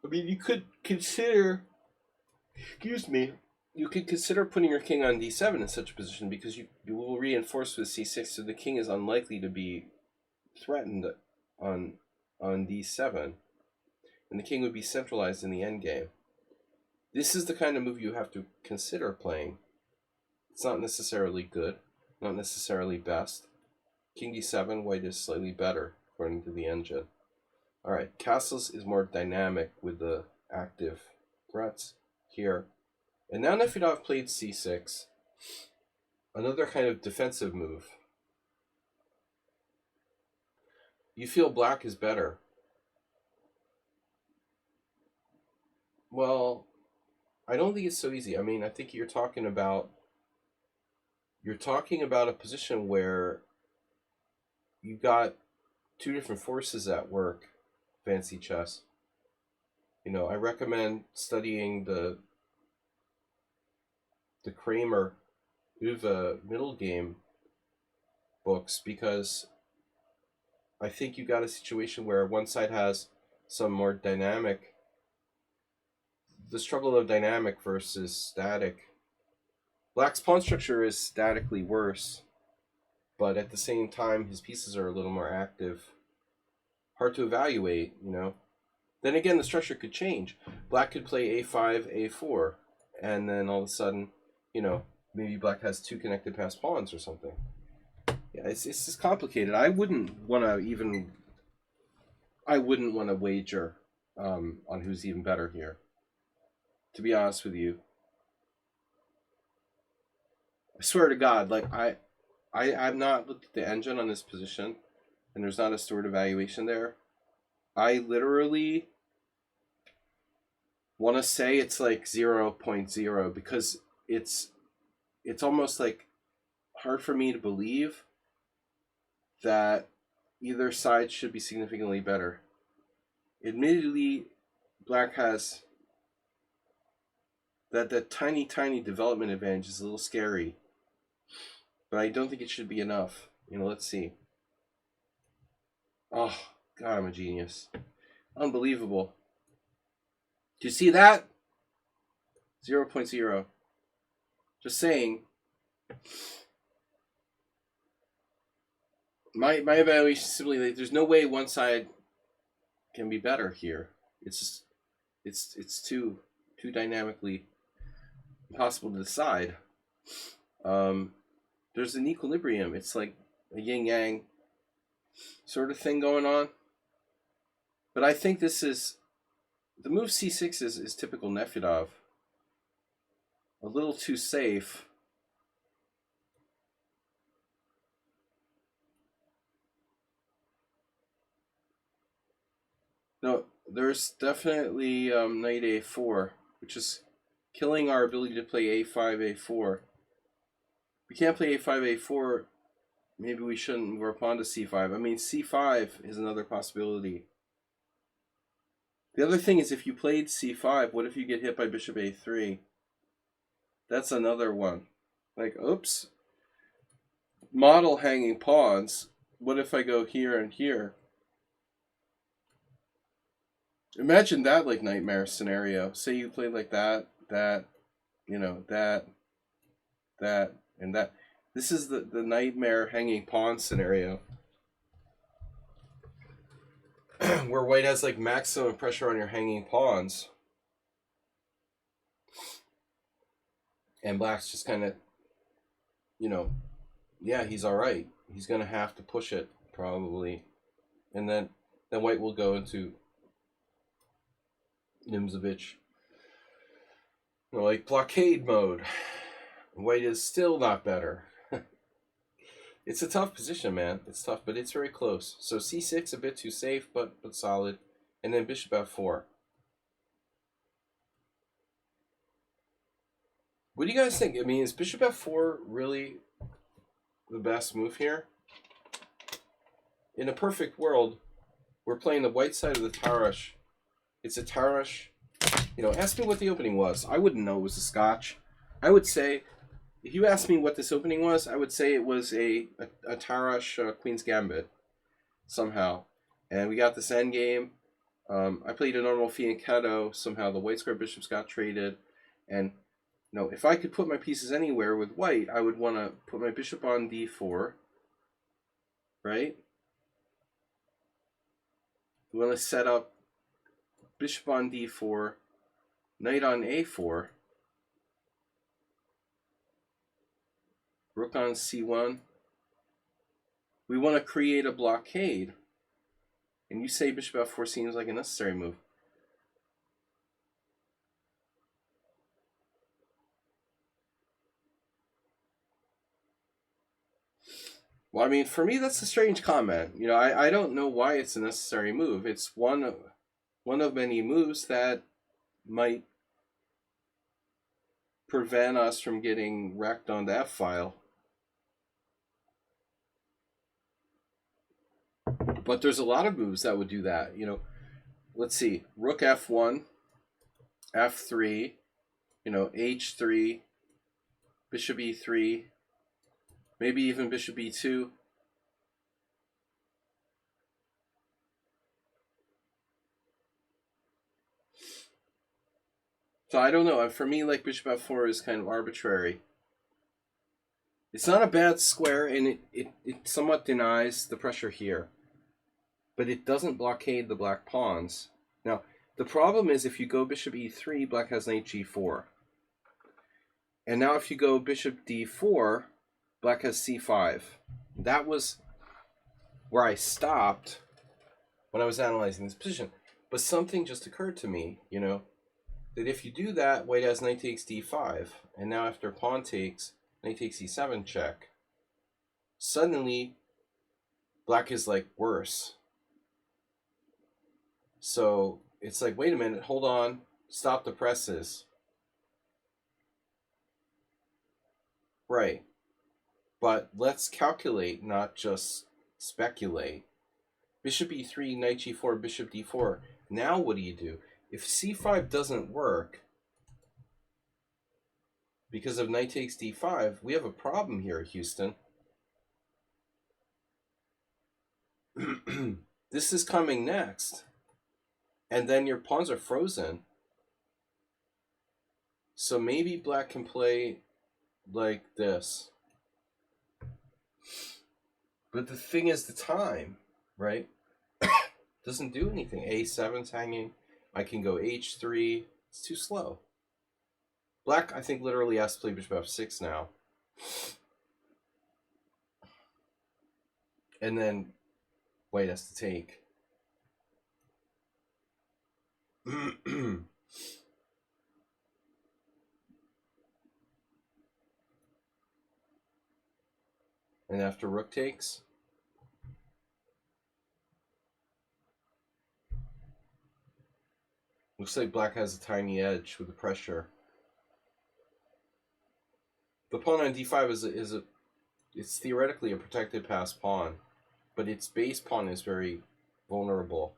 I mean, you could consider, you could consider putting your king on d7 in such a position because you will reinforce with c6, so the king is unlikely to be threatened on d7, and the king would be centralized in the endgame. This is the kind of move you have to consider playing. It's not necessarily good, not necessarily best. King d7, white is slightly better, according to the engine. Alright, castles is more dynamic with the active threats here. And now Nefedov played c6, another kind of defensive move. You feel black is better. Well, I don't think it's so easy. I mean, I think you're talking about a position where you got two different forces at work. Fancy chess. You know, I recommend studying the Kramer Uwe middle game books, because I think you got a situation where one side has some more dynamic, the struggle of dynamic versus static. Black's pawn structure is statically worse, but at the same time, his pieces are a little more active. Hard to evaluate, you know. Then again, the structure could change. Black could play a5, a4, and then all of a sudden, you know, maybe black has two connected passed pawns or something. Yeah, it's just complicated. I wouldn't want to wager on who's even better here, to be honest with you. I swear to God, like I've not looked at the engine on this position, and there's not a stored evaluation there. I literally want to say it's like 0.0, because it's almost like hard for me to believe that either side should be significantly better. Admittedly, black has that tiny development advantage is a little scary, but I don't think it should be enough. You know, let's see. Oh God, I'm a genius. Unbelievable. Do you see that? 0.0. Just saying. My evaluation is simply like there's no way one side can be better here. It's just it's too dynamically impossible to decide. There's an equilibrium. It's like a yin yang sort of thing going on. But I think this is the move c6 is typical Nefedov. A little too safe. No, there's definitely knight a4, which is killing our ability to play a5, a4. We can't play a5, a4. Maybe we shouldn't move our pawn to c5. I mean, c5 is another possibility. The other thing is, if you played c5, what if you get hit by bishop a3? That's another one. Like, oops. Model hanging pawns. What if I go here and here? Imagine that, like, nightmare scenario. Say you play like that, you know, that, and that. This is the nightmare hanging pawn scenario. Where white has, like, maximum pressure on your hanging pawns. And black's just kind of, you know, yeah, he's all right. He's going to have to push it, probably. And then white will go into Nimzovich, you know, like blockade mode. White is still not better. It's a tough position, man. It's tough, but it's very close. So c6, a bit too safe, but solid. And then bishop f4. What do you guys think? I mean, is bishop f4 really the best move here? In a perfect world, we're playing the white side of the Tarash. It's a Tarash. You know, ask me what the opening was. I wouldn't know it was a Scotch. I would say, if you asked me what this opening was, I would say it was a Tarash Queen's Gambit, somehow. And we got this endgame. I played a normal fianchetto. Somehow the white square bishops got traded. And, you know, if I could put my pieces anywhere with white, I would want to put my bishop on d4. Right? We want to set up bishop on d4, knight on a4, rook on c1. We want to create a blockade. And you say bishop f4 seems like a necessary move. Well, I mean, for me, that's a strange comment. You know, I don't know why it's a necessary move. It's one of many moves that might prevent us from getting wrecked on the F file. But there's a lot of moves that would do that. You know, let's see, Rook F1, F3, you know, H3, Bishop E3, maybe even Bishop E2. So I don't know. For me, like Bishop F4 is kind of arbitrary. It's not a bad square, and it somewhat denies the pressure here. But it doesn't blockade the black pawns. Now, the problem is if you go Bishop E3, black has Knight G4. And now if you go Bishop D4, black has C5. That was where I stopped when I was analyzing this position. But something just occurred to me, you know, that if you do that, white has knight takes d5, and now after pawn takes, knight takes e7 check, suddenly black is like worse. So it's like, wait a minute, hold on, stop the presses. Right. But let's calculate, not just speculate. Bishop e3, knight g4, bishop d4. Now what do? If c5 doesn't work, because of knight takes d5, we have a problem here, Houston. This is coming next. And then your pawns are frozen. So maybe black can play like this. But the thing is the time, right? Doesn't do anything. A7's hanging. I can go h3. It's too slow. Black, I think, literally has to play bishop f6 now. And then white has to take. And after rook takes, looks like black has a tiny edge with the pressure. The pawn on d5 it's theoretically a protected passed pawn, but its base pawn is very vulnerable.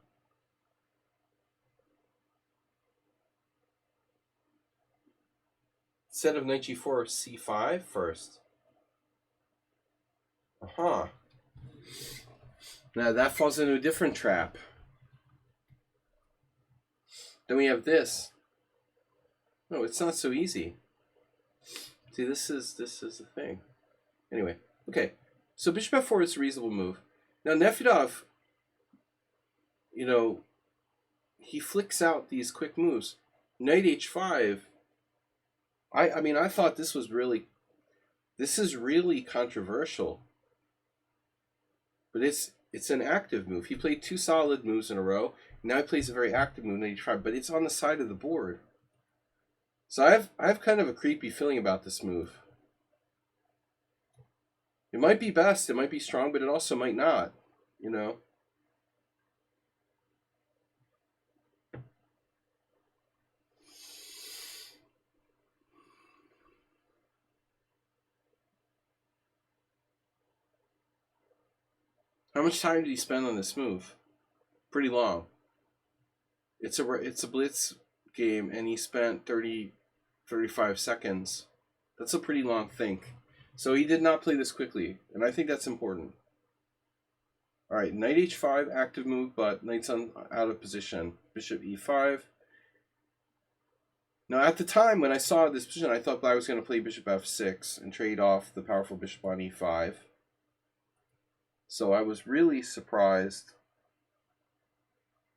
Instead of knight g4, c5 first. Uh-huh. Now that falls into a different trap. Then we have this. No, it's not so easy. See, this is the thing. Anyway, okay. So bishop f4 is a reasonable move. Now Nefedov, you know, he flicks out these quick moves. Knight h5. I mean, I thought this is really controversial. But it's an active move. He played two solid moves in a row. Now he plays a very active move, knight h5, but it's on the side of the board. So I have kind of a creepy feeling about this move. It might be best, it might be strong, but it also might not, you know. How much time did he spend on this move? Pretty long. It's a blitz game, and he spent 35 seconds. That's a pretty long think. So he did not play this quickly, and I think that's important. All right, knight h5, active move, but knight's out of position. Bishop e5. Now, at the time when I saw this position, I thought black was going to play bishop f6 and trade off the powerful bishop on e5. So I was really surprised.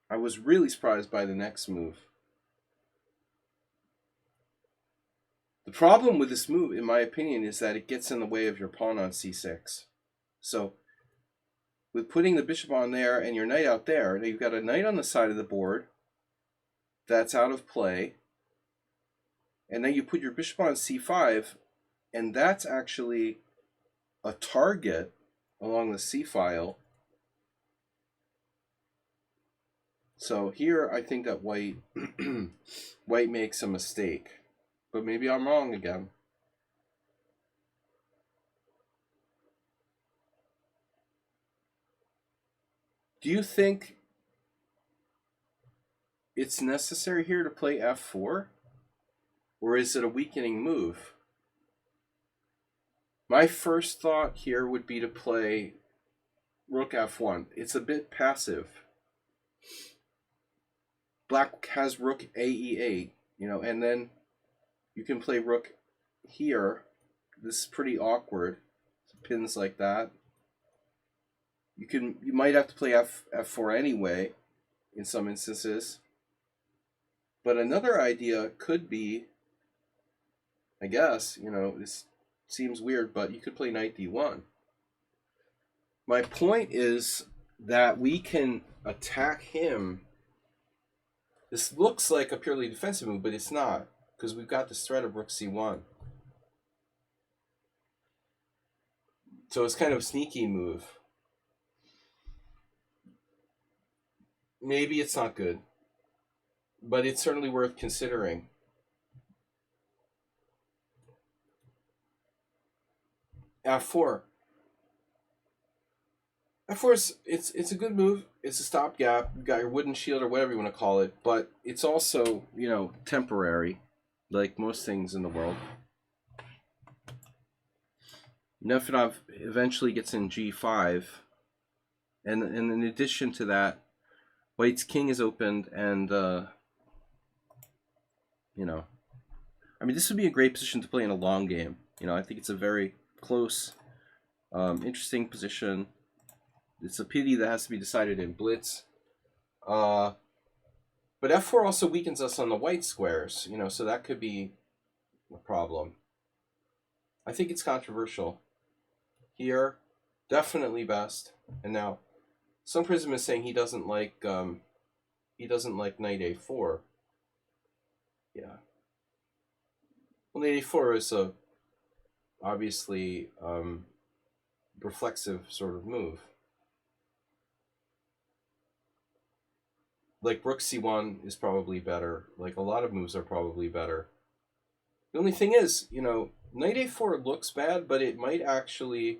I was really surprised by the next move. The problem with this move, in my opinion, is that it gets in the way of your pawn on c6. So with putting the bishop on there and your knight out there, now you've got a knight on the side of the board that's out of play. And then you put your bishop on c5, and that's actually a target along the C file. So here I think that white white makes a mistake, but maybe I'm wrong again. Do you think it's necessary here to play f4? Or is it a weakening move? My first thought here would be to play rook f1. It's a bit passive. Black has rook ae8, and then you can play rook here. This is pretty awkward. Pins like that. You might have to play f4 anyway in some instances. But another idea could be, I guess, this seems weird, but you could play knight d1. My point is that we can attack him. This looks like a purely defensive move, but it's not, because we've got this threat of rook c1. So it's kind of a sneaky move. Maybe it's not good, but it's certainly worth considering. f4. f4 is it's a good move. It's a stopgap. You've got your wooden shield or whatever you want to call it, but it's also, temporary, like most things in the world. Nefertov eventually gets in g5, and in addition to that, White's king is opened, and this would be a great position to play in a long game. I think it's a very close, interesting position. It's a pity that has to be decided in blitz. But f4 also weakens us on the white squares, so that could be a problem. I think it's controversial. Here, definitely best. And now, some Prism is saying he doesn't like knight a4. Yeah. Well, knight a4 is a obviously reflexive sort of move. Like rook c1 is probably better. Like a lot of moves are probably better. The only thing is, knight a4 looks bad, but it might actually,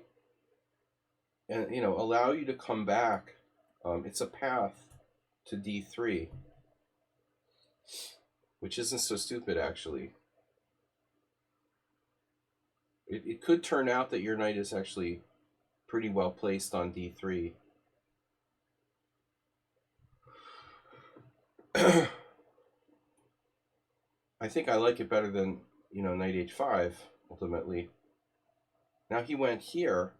allow you to come back. It's a path to d3, which isn't so stupid, actually. It could turn out that your knight is actually pretty well placed on d3. I think I like it better than, knight h5, ultimately. Now he went here.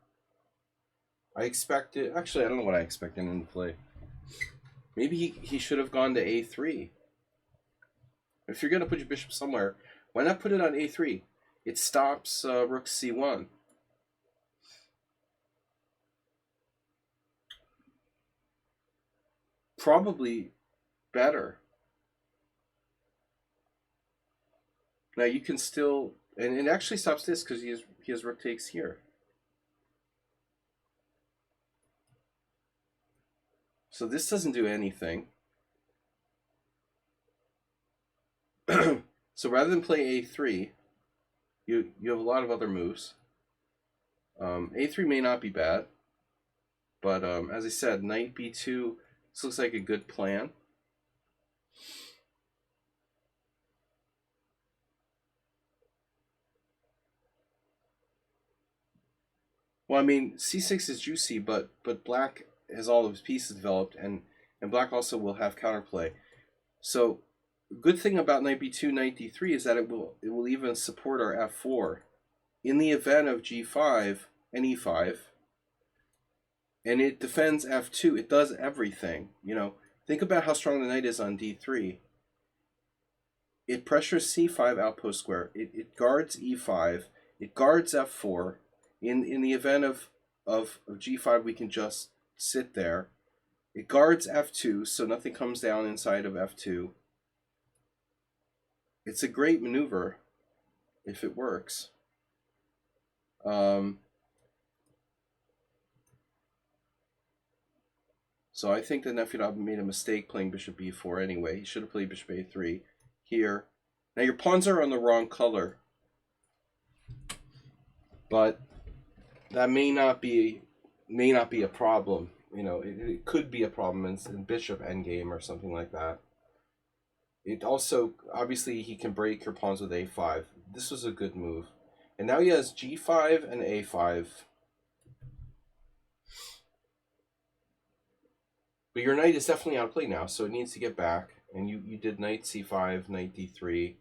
I expected... Actually, I don't know what I expected him to play. Maybe he should have gone to a3. If you're going to put your bishop somewhere, why not put it on a3? It stops rook c1. Probably better. Now you can still... And it actually stops this because he has rook takes here. So this doesn't do anything. So rather than play a3, you have a lot of other moves. A3 may not be bad, but as I said, knight b2, this looks like a good plan. Well, c6 is juicy, but black has all of his pieces developed, and black also will have counterplay. So, good thing about knight b2, knight d3 is that it will even support our f4 in the event of g5 and e5, and it defends f2. It does everything. Think about how strong the knight is on d3. It pressures c5 outpost square. It guards e5. It guards f4. In the event of g5, we can just sit there. It guards f2, so nothing comes down inside of f2. It's a great maneuver if it works. So I think that Nefedov made a mistake playing bishop b4 anyway. He should have played bishop a3 here. Now your pawns are on the wrong color, but that may not be a problem. You know, it could be a problem in bishop endgame or something like that. It also, obviously, he can break your pawns with a5. This was a good move. And now he has g5 and a5. But your knight is definitely out of play now, so it needs to get back. And you did knight c5, knight d3.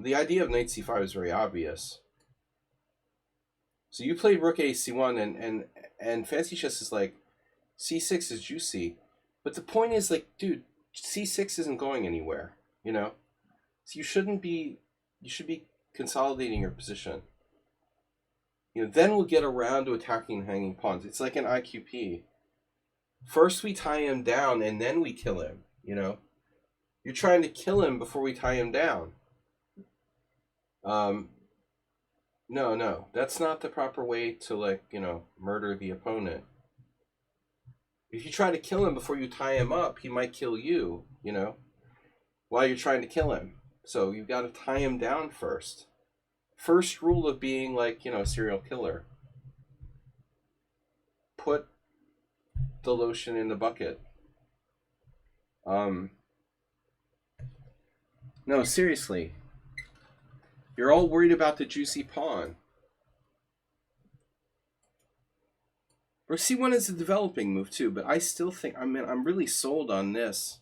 The idea of knight c5 is very obvious. So you played rook a c1, and Fancy Chess is like, c6 is juicy. But the point is, like, dude, c6 isn't going anywhere, you know? So you should be consolidating your position. You know, then we'll get around to attacking hanging pawns. It's like an IQP. First we tie him down and then we kill him, you know? You're trying to kill him before we tie him down. No, that's not the proper way to, like, you know, murder the opponent. If you try to kill him before you tie him up, he might kill you, you know, while you're trying to kill him. So you've got to tie him down first. First rule of being, like, you know, a serial killer. Put the lotion in the bucket. No, seriously. You're all worried about the juicy pawn. Rook c1 is a developing move too, but I still think, I mean, I'm really sold on this.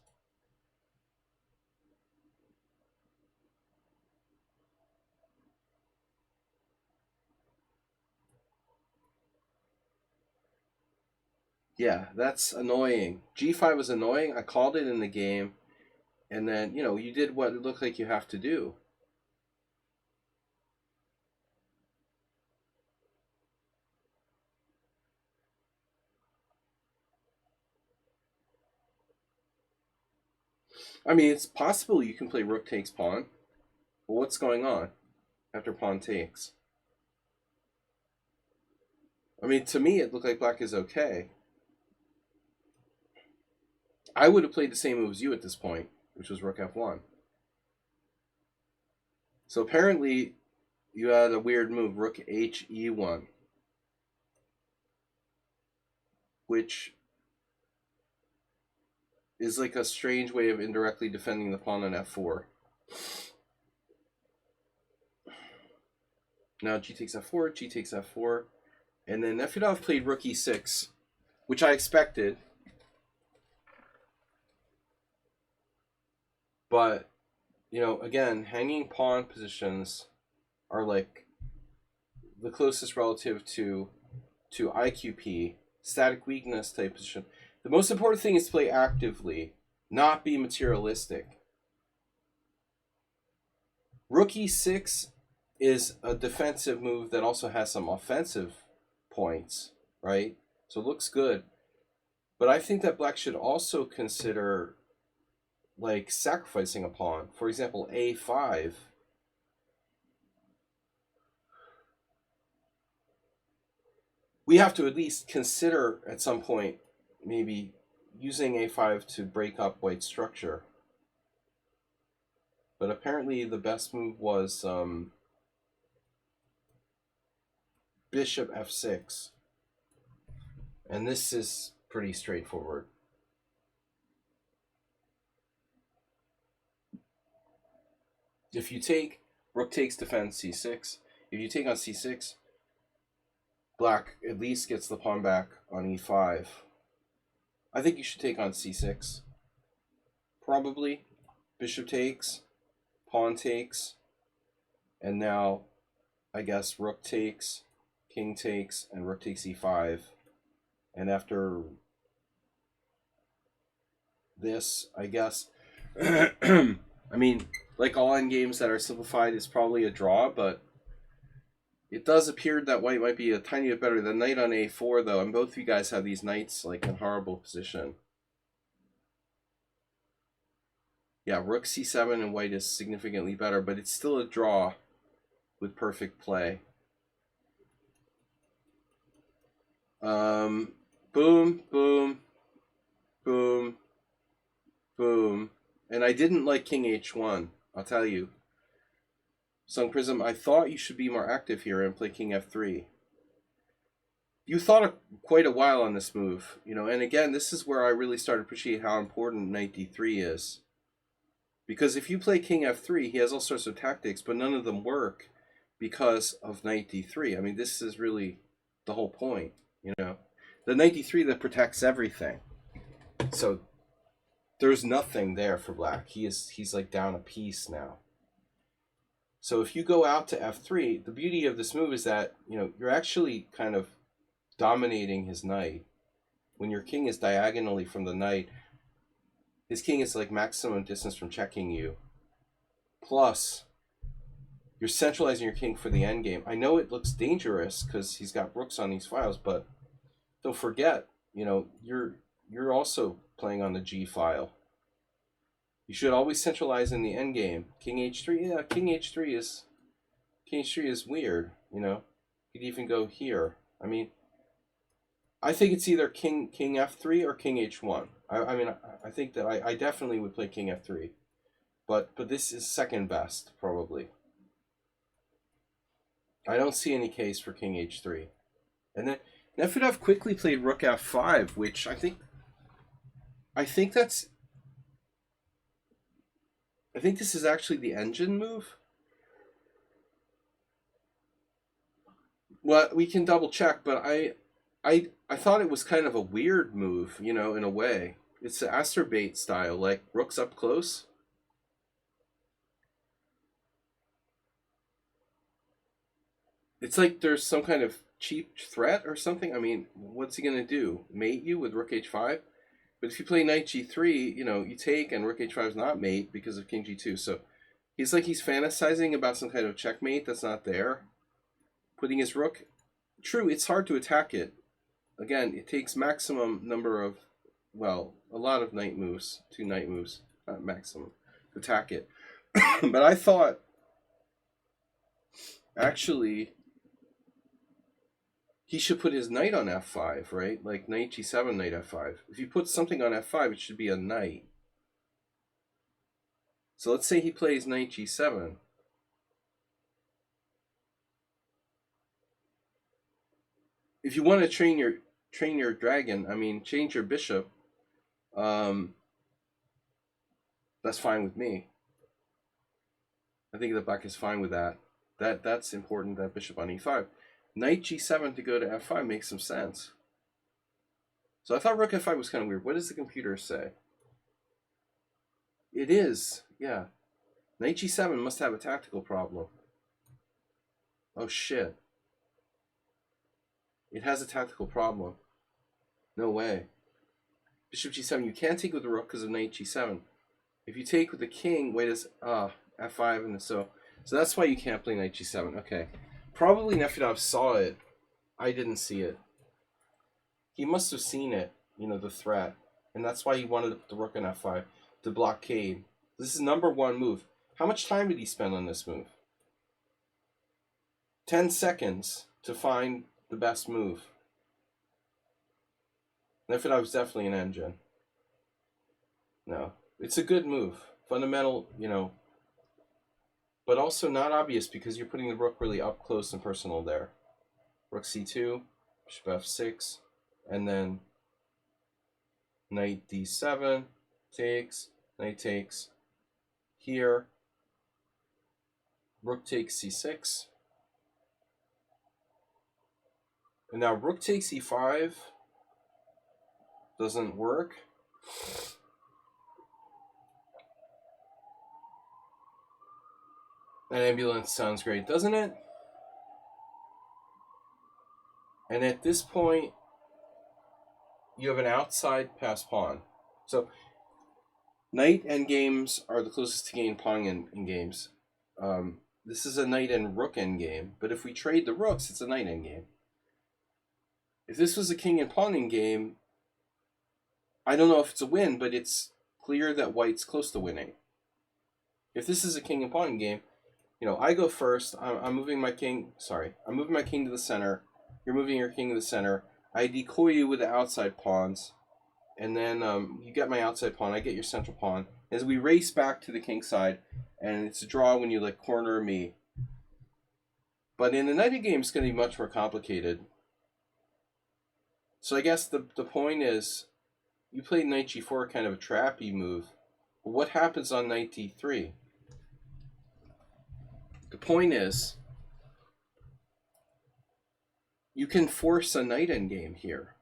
Yeah, that's annoying. g5 was annoying. I called it in the game, and then, you know, you did what it looked like you have to do. I mean, it's possible you can play rook takes pawn. But what's going on after pawn takes? I mean, to me, it looked like black is okay. I would have played the same move as you at this point, which was rook f1. So apparently, you had a weird move, rook h e1, which is like a strange way of indirectly defending the pawn on f4. Now g takes f4, g takes f4, and then Nefedov played rook e6, which I expected. But, you know, again, hanging pawn positions are like the closest relative to IQP, static weakness type position. The most important thing is to play actively, not be materialistic. Rook e6 is a defensive move that also has some offensive points, right? So it looks good. But I think that black should also consider, like, sacrificing a pawn. For example, a5. We have to at least consider at some point maybe using a5 to break up white structure. But apparently the best move was bishop f6. And this is pretty straightforward. If you take, rook takes defense c6. If you take on c6, black at least gets the pawn back on e5. I think you should take on c6. Probably. Bishop takes, pawn takes, and now I guess rook takes, king takes, and rook takes e5. And after this, I guess, I mean, like all endgames that are simplified, it's probably a draw, but it does appear that white might be a tiny bit better. The knight on a4, though, and both of you guys have these knights like in horrible position. Yeah, rook c7 and white is significantly better, but it's still a draw with perfect play. Boom, boom. I didn't like king h1. I'll tell you. Sun Prism, I thought you should be more active here and play king f3. You thought quite a while on this move, and again, this is where I really started to appreciate how important knight d3 is. Because if you play king f3, he has all sorts of tactics, but none of them work because of knight d3. I mean, this is really the whole point, The knight d3 that protects everything. So there's nothing there for black. He's like down a piece now. So if you go out to f3, the beauty of this move is that, you're actually kind of dominating his knight. When your king is diagonally from the knight, his king is like maximum distance from checking you. Plus, you're centralizing your king for the endgame. I know it looks dangerous because he's got rooks on these files, but don't forget, you're also playing on the G file. You should always centralize in the endgame. King h3, yeah, king h3 is weird, You could even go here. I mean, I think it's either king f3 or king h1. I think that I definitely would play king f3, but this is second best probably. I don't see any case for king h3, and then Nefedov quickly played rook f5, which I think this is actually the engine move. Well, we can double check, but I thought it was kind of a weird move, in a way. It's the Asterbait style, like rooks up close. It's like there's some kind of cheap threat or something. I mean, what's he going to do? Mate you with rook h5? But if you play knight g3, you take, and rook h5 is not mate because of king g2. So he's fantasizing about some kind of checkmate that's not there. Putting his rook... True, it's hard to attack it. Again, it takes maximum number of... Well, a lot of knight moves. 2 knight moves. Not maximum. To attack it. But I thought... Actually... He should put his knight on f5, right? Like knight g7, knight f5. If you put something on f5, it should be a knight. So let's say he plays knight g7. If you want to train your dragon, change your bishop, that's fine with me. I think the black is fine with that. That's important, that bishop on e5. Knight g7 to go to f5 makes some sense. So I thought rook f5 was kind of weird. What does the computer say? It is, yeah. Knight g7 must have a tactical problem. Oh shit. It has a tactical problem. No way. Bishop g7, you can't take with the rook because of knight g7. If you take with the king, wait, is f5 and so that's why you can't play knight g7. Okay. Probably Nefedov saw it. I didn't see it. He must have seen it, the threat. And that's why he wanted to put the rook on f5 to blockade. This is number 1 move. How much time did he spend on this move? 10 seconds to find the best move. Nefedov was definitely an engine. No. It's a good move. Fundamental, but also not obvious because you're putting the rook really up close and personal there. Rook c2, bishop f6, and then knight d7, takes, knight takes. Here, rook takes c6. And now rook takes e5 doesn't work. That ambulance sounds great, doesn't it? And at this point, you have an outside pass pawn. So, knight endgames are the closest to gain pawn in games. This is a knight and rook endgame, but if we trade the rooks, it's a knight endgame. If this was a king and pawn endgame, I don't know if it's a win, but it's clear that white's close to winning. If this is a king and pawn endgame, I go first. I'm moving my king. Sorry, I'm moving my king to the center. You're moving your king to the center. I decoy you with the outside pawns, and then you get my outside pawn, I get your central pawn. As we race back to the king side, and it's a draw when you like corner me. But in the knighted game, it's going to be much more complicated. So I guess the point is, you played knight g4, kind of a trappy move. But what happens on knight d3? The point is, you can force a knight endgame here.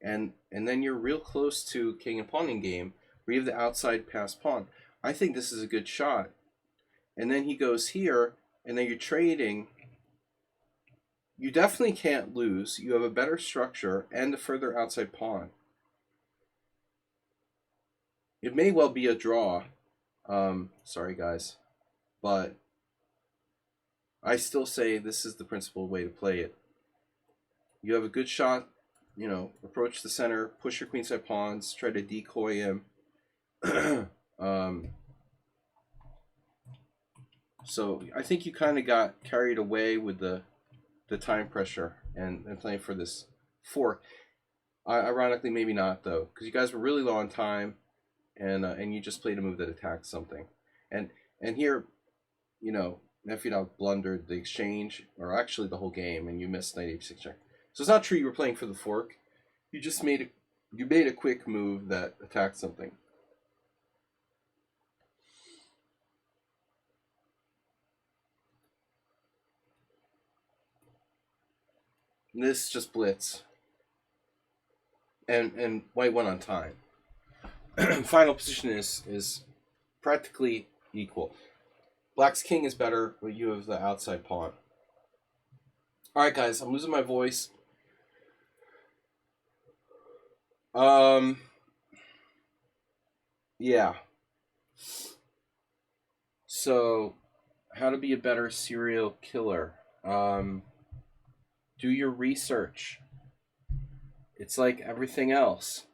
And then you're real close to king and pawn endgame, where you have the outside passed pawn. I think this is a good shot. And then he goes here, and then you're trading. You definitely can't lose. You have a better structure and a further outside pawn. It may well be a draw. Sorry, guys. But I still say this is the principled way to play it. You have a good shot, approach the center, push your queenside pawns, try to decoy him. So I think you kind of got carried away with the time pressure and playing for this fork. Ironically, maybe not though, because you guys were really low on time, and you just played a move that attacked something, and here, Nefidov blundered the exchange, or actually the whole game, and you missed knight h6 check. So it's not true you were playing for the fork. You just made a quick move that attacked something. This just blitz. And white won on time. Final position is practically equal. Black's king is better, but you have the outside pawn. Alright guys, I'm losing my voice. Yeah. So, how to be a better serial killer. Do your research. It's like everything else.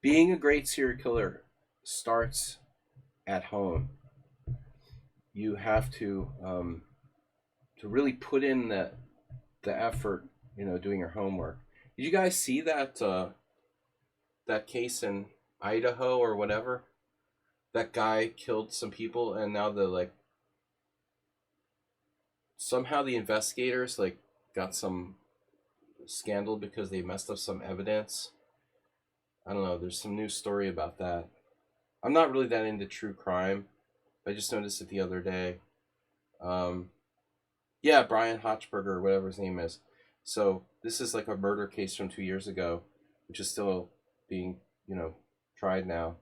Being a great serial killer starts at home. You have to really put in the effort, doing your homework. Did you guys see that case in Idaho or whatever? That guy killed some people, and now somehow the investigators got some scandal because they messed up some evidence. I don't know, there's some news story about that. I'm not really that into true crime. I just noticed it the other day. Yeah, Brian Hochberger, or whatever his name is. So this is like a murder case from 2 years ago, which is still being, tried now.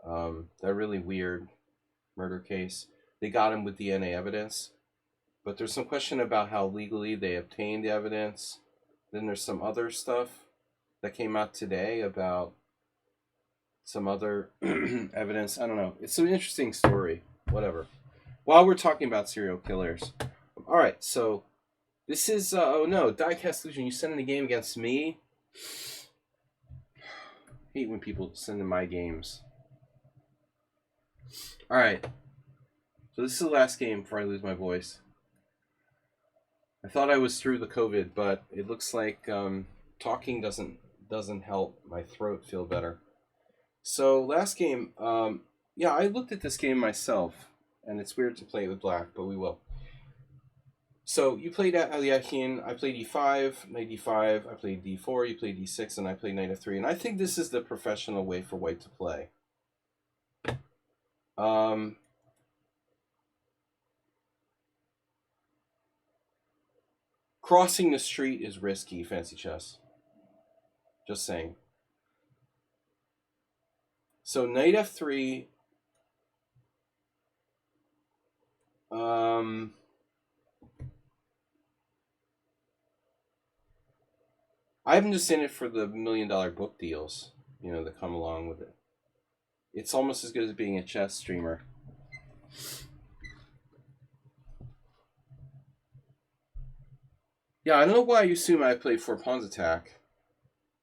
That really weird murder case. They got him with DNA evidence, but there's some question about how legally they obtained the evidence. Then there's some other stuff that came out today about some other evidence. I don't know. It's an interesting story. Whatever. While we're talking about serial killers. All right, so this is, oh no, Diecast Illusion, you send in a game against me? I hate when people send in my games. All right, so this is the last game before I lose my voice. I thought I was through the COVID, but it looks like talking doesn't help my throat feel better. So last game, yeah, I looked at this game myself, and it's weird to play it with black, but we will. So you played Aliakin, I played e5, knight d5, I played d4, you played d6, and I played knight f3. And I think this is the professional way for white to play. Crossing the street is risky, fancy chess. Just saying. So knight f3. I'm just in it for the $1 million book deals, that come along with it. It's almost as good as being a chess streamer. Yeah, I don't know why you assume I played 4 pawns attack.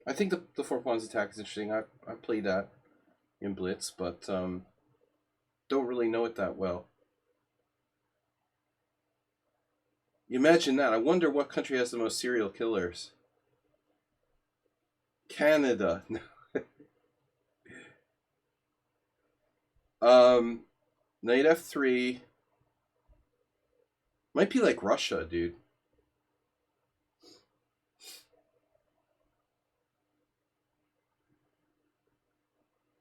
I think the 4 pawns attack is interesting. I played that in Blitz, but don't really know it that well. You imagine that. I wonder what country has the most serial killers. Canada. Knight f3. Might be like Russia, dude.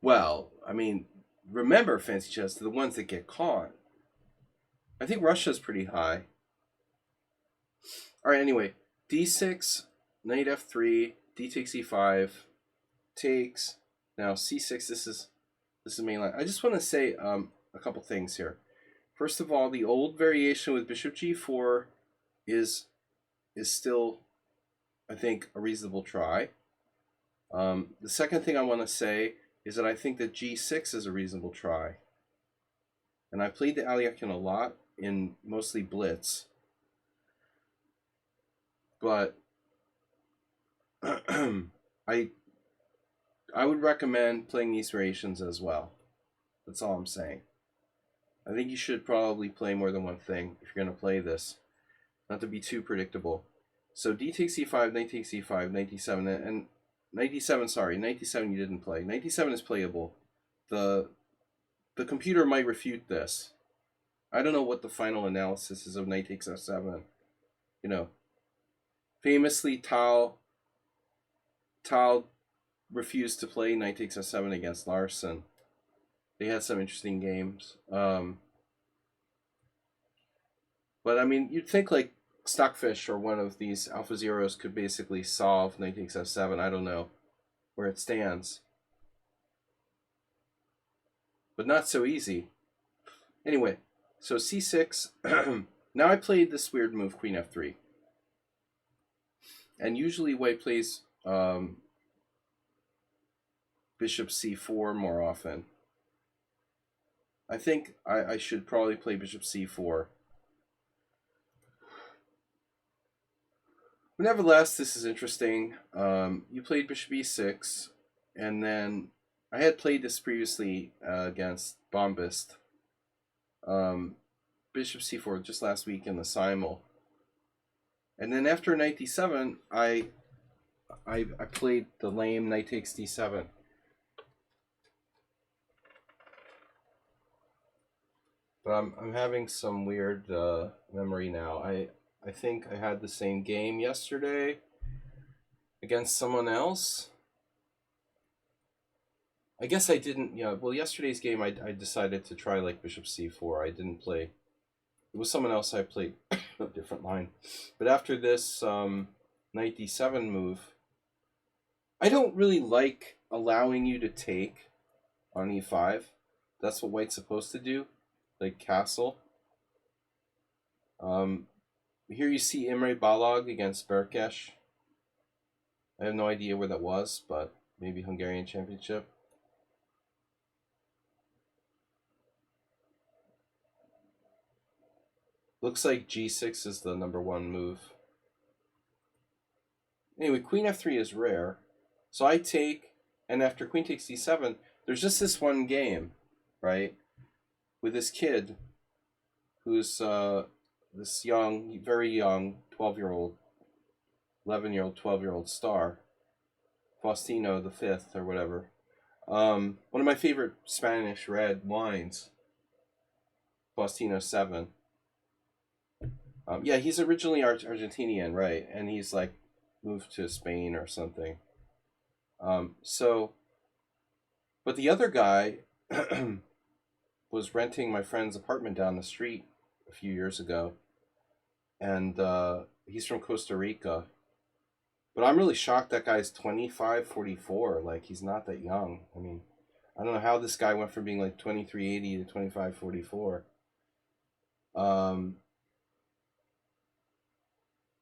Well, I mean, remember, Fancy Chess, the ones that get caught. I think Russia's pretty high. All right, anyway, d6, knight f3, d takes e5, takes. Now c6. This is main line. I just want to say a couple things here. First of all, the old variation with bishop g4 is still, I think, a reasonable try. The second thing I want to say is that I think that g6 is a reasonable try. And I played the Alekhine a lot in mostly blitz. But I would recommend playing these variations as well. That's all I'm saying. I think you should probably play more than one thing if you're going to play this. Not to be too predictable. So d takes e5, knight takes e5, knight d7, and knight d7, sorry, knight d7 you didn't play. Knight d7 is playable. The computer might refute this. I don't know what the final analysis is of knight takes f7. You know, famously Tal refused to play knight takes f7 against Larson. They had some interesting games. But I mean, you'd think like Stockfish or one of these Alpha Zeros could basically solve knight takes f7. I don't know where it stands. But not so easy. Anyway, so c6. Now I played this weird move, queen f3. And usually white plays bishop c4 more often. I think I should probably play bishop c4. But nevertheless, this is interesting. You played bishop e6, and then I had played this previously against Bombist. Bishop c4 just last week in the simul. And then after knight d7, I played the lame knight takes d7. But I'm having some weird memory now. I think I had the same game yesterday against someone else. I guess I didn't. Yeah. Well, yesterday's game I decided to try like bishop c4. I didn't play. It was someone else I played a different line. But after this knight d7 move, I don't really like allowing you to take on e5. That's what white's supposed to do, like castle. Here you see Imre Balog against Berkesh. I have no idea where that was, but maybe Hungarian Championship. Looks like g6 is the #1 move. Anyway, queen f3 is rare. So I take, and after queen takes d7, there's just this one game, right? With this kid who's this young, very young, 12-year-old, 11-year-old, 12-year-old star. Faustino the Fifth or whatever. One of my favorite Spanish red wines. Faustino 7. Yeah, he's originally Argentinian, right? And he's like moved to Spain or something. But the other guy was renting my friend's apartment down the street a few years ago. And he's from Costa Rica. But I'm really shocked that guy's 25, 44. Like, he's not that young. I mean, I don't know how this guy went from being like 2380 to 2544.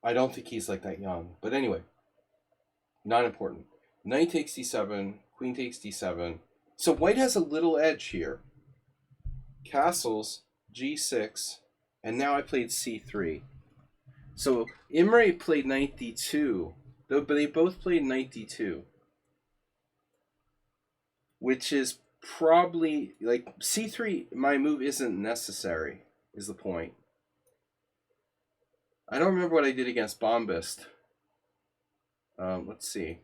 I don't think he's like that young. But anyway, not important. Knight takes d7, queen takes d7. So white has a little edge here. Castles, g6, and now I played c3. So Imre played knight d2, but they both played knight d2. Which is probably, like, c3, my move isn't necessary, is the point. I don't remember what I did against Bombist. Let's see.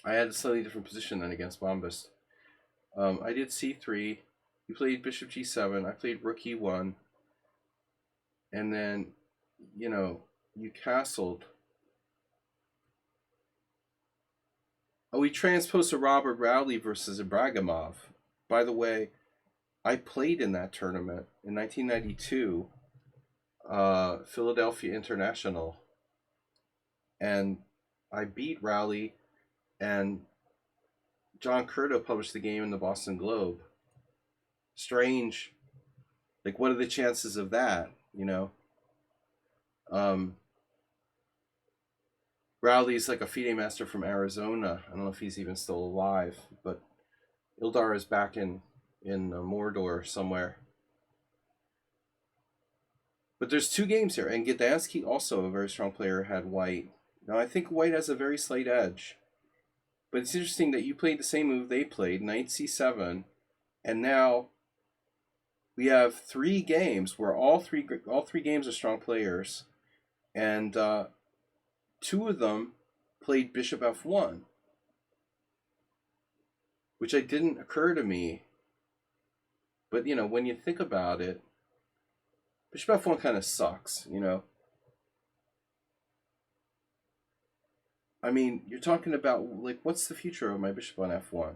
I had a slightly different position than against Bombast. I did c3. You played bishop g7. I played rook e1. And then, you know, you castled. Oh, we transposed a Robert Rowley versus Ibragimov. By the way, I played in that tournament in 1992, Philadelphia International, and I beat Rowley, and John Curto published the game in the Boston Globe. Strange. Like, what are the chances of that, you know? Rowley's like a FIDE master from Arizona. I don't know if he's even still alive, but Ildar is back in Mordor somewhere. But there's two games here, and Gdansky, also a very strong player, had white. Now I think white has a very slight edge, but it's interesting that you played the same move they played, knight c7, and now we have three games where all three games are strong players, and two of them played bishop f1, which didn't occur to me. But you know, when you think about it, bishop f1 kind of sucks, you know. I mean, you're talking about, like, what's the future of my bishop on f1?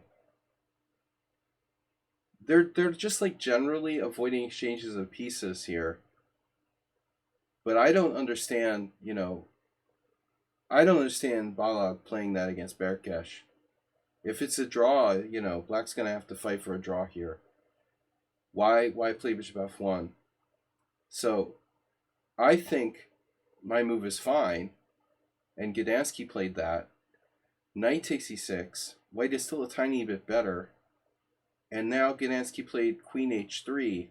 They're just like generally avoiding exchanges of pieces here. But I don't understand, you know, I don't understand Balog playing that against Berkesh. If it's a draw, you know, black's gonna have to fight for a draw here. Why play bishop f1? So I think my move is fine, and Gdansky played that. Knight takes e6. White is still a tiny bit better. And now Gdansky played queen h3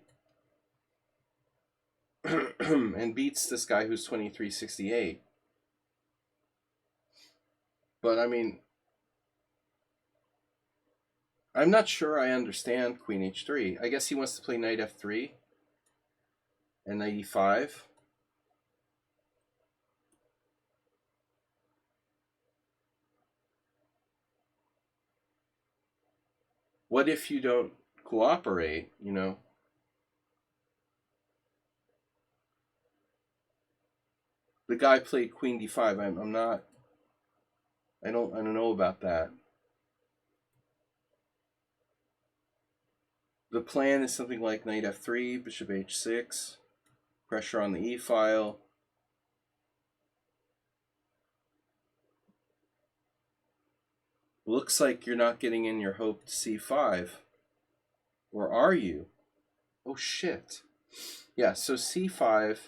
and beats this guy who's 2368. But I mean, I'm not sure I understand queen h3. I guess he wants to play knight f3 and knight e5. What if you don't cooperate, you know? The guy played queen d5. I'm not, I don't know about that. The plan is something like knight f3, bishop h6, pressure on the e file. Looks like you're not getting in your hoped c5. Or are you? Oh shit. Yeah, so c5.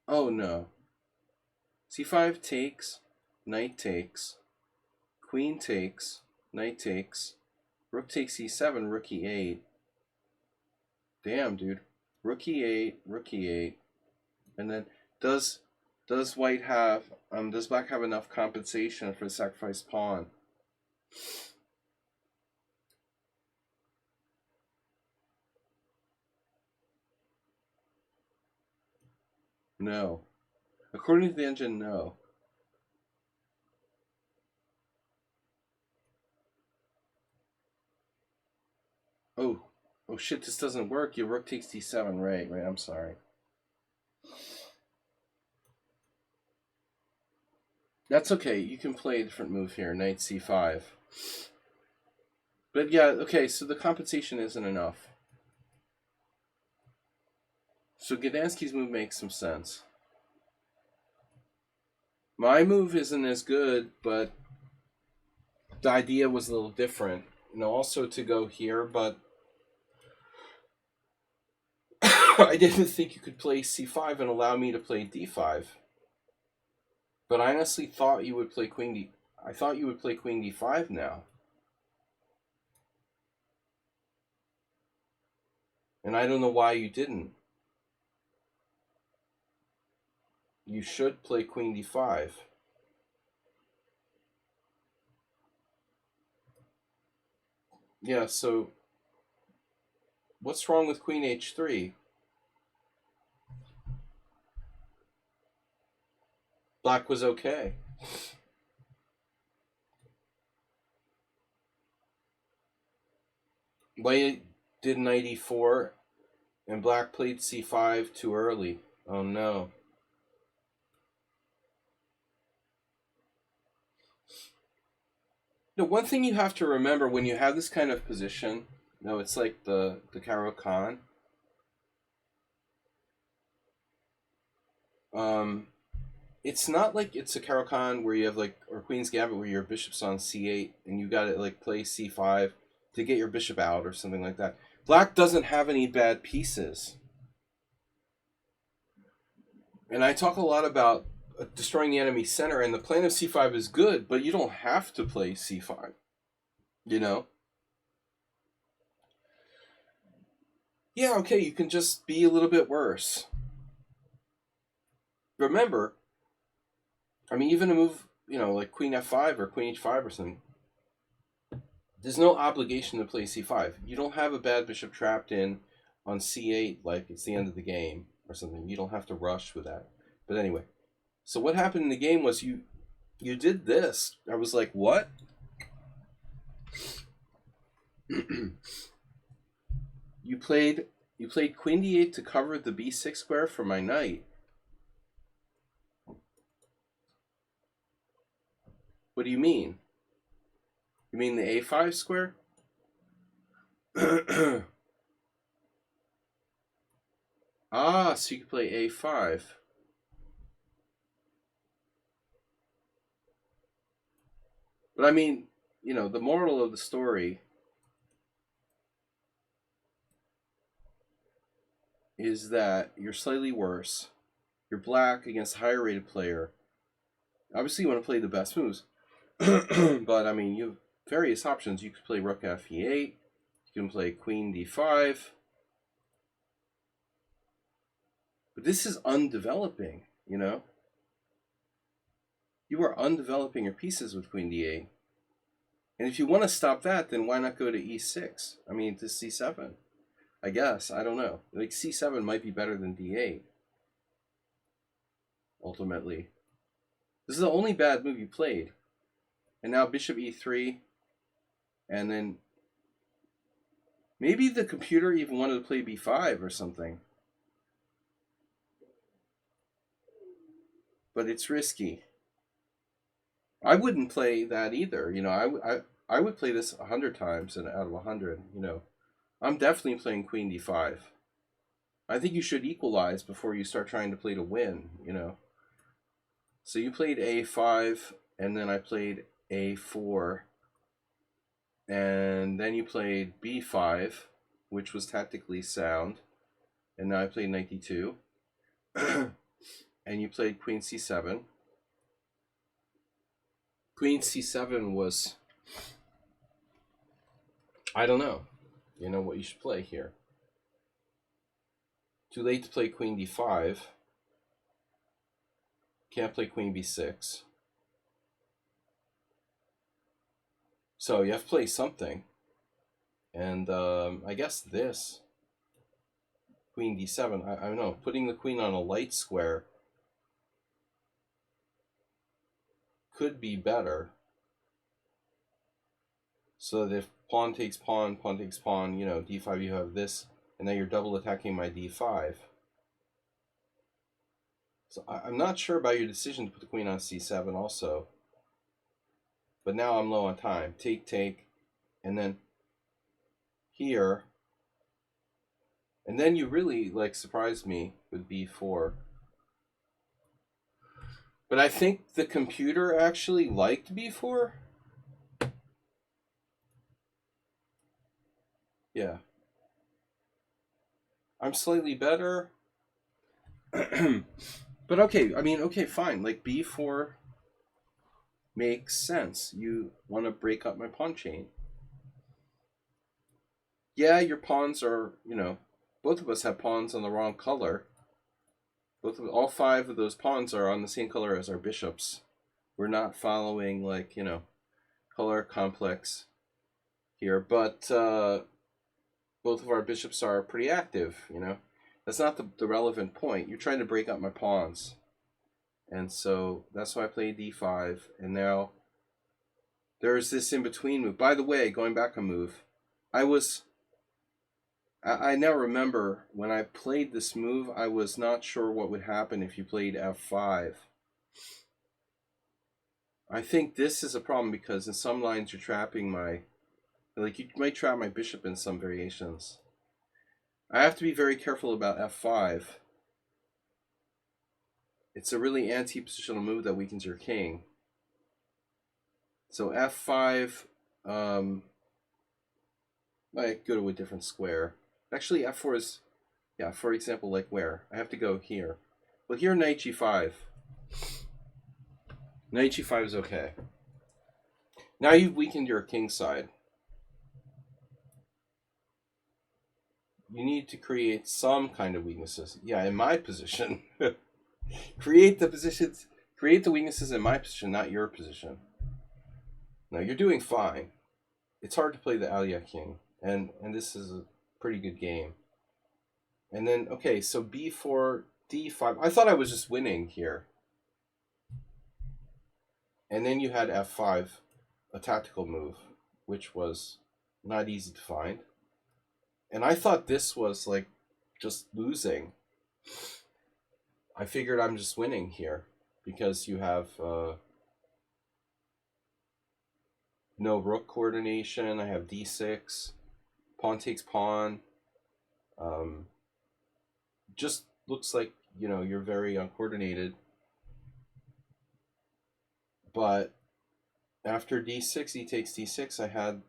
Oh no. c5 takes, knight takes, queen takes, knight takes, rook takes e7, rook e8. Damn, dude. Rook e8, rook e8. And then does white have does black have enough compensation for the sacrificed pawn? No. According to the engine, no. Oh shit, this doesn't work. Your rook takes d7, right, I'm sorry. That's okay, you can play a different move here, knight c5. But yeah, okay, so the compensation isn't enough. So Gdansky's move makes some sense. My move isn't as good, but the idea was a little different. You know, also to go here, but I didn't think you could play c5 and allow me to play d5. But I honestly thought you would play queen d. I thought you would play queen d5 now. And I don't know why you didn't. You should play queen d5. Yeah, so what's wrong with queen h3? Black was okay. White did knight e4, and black played c5 too early. Oh no. The one thing you have to remember when you have this kind of position, no, it's like the Caro-Kann. It's not like it's a Caro-Kann where you have like, or Queen's Gambit where your bishop's on c8 and you got to like play c5 to get your bishop out or something like that. Black doesn't have any bad pieces. And I talk a lot about destroying the enemy center, and the plan of c5 is good, but you don't have to play c5. You know? Yeah, okay, you can just be a little bit worse. Remember, I mean, even a move, like queen f5 or queen h5 or something, there's no obligation to play c5. You don't have a bad bishop trapped in on c8 like it's the end of the game or something. You don't have to rush with that. But anyway, so what happened in the game was you did this. I was like, what? you played queen d8 to cover the b6 square for my knight. What do you mean? You mean the a5 square? Ah, so you can play a5. But I mean, the moral of the story is that you're slightly worse. You're black against a higher rated player. Obviously, you want to play the best moves. But I mean, you have various options. You could play rook f8. You can play queen d5. But this is undeveloping, You are undeveloping your pieces with queen d8. And if you want to stop that, then why not go to e6? I mean, to c7. I guess. I don't know. Like, c7 might be better than d8. Ultimately. This is the only bad move you played. And now bishop e3. And then maybe the computer even wanted to play b5 or something. But it's risky. I wouldn't play that either. I would play this 100 times out of 100. I'm definitely playing queen d5. I think you should equalize before you start trying to play to win. So you played a5, and then I played a4, and then you played b5, which was tactically sound, and now I played knight d2, and you played queen c7. Queen c7 was, I don't know, what you should play here. Too late to play queen d5. Can't play queen b6. So you have to play something. And I guess this. Queen d7. I don't know. Putting the queen on a light square could be better. So that if pawn takes pawn, d5, you have this, and now you're double attacking my d5. So I'm not sure about your decision to put the queen on c7 also. But now I'm low on time. Take, and then here. And then you really surprised me with b4. But I think the computer actually liked b4. Yeah. I'm slightly better. But okay, okay, fine. b4 makes sense. You want to break up my pawn chain. Yeah, your pawns are, both of us have pawns on the wrong color. All 5 of those pawns are on the same color as our bishops. We're not following color complex here, but both of our bishops are pretty active. That's not the relevant point. You're trying to break up my pawns. And so that's why I played d5. And now there's this in between move. By the way, going back a move, I now remember when I played this move, I was not sure what would happen if you played f5. I think this is a problem because in some lines you're trapping my, like you might trap my bishop in some variations. I have to be very careful about f5. It's a really anti-positional move that weakens your king. So f5, I go to a different square. Actually, f4 is, yeah, for example, like where? I have to go here. Well, here, knight g5. Knight g5 is okay. Now you've weakened your king side. You need to create some kind of weaknesses. Yeah, in my position. Create the weaknesses in my position, not your position. Now, you're doing fine. It's hard to play the Alia king, and this is a pretty good game. And then, okay, so b4, d5. I thought I was just winning here. And then you had f5, a tactical move, which was not easy to find. And I thought this was like just losing. I figured I'm just winning here because you have no rook coordination. I have d6, pawn takes pawn. Just looks like, you know, you're very uncoordinated. But after d6, he takes d6. I had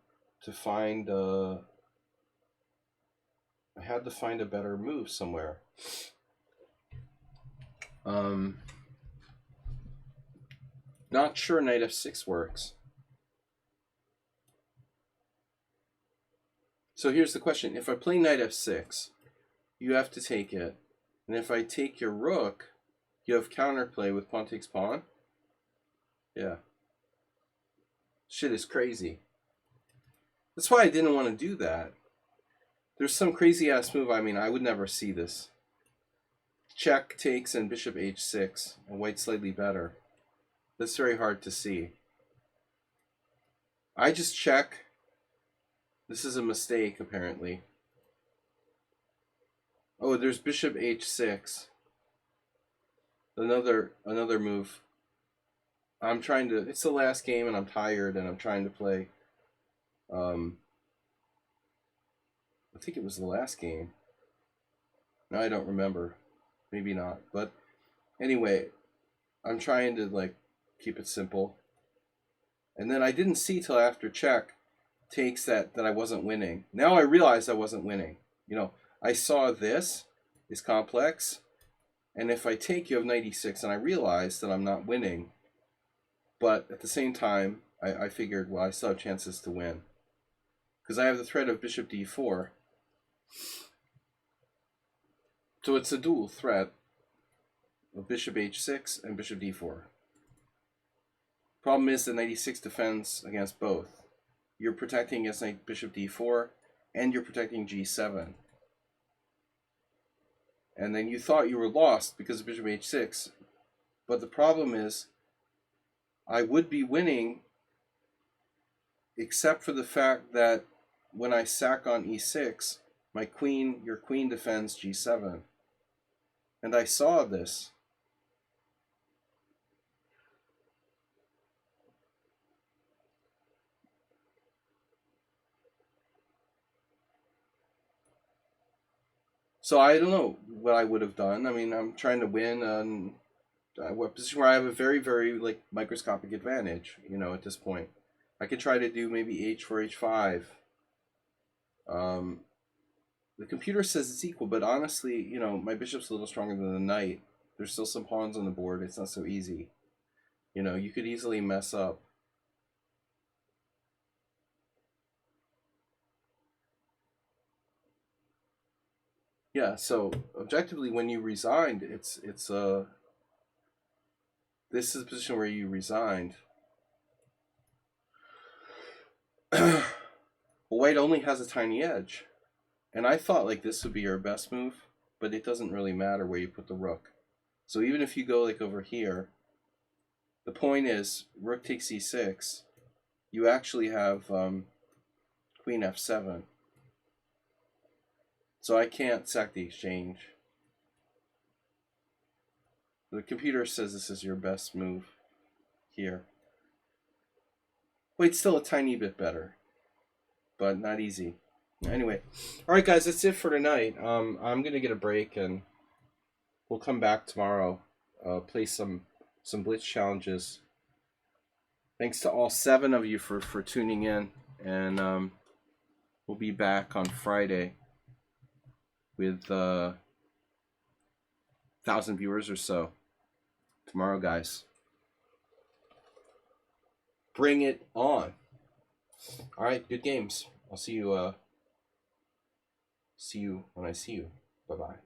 to find a better move somewhere. Not sure knight f6 works. So here's the question. If I play knight f6, you have to take it. And if I take your rook, you have counterplay with pawn takes pawn. Yeah. Shit is crazy. That's why I didn't want to do that. There's some crazy ass move. I mean, I would never see this. Check takes and bishop h6, and white slightly better. That's very hard to see. I just check. This is a mistake, apparently. Oh, there's bishop h6. Another move. I'm trying to. It's the last game, and I'm tired, and I'm trying to play. I think it was the last game. No, I don't remember. Maybe not. But anyway, I'm trying to like keep it simple. And then I didn't see till after check takes that I wasn't winning. Now I realize I wasn't winning. You know, I saw this is complex, and if I take you have knight e6, and I realized that I'm not winning. But at the same time, I figured, well, I still have chances to win. Because I have the threat of bishop d4. So it's a dual threat of bishop h6 and bishop d4. Problem is that knight e6 defends against both. You're protecting against knight bishop d4, and you're protecting g7. And then you thought you were lost because of bishop h6. But the problem is, I would be winning except for the fact that when I sack on e6, your queen defends g7. And I saw this. So I don't know what I would have done. I mean, I'm trying to win on a position where I have a very, very like microscopic advantage, you know, at this point. I could try to do maybe h4, h5. The computer says it's equal, but honestly, you know, my bishop's a little stronger than the knight. There's still some pawns on the board. It's not so easy. You know, you could easily mess up. Yeah, so objectively, when you resigned, this is a position where you resigned. White only has a tiny edge. And I thought like this would be your best move, but it doesn't really matter where you put the rook. So even if you go like over here, The point is, rook takes e6. You actually have queen f7. So I can't sack the exchange. The computer says this is your best move here. Wait, still a tiny bit better, but not easy. Anyway, all right, guys, that's it for tonight. I'm gonna get a break, and we'll come back tomorrow. Play some blitz challenges. Thanks to all 7 of you for tuning in, and we'll be back on Friday with 1,000 viewers or so. Tomorrow, guys. Bring it on. All right, good games. I'll see you when I see you. Bye-bye.